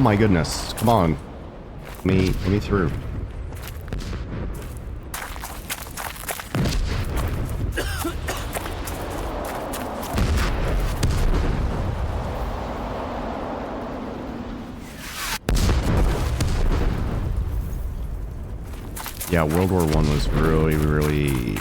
my goodness. Come on. Let me through. Yeah, World War I was really, really...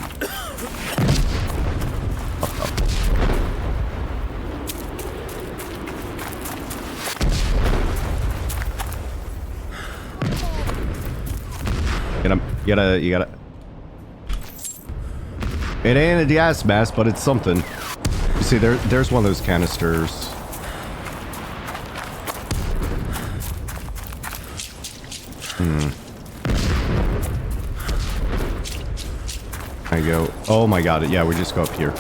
You gotta... It ain't a gas mask, but it's something. You see, there's one of those canisters. There you go. Oh my god, yeah, we just go up here.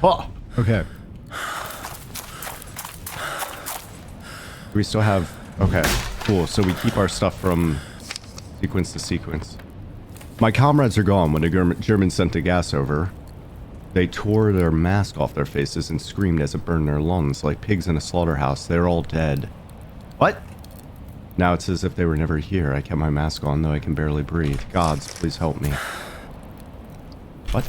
Oh, okay. We still have... Okay, cool. So we keep our stuff from sequence to sequence. My comrades are gone when the Germans sent the gas over. They tore their mask off their faces and screamed as it burned their lungs like pigs in a slaughterhouse. They're all dead. What? Now it's as if they were never here. I kept my mask on, though I can barely breathe. Gods, please help me. What?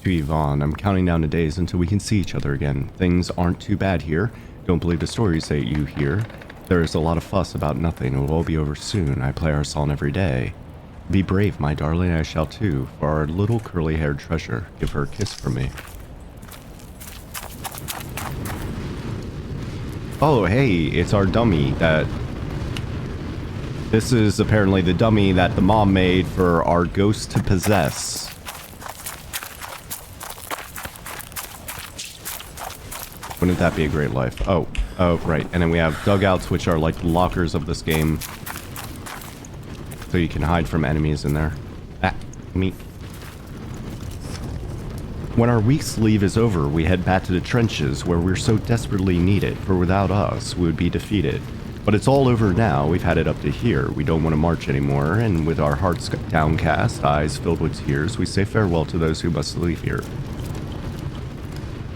To Yvonne, I'm counting down the days until we can see each other again. Things aren't too bad here. Don't believe the stories that you hear. There is a lot of fuss about nothing. It will all be over soon. I play our song every day. Be brave, my darling, I shall too. For our little curly-haired treasure, give her a kiss for me. Oh, hey, it's our dummy that... This is apparently the dummy that the mom made for our ghost to possess. Wouldn't that be a great life? Oh, right. And then we have dugouts, which are like lockers of this game. So you can hide from enemies in there. Me. When our week's leave is over, we head back to the trenches where we're so desperately needed, for without us, we would be defeated. But it's all over now. We've had it up to here. We don't want to march anymore, and with our hearts downcast, eyes filled with tears, we say farewell to those who must leave here.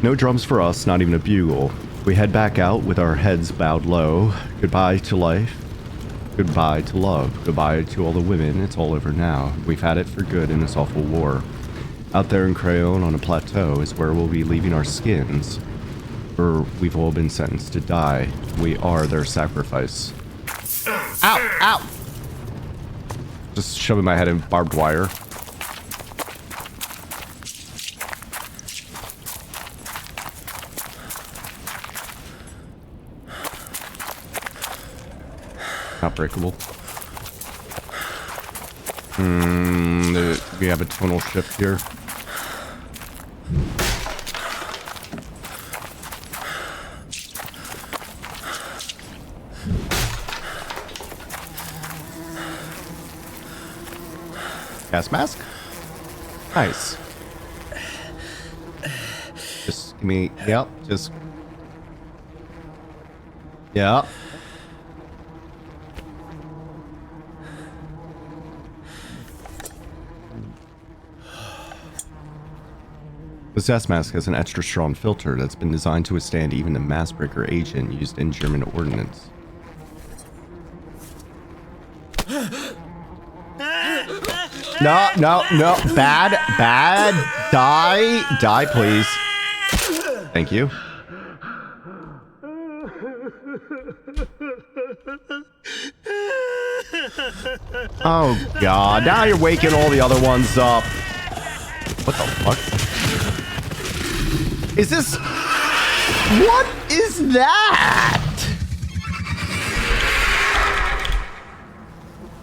No drums for us, not even a bugle. We head back out with our heads bowed low. Goodbye to life. Goodbye to love. Goodbye to all the women. It's all over now. We've had it for good in this awful war. Out there in Crayon on a plateau is where we'll be leaving our skins. For we've all been sentenced to die. We are their sacrifice. Ow! Ow! Just shoving my head in barbed wire. Not breakable. We have a tonal shift here. Gas mask? Nice. Just give me... Yep, just... Yeah. This gas mask has an extra strong filter that's been designed to withstand even the mass-breaker agent used in German ordnance. No, no, no. Bad, bad. Die. Die, please. Thank you. Oh, God. Now you're waking all the other ones up. What the fuck? Is this... What is that?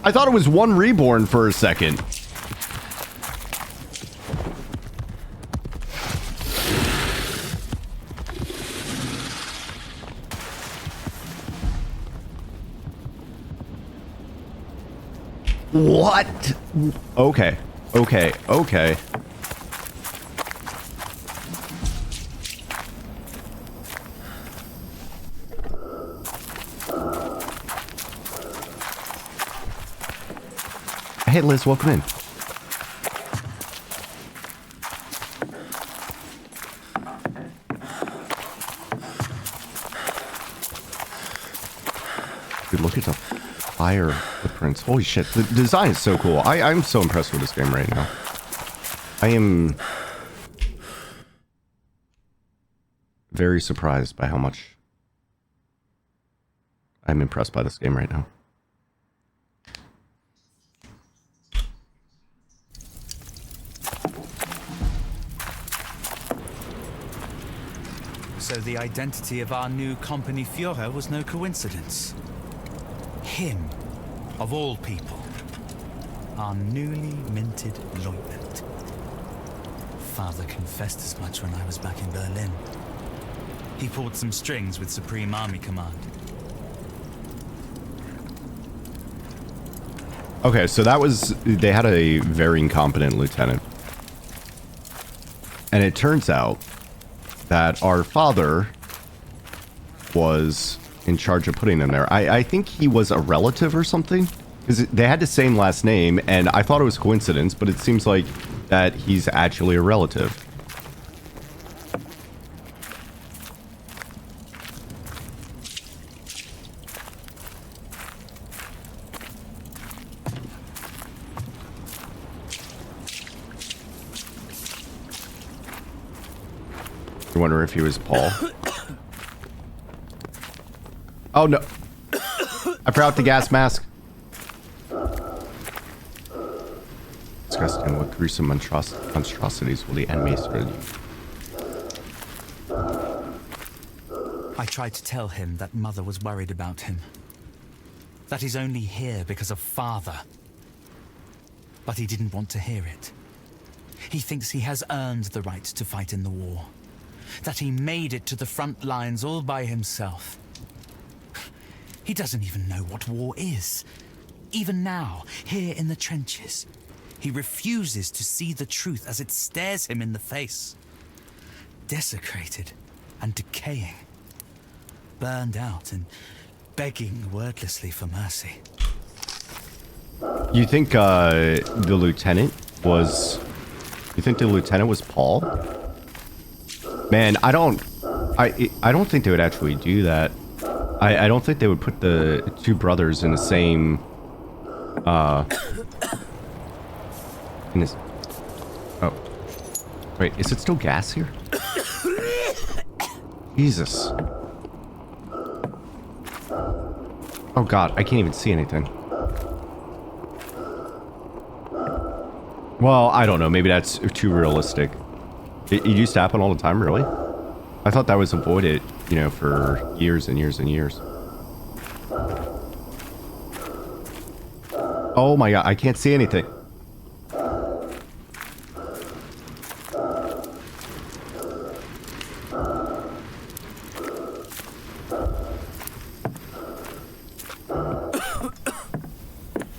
I thought it was one reborn for a second. What? Okay. Okay. Okay. Hey, Liz, welcome in. Dude, look at the fire footprints. Holy shit, the design is so cool. I'm so impressed with this game right now. I am very surprised by how much I'm impressed by this game right now. So the identity of our new company Führer was no coincidence. Him, of all people, our newly minted lieutenant. Father confessed as much when I was back in Berlin. He pulled some strings with Supreme Army Command. Okay, so that was... They had a very incompetent lieutenant. And it turns out that our father was in charge of putting them there. I think he was a relative or something. Because they had the same last name, and I thought it was coincidence, but it seems like that he's actually a relative. You wonder if he was Paul? Oh no! I forgot the gas mask. Disgusting. What gruesome monstrosities will the enemy thread you? I tried to tell him that Mother was worried about him. That he's only here because of Father. But he didn't want to hear it. He thinks he has earned the right to fight in the war. That he made it to the front lines all by himself. He doesn't even know what war is. Even now, here in the trenches, he refuses to see the truth as it stares him in the face. Desecrated and decaying. Burned out and begging wordlessly for mercy. You think the lieutenant was... You think the lieutenant was Paul? Man, I don't think they would actually do that. I don't think they would put the two brothers in the same in this... Oh. Wait, is it still gas here? Jesus. Oh god, I can't even see anything. Well, I don't know, maybe that's too realistic. It used to happen all the time, really? I thought that was avoided, you know, for years and years and years. Oh my god, I can't see anything.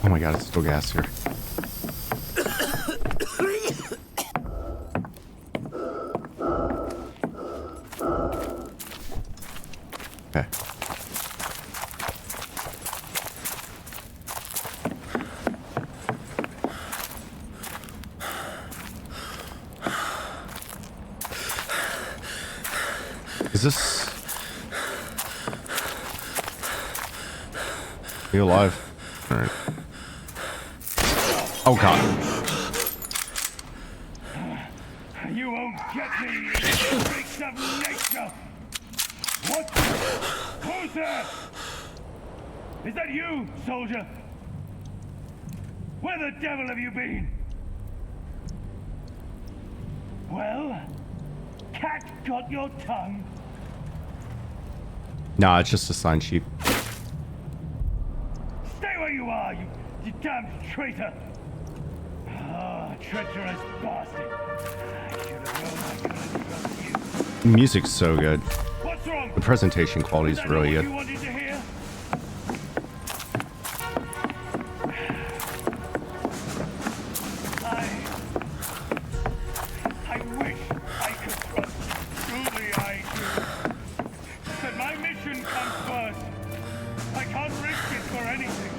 Oh my god, it's still gas here. Okay. Is this... You alive? Alright. Oh god. You won't get me, you freaks of nature! What? Who's there? Is that you, soldier? Where the devil have you been? Well, cat got your tongue? Nah, it's just a sign sheet. Stay where you are, you damned traitor! Ah, treacherous bastard! I should have known I couldn't trust you. The music's so good. What's wrong? The presentation quality is really good. You wanted to hear? I wish I could trust you. Truly I do. But my mission comes first. I can't risk it for anything.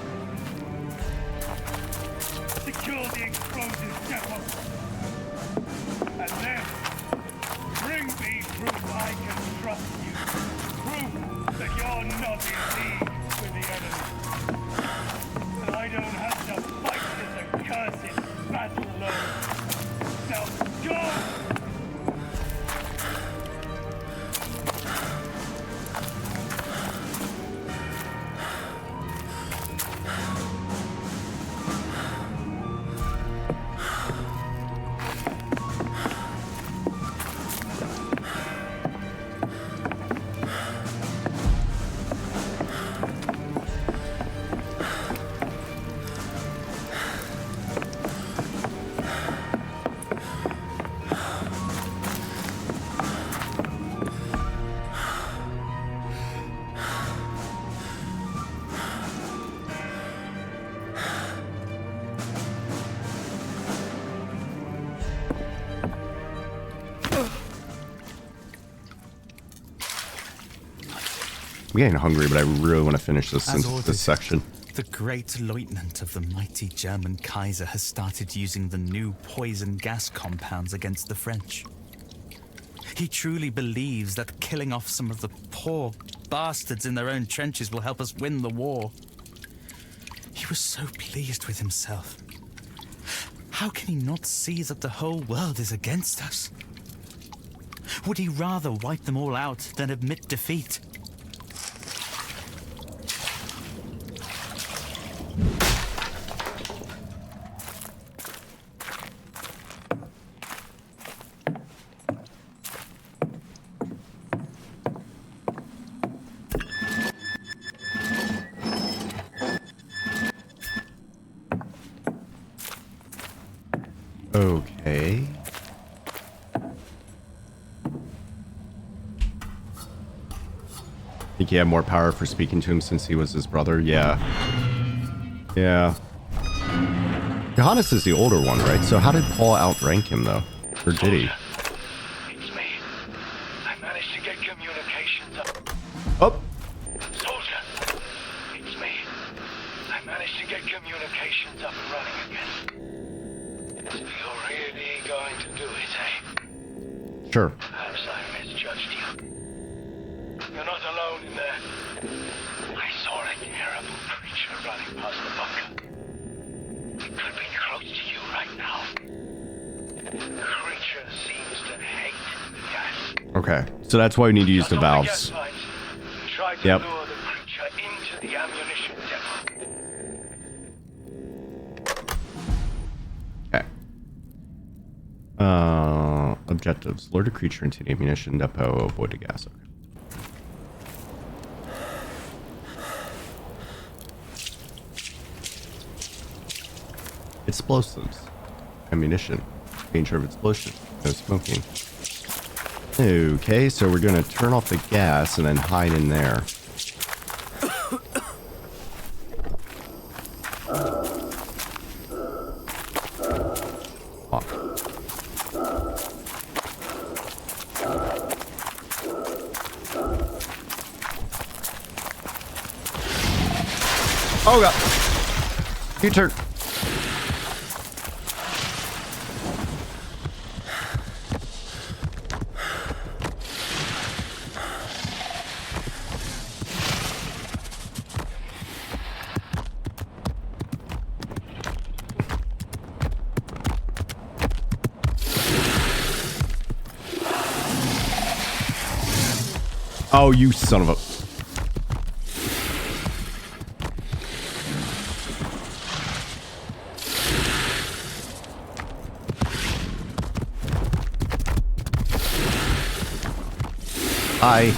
I'm getting hungry, but I really want to finish this section. The great lieutenant of the mighty German Kaiser has started using the new poison gas compounds against the French. He truly believes that killing off some of the poor bastards in their own trenches will help us win the war. He was so pleased with himself. How can he not see that the whole world is against us? Would he rather wipe them all out than admit defeat? Okay. Think he had more power for speaking to him since he was his brother? Yeah. Yeah. Johannes is the older one, right? So how did Paul outrank him, though? Or did he? It's me. I managed to get communications up. Oh! Soldier! It's me. I managed to get communications up and running again. So you're really going to do it, eh? Sure. Perhaps I misjudged you. You're not alone in there. I saw a terrible creature running past the bunker. It could be close to you right now. The creature seems to hate the gas. Okay. So that's why we need to use the valves. Try to lure the creature into the ammunition depot. Okay. Objectives. Lure the creature into the ammunition depot. Avoid the gas. Okay. Explosives. Ammunition. Danger of explosion. No smoking. Okay, so we're going to turn off the gas and then hide in there. Oh god. U-turn. Oh, you son of a... Hi.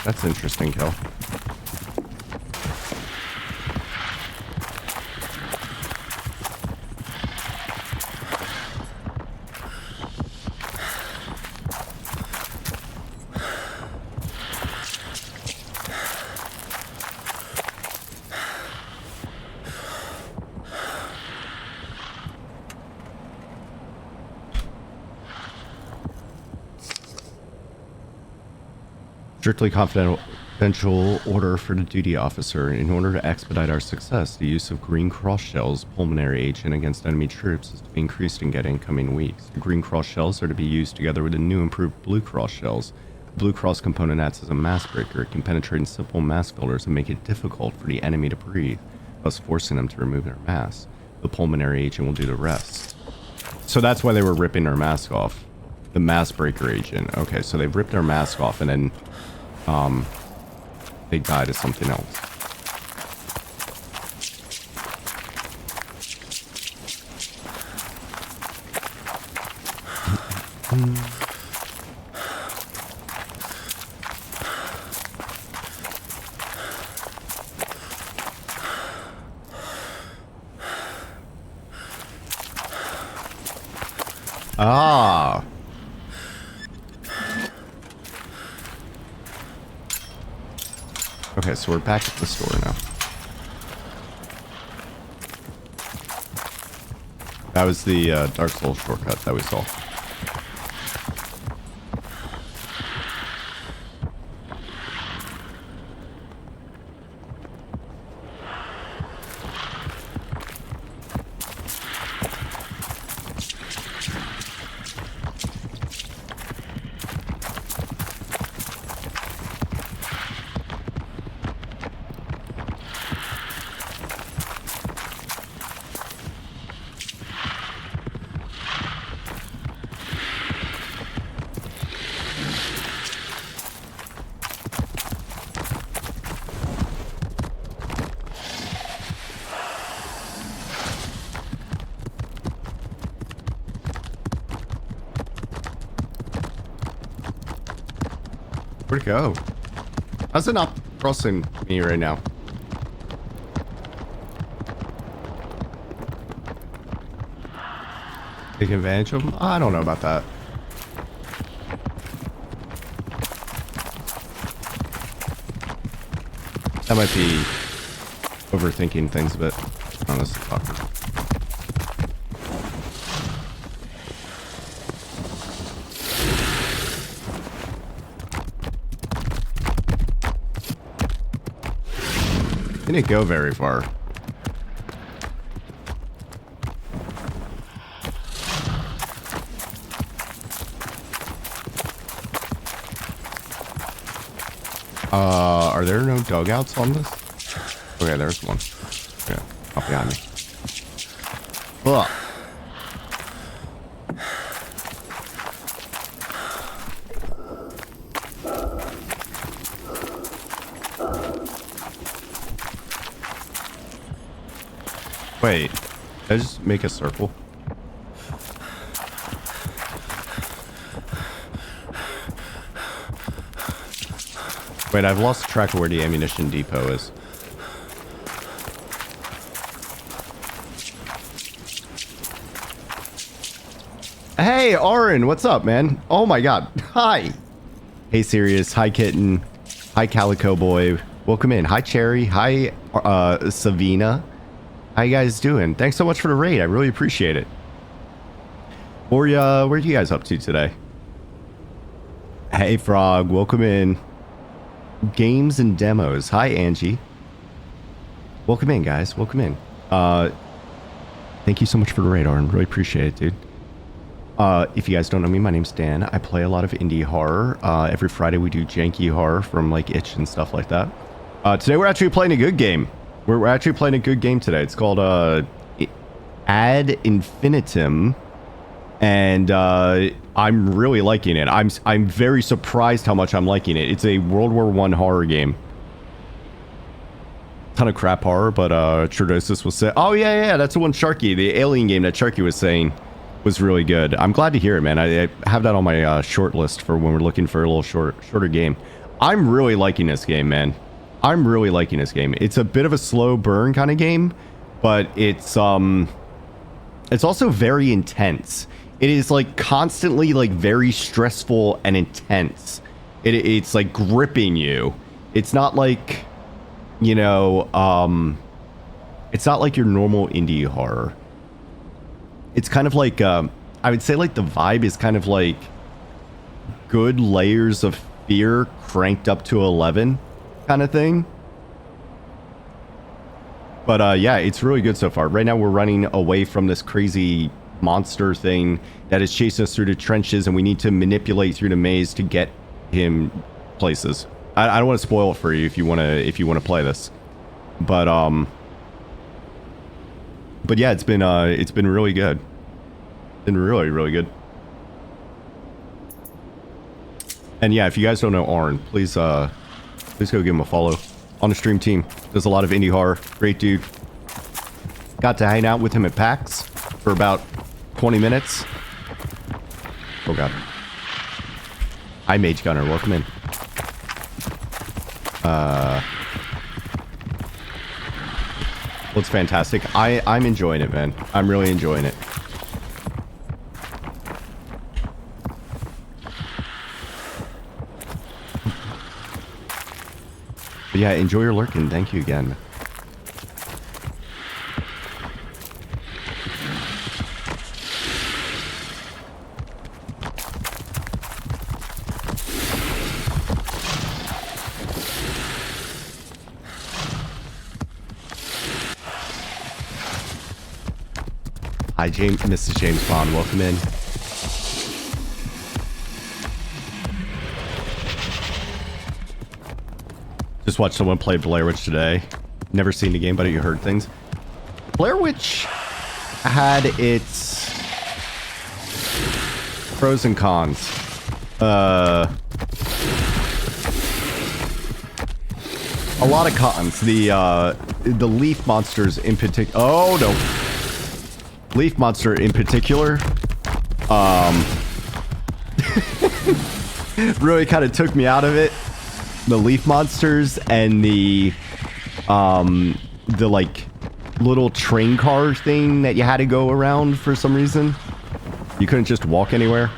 That's interesting, Kel. Strictly confidential order for the duty officer. In order to expedite our success, the use of green cross shells, pulmonary agent against enemy troops, is to be increased again in coming weeks. The green cross shells are to be used together with the new improved blue cross shells. The blue cross component acts as a mask breaker. It can penetrate in simple mask filters and make it difficult for the enemy to breathe, thus forcing them to remove their masks. The pulmonary agent will do the rest. So that's why they were ripping their mask off. The mask breaker agent. Okay, so they ripped their mask off and then they died of something else. Ah. Okay, so we're back at the store now. That was the Dark Souls shortcut that we saw. Where'd it go? How's it not crossing me right now? Taking advantage of them? I don't know about that. That might be overthinking things a bit. Honestly, fucker. Didn't go very far. Are there no dugouts on this? Okay, there's one. Yeah, up behind me. Ugh. Wait, did I just make a circle? Wait, I've lost track of where the ammunition depot is. Hey, Aaron, what's up, man? Oh my god. Hi. Hey, Sirius. Hi, Kitten. Hi, Calico Boy. Welcome in. Hi, Cherry. Hi, Savina. How you guys doing? Thanks so much for the raid. I really appreciate it. Where are you guys up to today? Hey, Frog. Welcome in. Games and demos. Hi, Angie. Welcome in, guys. Welcome in. Thank you so much for the raid, Aaron. Really appreciate it, dude. If you guys don't know me, my name's Dan. I play a lot of indie horror. Every Friday we do janky horror from like Itch and stuff like that. Today we're actually playing a good game. We're actually playing a good game today. It's called Ad Infinitum, and I'm really liking it. I'm very surprised how much I'm liking it. It's a World War I horror game. Ton of crap horror, but Trodosis was saying, oh yeah, that's the one Sharky, the alien game that Sharky was saying was really good. I'm glad to hear it, man. I have that on my short list for when we're looking for a little shorter game. I'm really liking this game, man. I'm really liking this game. It's a bit of a slow burn kind of game, but it's also very intense. It is like constantly like very stressful and intense. It's like gripping you. It's not like, you know, it's not like your normal indie horror. It's kind of like, I would say like the vibe is kind of like good layers of fear cranked up to 11 kind of thing. But yeah, it's really good so far. Right now we're running away from this crazy monster thing that is chasing us through the trenches, and we need to manipulate through the maze to get him places. I don't want to spoil it for you if you want to play this. But yeah, it's been really good. Been really, really good. And yeah, if you guys don't know Arn, please go give him a follow on the stream team. Does a lot of indie horror. Great dude. Got to hang out with him at PAX for about 20 minutes. Oh god. Hi, Mage Gunner. Welcome in. Well, it's fantastic. I'm enjoying it, man. I'm really enjoying it. But Yeah, enjoy your lurking. Thank you again. Hi, Mrs. James Bond. Welcome in. Just watched someone play Blair Witch today. Never seen the game, but you heard things. Blair Witch had its pros and cons. A lot of cons. The leaf monsters in particular. Oh no. Leaf monster in particular, really kind of took me out of it. The leaf monsters and the like little train car thing that you had to go around for some reason. You couldn't just walk anywhere.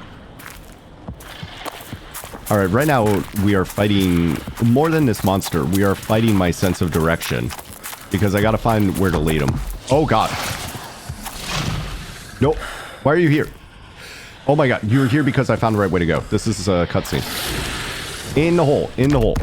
All right, right now we are fighting more than this monster. We are fighting my sense of direction because I got to find where to lead him. Oh God. Nope. Why are you here? Oh my God. You were here because I found the right way to go. This is a cutscene. In the hole. In the hole.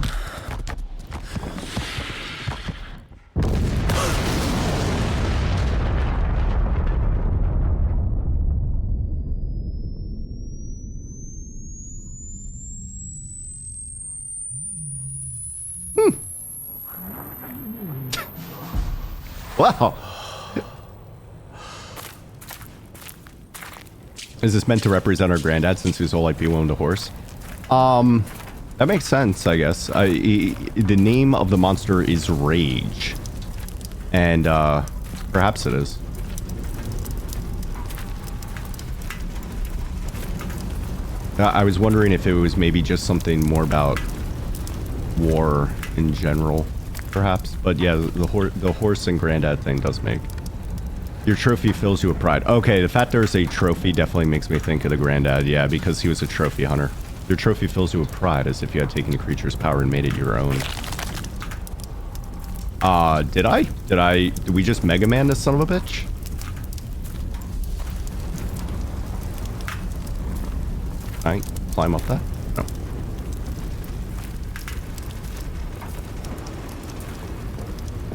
Wow. Is this meant to represent our granddad since his whole life he owned a horse? That makes sense, I guess. The name of the monster is Rage. And, perhaps it is. I was wondering if it was maybe just something more about war in general, perhaps. But yeah, the horse and granddad thing does make... Your trophy fills you with pride. Okay, the fact there's a trophy definitely makes me think of the granddad. Yeah, because he was a trophy hunter. Your trophy fills you with pride as if you had taken the creature's power and made it your own. Did we just Mega Man this son of a bitch? Can I climb up that? No.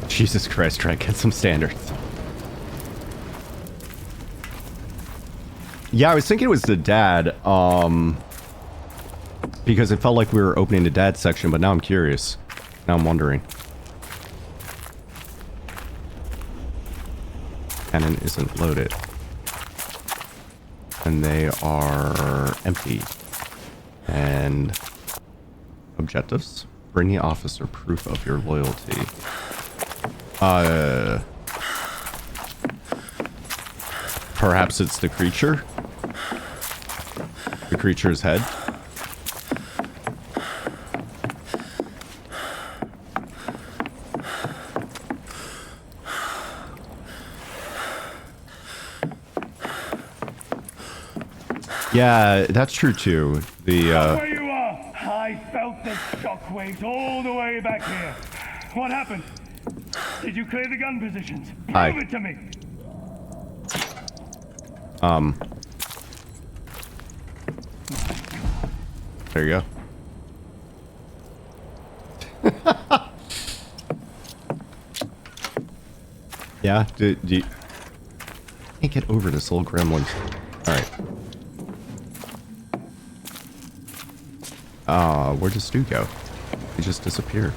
Jesus Christ, try to get some standards. Yeah, I was thinking it was the dad, because it felt like we were opening the dad section, but now I'm curious. Now I'm wondering. Cannon isn't loaded. And they are empty. And objectives? Bring the officer proof of your loyalty. Perhaps it's the creature? The creature's head? Yeah, that's true too. The Where you are! I felt the shockwaves all the way back here. What happened? Did you clear the gun positions? Hi. Prove it to me. There you go. Yeah, do you... Can't get over this little gremlin. Alright. Where does Stu go? He just disappeared.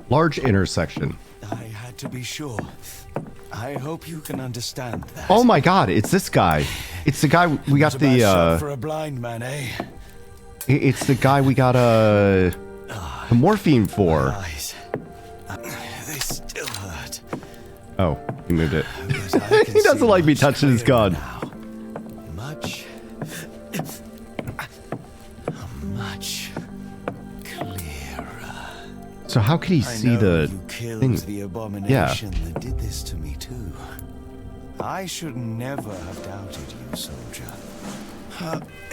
Large intersection. I had to be sure. I hope you can understand that. Oh my God, it's this guy. It's the guy we got the for a blind man, eh? It's the guy we got the morphine for. Eyes. They still hurt. Oh, he moved it. He doesn't like me touching his gun. Much clearer. So how could he see the you killed thing? the abomination that did this to me too. I should never have doubted you, soldier.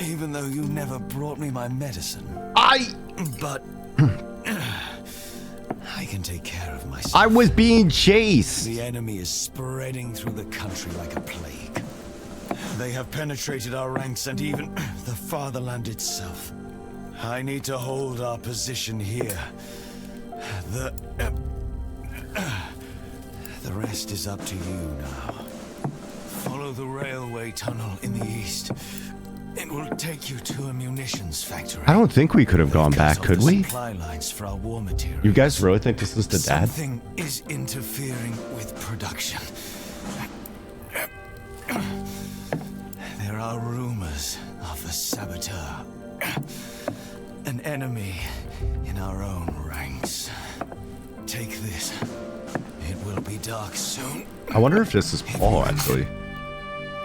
Even though you never brought me my medicine. But I can take care of myself. I was being chased. The enemy is spreading through the country like a plague. They have penetrated our ranks and even the fatherland itself. I need to hold our position here. The rest is up to you now. Follow the railway tunnel in the east. It will take you to a munitions factory. I don't think we could have gone back, could we? Supply lines for our war materials. You guys really think this is the dad? Something is interfering with production. There are rumors of a saboteur. An enemy in our own ranks. Take this. It will be dark soon. I wonder if this is Paul, actually.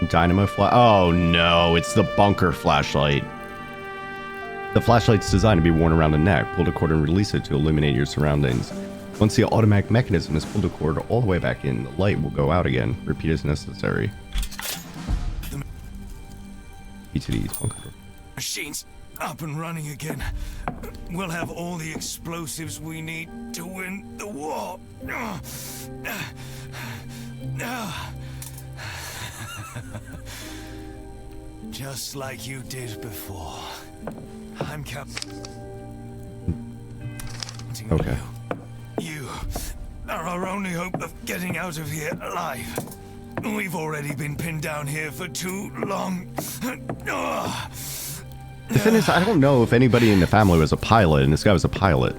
Dynamo flash. Oh no, it's the bunker flashlight. The flashlight's designed to be worn around the neck. Pull the cord and release it to illuminate your surroundings. Once the automatic mechanism is pulled the cord all the way back in, the light will go out again. Repeat as necessary. PTD's bunker. Machines up and running again. We'll have all the explosives we need to win the war. Just like you did before. I'm counting on Okay. you. You are our only hope of getting out of here alive. We've already been pinned down here for too long. The thing is, I don't know if anybody in the family was a pilot, and this guy was a pilot.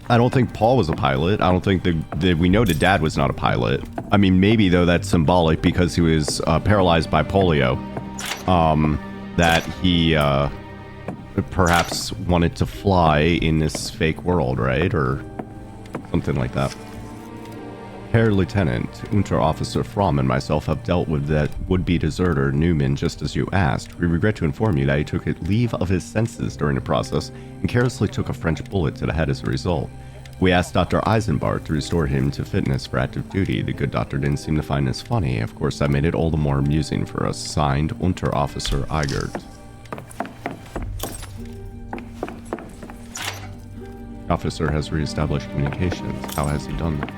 I don't think Paul was a pilot. I don't think we know the dad was not a pilot. I mean, maybe, though, that's symbolic because he was paralyzed by polio. That he perhaps wanted to fly in this fake world, right? Or something like that. Herr Lieutenant, Unterofficer Fromm and myself have dealt with that would-be deserter Newman just as you asked. We regret to inform you that he took leave of his senses during the process and carelessly took a French bullet to the head as a result. We asked Dr. Eisenbart to restore him to fitness for active duty. The good doctor didn't seem to find this funny. Of course, that made it all the more amusing for us. Signed, Unterofficer Eigert. The officer has re-established communications. How has he done that?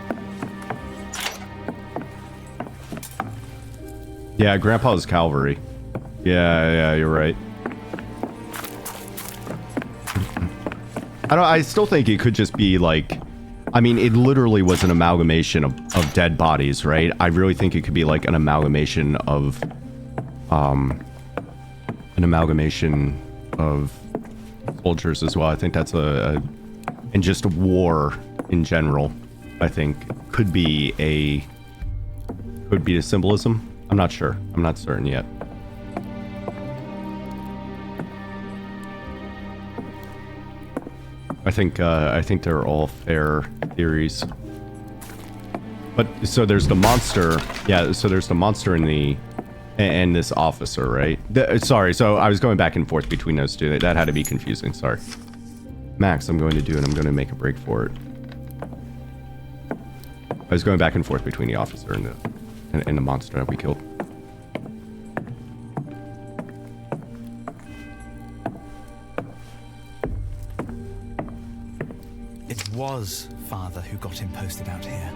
Yeah, Grandpa's cavalry. Yeah, you're right. I still think it could just be like, I mean, it literally was an amalgamation of dead bodies, right? I really think it could be like an amalgamation of soldiers as well. I think that's and just war in general, I think could be a symbolism. I'm not sure. I'm not certain yet. I think they're all fair theories. But so there's the monster. Yeah, so there's the monster and this officer, right? Sorry, so I was going back and forth between those two. That had to be confusing. Sorry. Max, I'm going to do it. I'm going to make a break for it. I was going back and forth between the officer and the monster that we killed. It was Father who got him posted out here.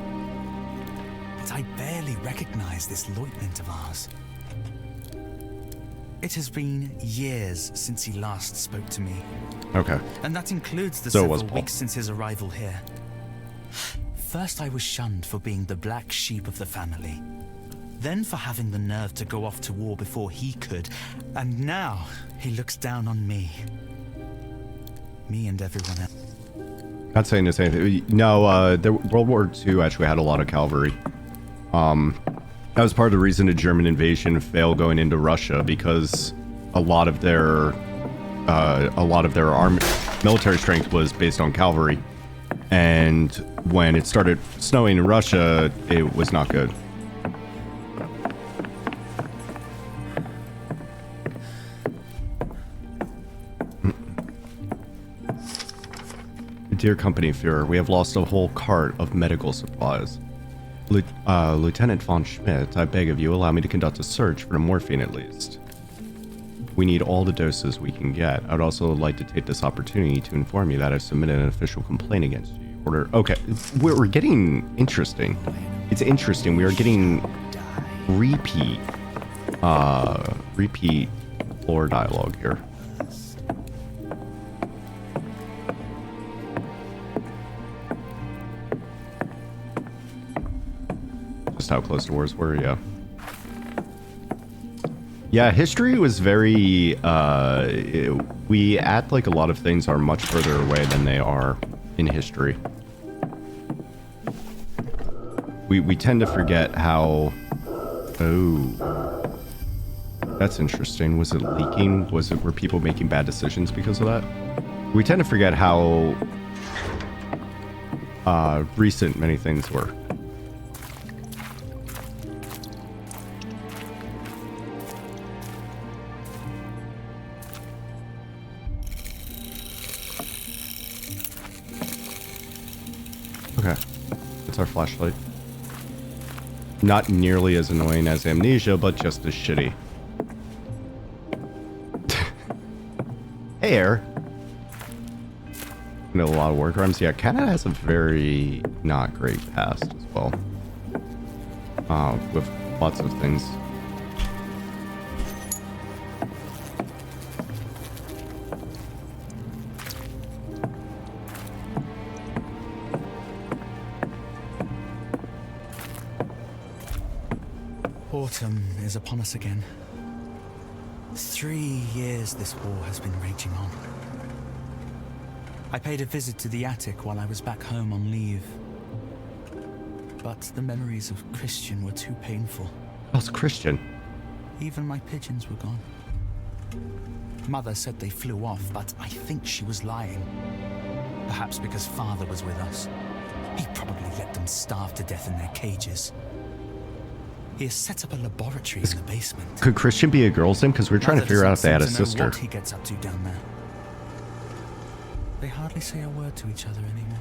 But I barely recognize this lieutenant of ours. It has been years since he last spoke to me. Okay. And that includes the So several was Paul. weeks since his arrival here. First I was shunned for being the black sheep of the family. Then for having the nerve to go off to war before he could. And now he looks down on me. Me and everyone else. Not saying the same thing. No, World War II actually had a lot of cavalry. That was part of the reason the German invasion failed going into Russia, because a lot of their military strength was based on cavalry, and when it started snowing in Russia, it was not good. Dear Company Führer, we have lost a whole cart of medical supplies. Lieutenant von Schmidt, I beg of you, allow me to conduct a search for the morphine at least. We need all the doses we can get. I would also like to take this opportunity to inform you that I've submitted an official complaint against you. Okay, we're getting interesting. It's interesting. We are getting repeat floor dialogue here. Just how close the wars were, yeah. Yeah, history was very, we act like a lot of things are much further away than they are in history. We tend to forget how, oh, that's interesting. Was it leaking? Were people making bad decisions because of that? We tend to forget how, recent many things were. Okay, that's our flashlight. Not nearly as annoying as amnesia, but just as shitty. Hey, Air. I know a lot of workarounds. Yeah, Canada has a very not great past as well. With lots of things. Autumn is upon us again. 3 years this war has been raging on. I paid a visit to the attic while I was back home on leave. But the memories of Christian were too painful. How's Christian? Even my pigeons were gone. Mother said they flew off, but I think she was lying. Perhaps because Father was with us. He probably let them starve to death in their cages. He has set up a laboratory in the basement. Could Christian be a girl's name? Because we're trying to figure out if they had a sister. What he gets up to down there. They hardly say a word to each other anymore.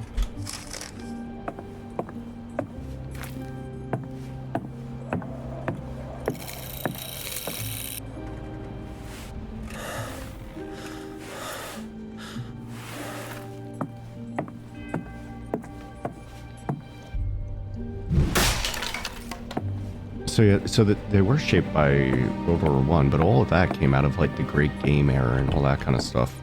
So yeah, so that they were shaped by World War I, but all of that came out of like the Great Game era and all that kind of stuff.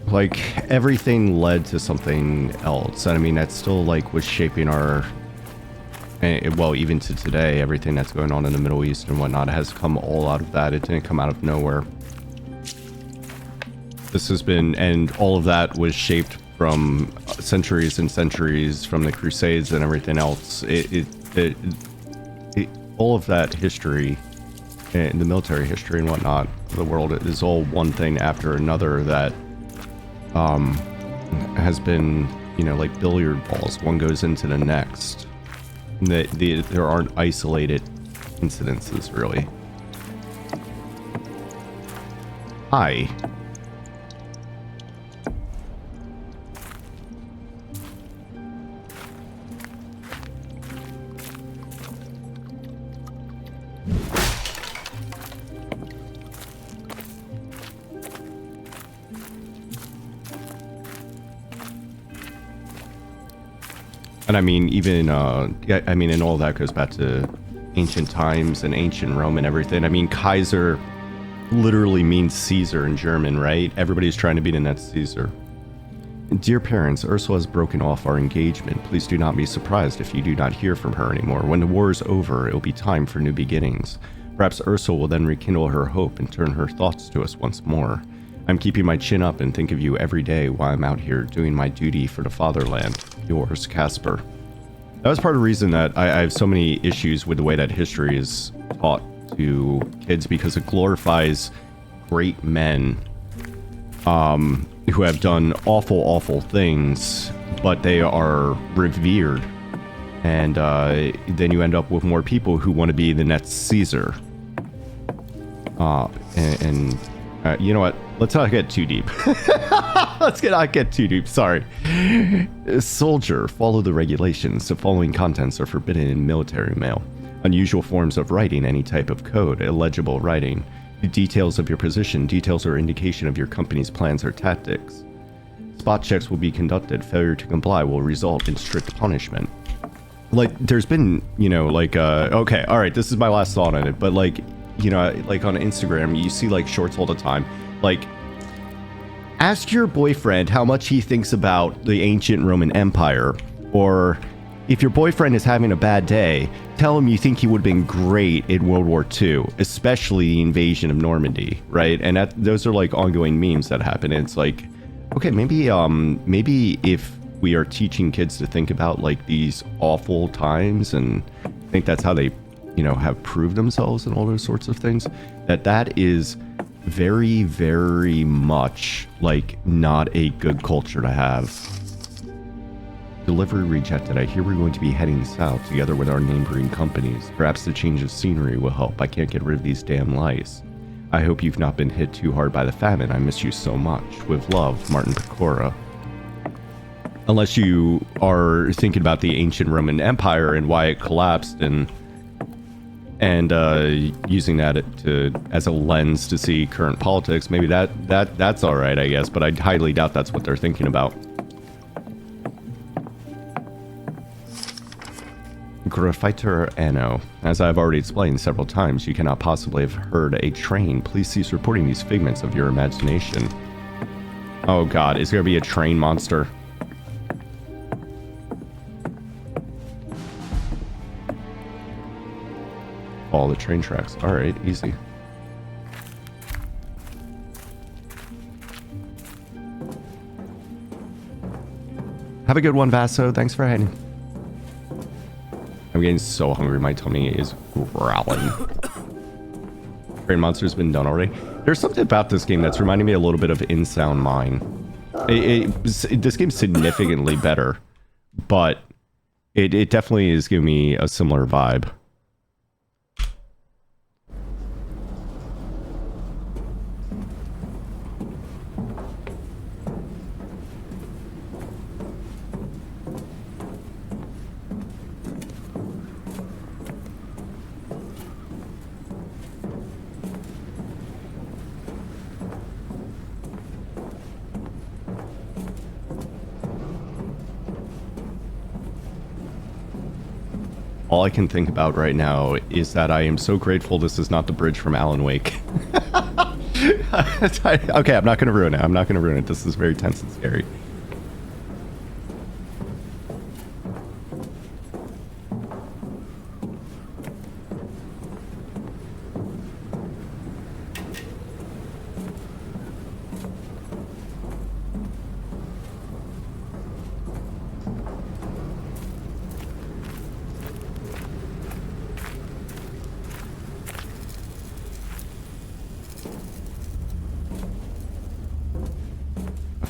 Like everything led to something else. And I mean, that still like was shaping our, well, even to today, everything that's going on in the Middle East and whatnot has come all out of that. It didn't come out of nowhere. This has been, and all of that was shaped from centuries and centuries from the Crusades and everything else. All of that history, and the military history and whatnot, the world is all one thing after another that has been, you know, like billiard balls. One goes into the next. There aren't isolated incidences, really. Hi. And I mean, even, yeah, I mean, and all that goes back to ancient times and ancient Rome and everything. I mean, Kaiser literally means Caesar in German, right? Everybody's trying to be the next Caesar. Dear parents, Ursula has broken off our engagement. Please do not be surprised if you do not hear from her anymore. When the war is over, it will be time for new beginnings. Perhaps Ursula will then rekindle her hope and turn her thoughts to us once more. I'm keeping my chin up and think of you every day while I'm out here doing my duty for the fatherland. Yours, Casper. That was part of the reason that I have so many issues with the way that history is taught to kids, because it glorifies great men who have done awful, awful things, but they are revered. And then you end up with more people who want to be the next Caesar. You know what? Let's not get too deep. Let's not get too deep. Sorry. Soldier, follow the regulations. The following contents are forbidden in military mail. Unusual forms of writing, any type of code, illegible writing. Details of your position, details or indication of your company's plans or tactics. Spot checks will be conducted. Failure to comply will result in strict punishment. Like, there's been, you know, like, okay, all right, this is my last thought on it, but like, you know, like on Instagram, you see like shorts all the time. Like, ask your boyfriend how much he thinks about the ancient Roman Empire, or if your boyfriend is having a bad day, tell him you think he would have been great in World War II, especially the invasion of Normandy, right? And those are like ongoing memes that happen. And it's like, okay, maybe if we are teaching kids to think about like these awful times, and I think that's how they, you know, have proved themselves and all those sorts of things, that is very, very much like not a good culture to have. Delivery rejected. I hear we're going to be heading south together with our neighboring companies. Perhaps the change of scenery will help. I can't get rid of these damn lice. I hope you've not been hit too hard by the famine. I miss you so much. With love, Martin Pecora. Unless you are thinking about the ancient Roman Empire and why it collapsed, and using that as a lens to see current politics, maybe that's all right, I guess. But I highly doubt that's what they're thinking about. Graffiter Anno. As I've already explained several times, you cannot possibly have heard a train. Please cease reporting these figments of your imagination. Oh god, is there gonna be a train monster? Follow the train tracks. Alright, easy. Have a good one, Vaso. Thanks for hanging. I'm getting so hungry, my tummy is growling. Train Monster's been done already. There's something about this game that's reminding me a little bit of In Sound Mind. This game's significantly better, but it definitely is giving me a similar vibe. All I can think about right now is that I am so grateful this is not the bridge from Alan Wake. Okay, I'm not going to ruin it. I'm not going to ruin it. This is very tense and scary.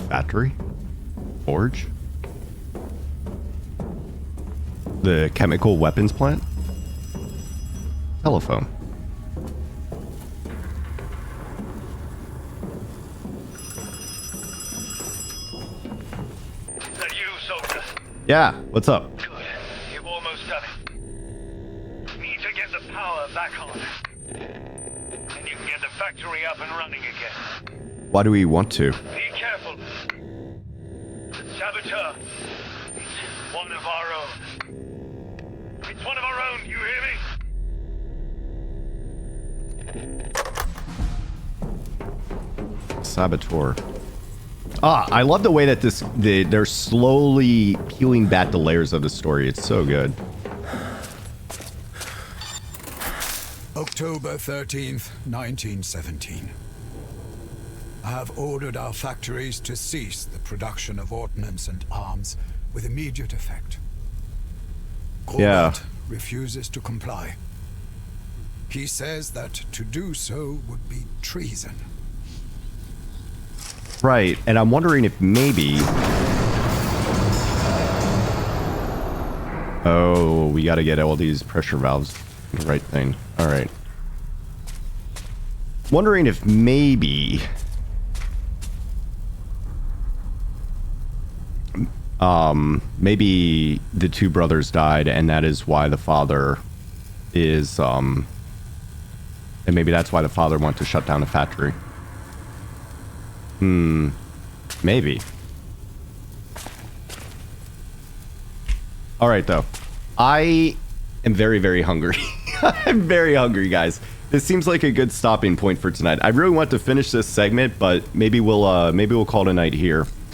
Factory? Forge? The chemical weapons plant? Telephone. Is that you, soldier? Yeah, what's up? Good. You've almost done it. Need to get the power back on. And you can get the factory up and running again. Why do we want to? Be careful. The saboteur. It's one of our own. It's one of our own, you hear me? Saboteur. Ah, I love the way that they're slowly peeling back the layers of the story. It's so good. October 13th, 1917. I have ordered our factories to cease the production of ordnance and arms with immediate effect. Corbett refuses to comply. He says that to do so would be treason. Right, and I'm wondering if maybe... Oh, we gotta get all these pressure valves in the right thing. Alright. Wondering if maybe... maybe the two brothers died, and that is why the father is, and maybe that's why the father wanted to shut down the factory. Maybe. Alright, though. I am very, very hungry. I'm very hungry, guys. This seems like a good stopping point for tonight. I really want to finish this segment, but maybe we'll call it a night here.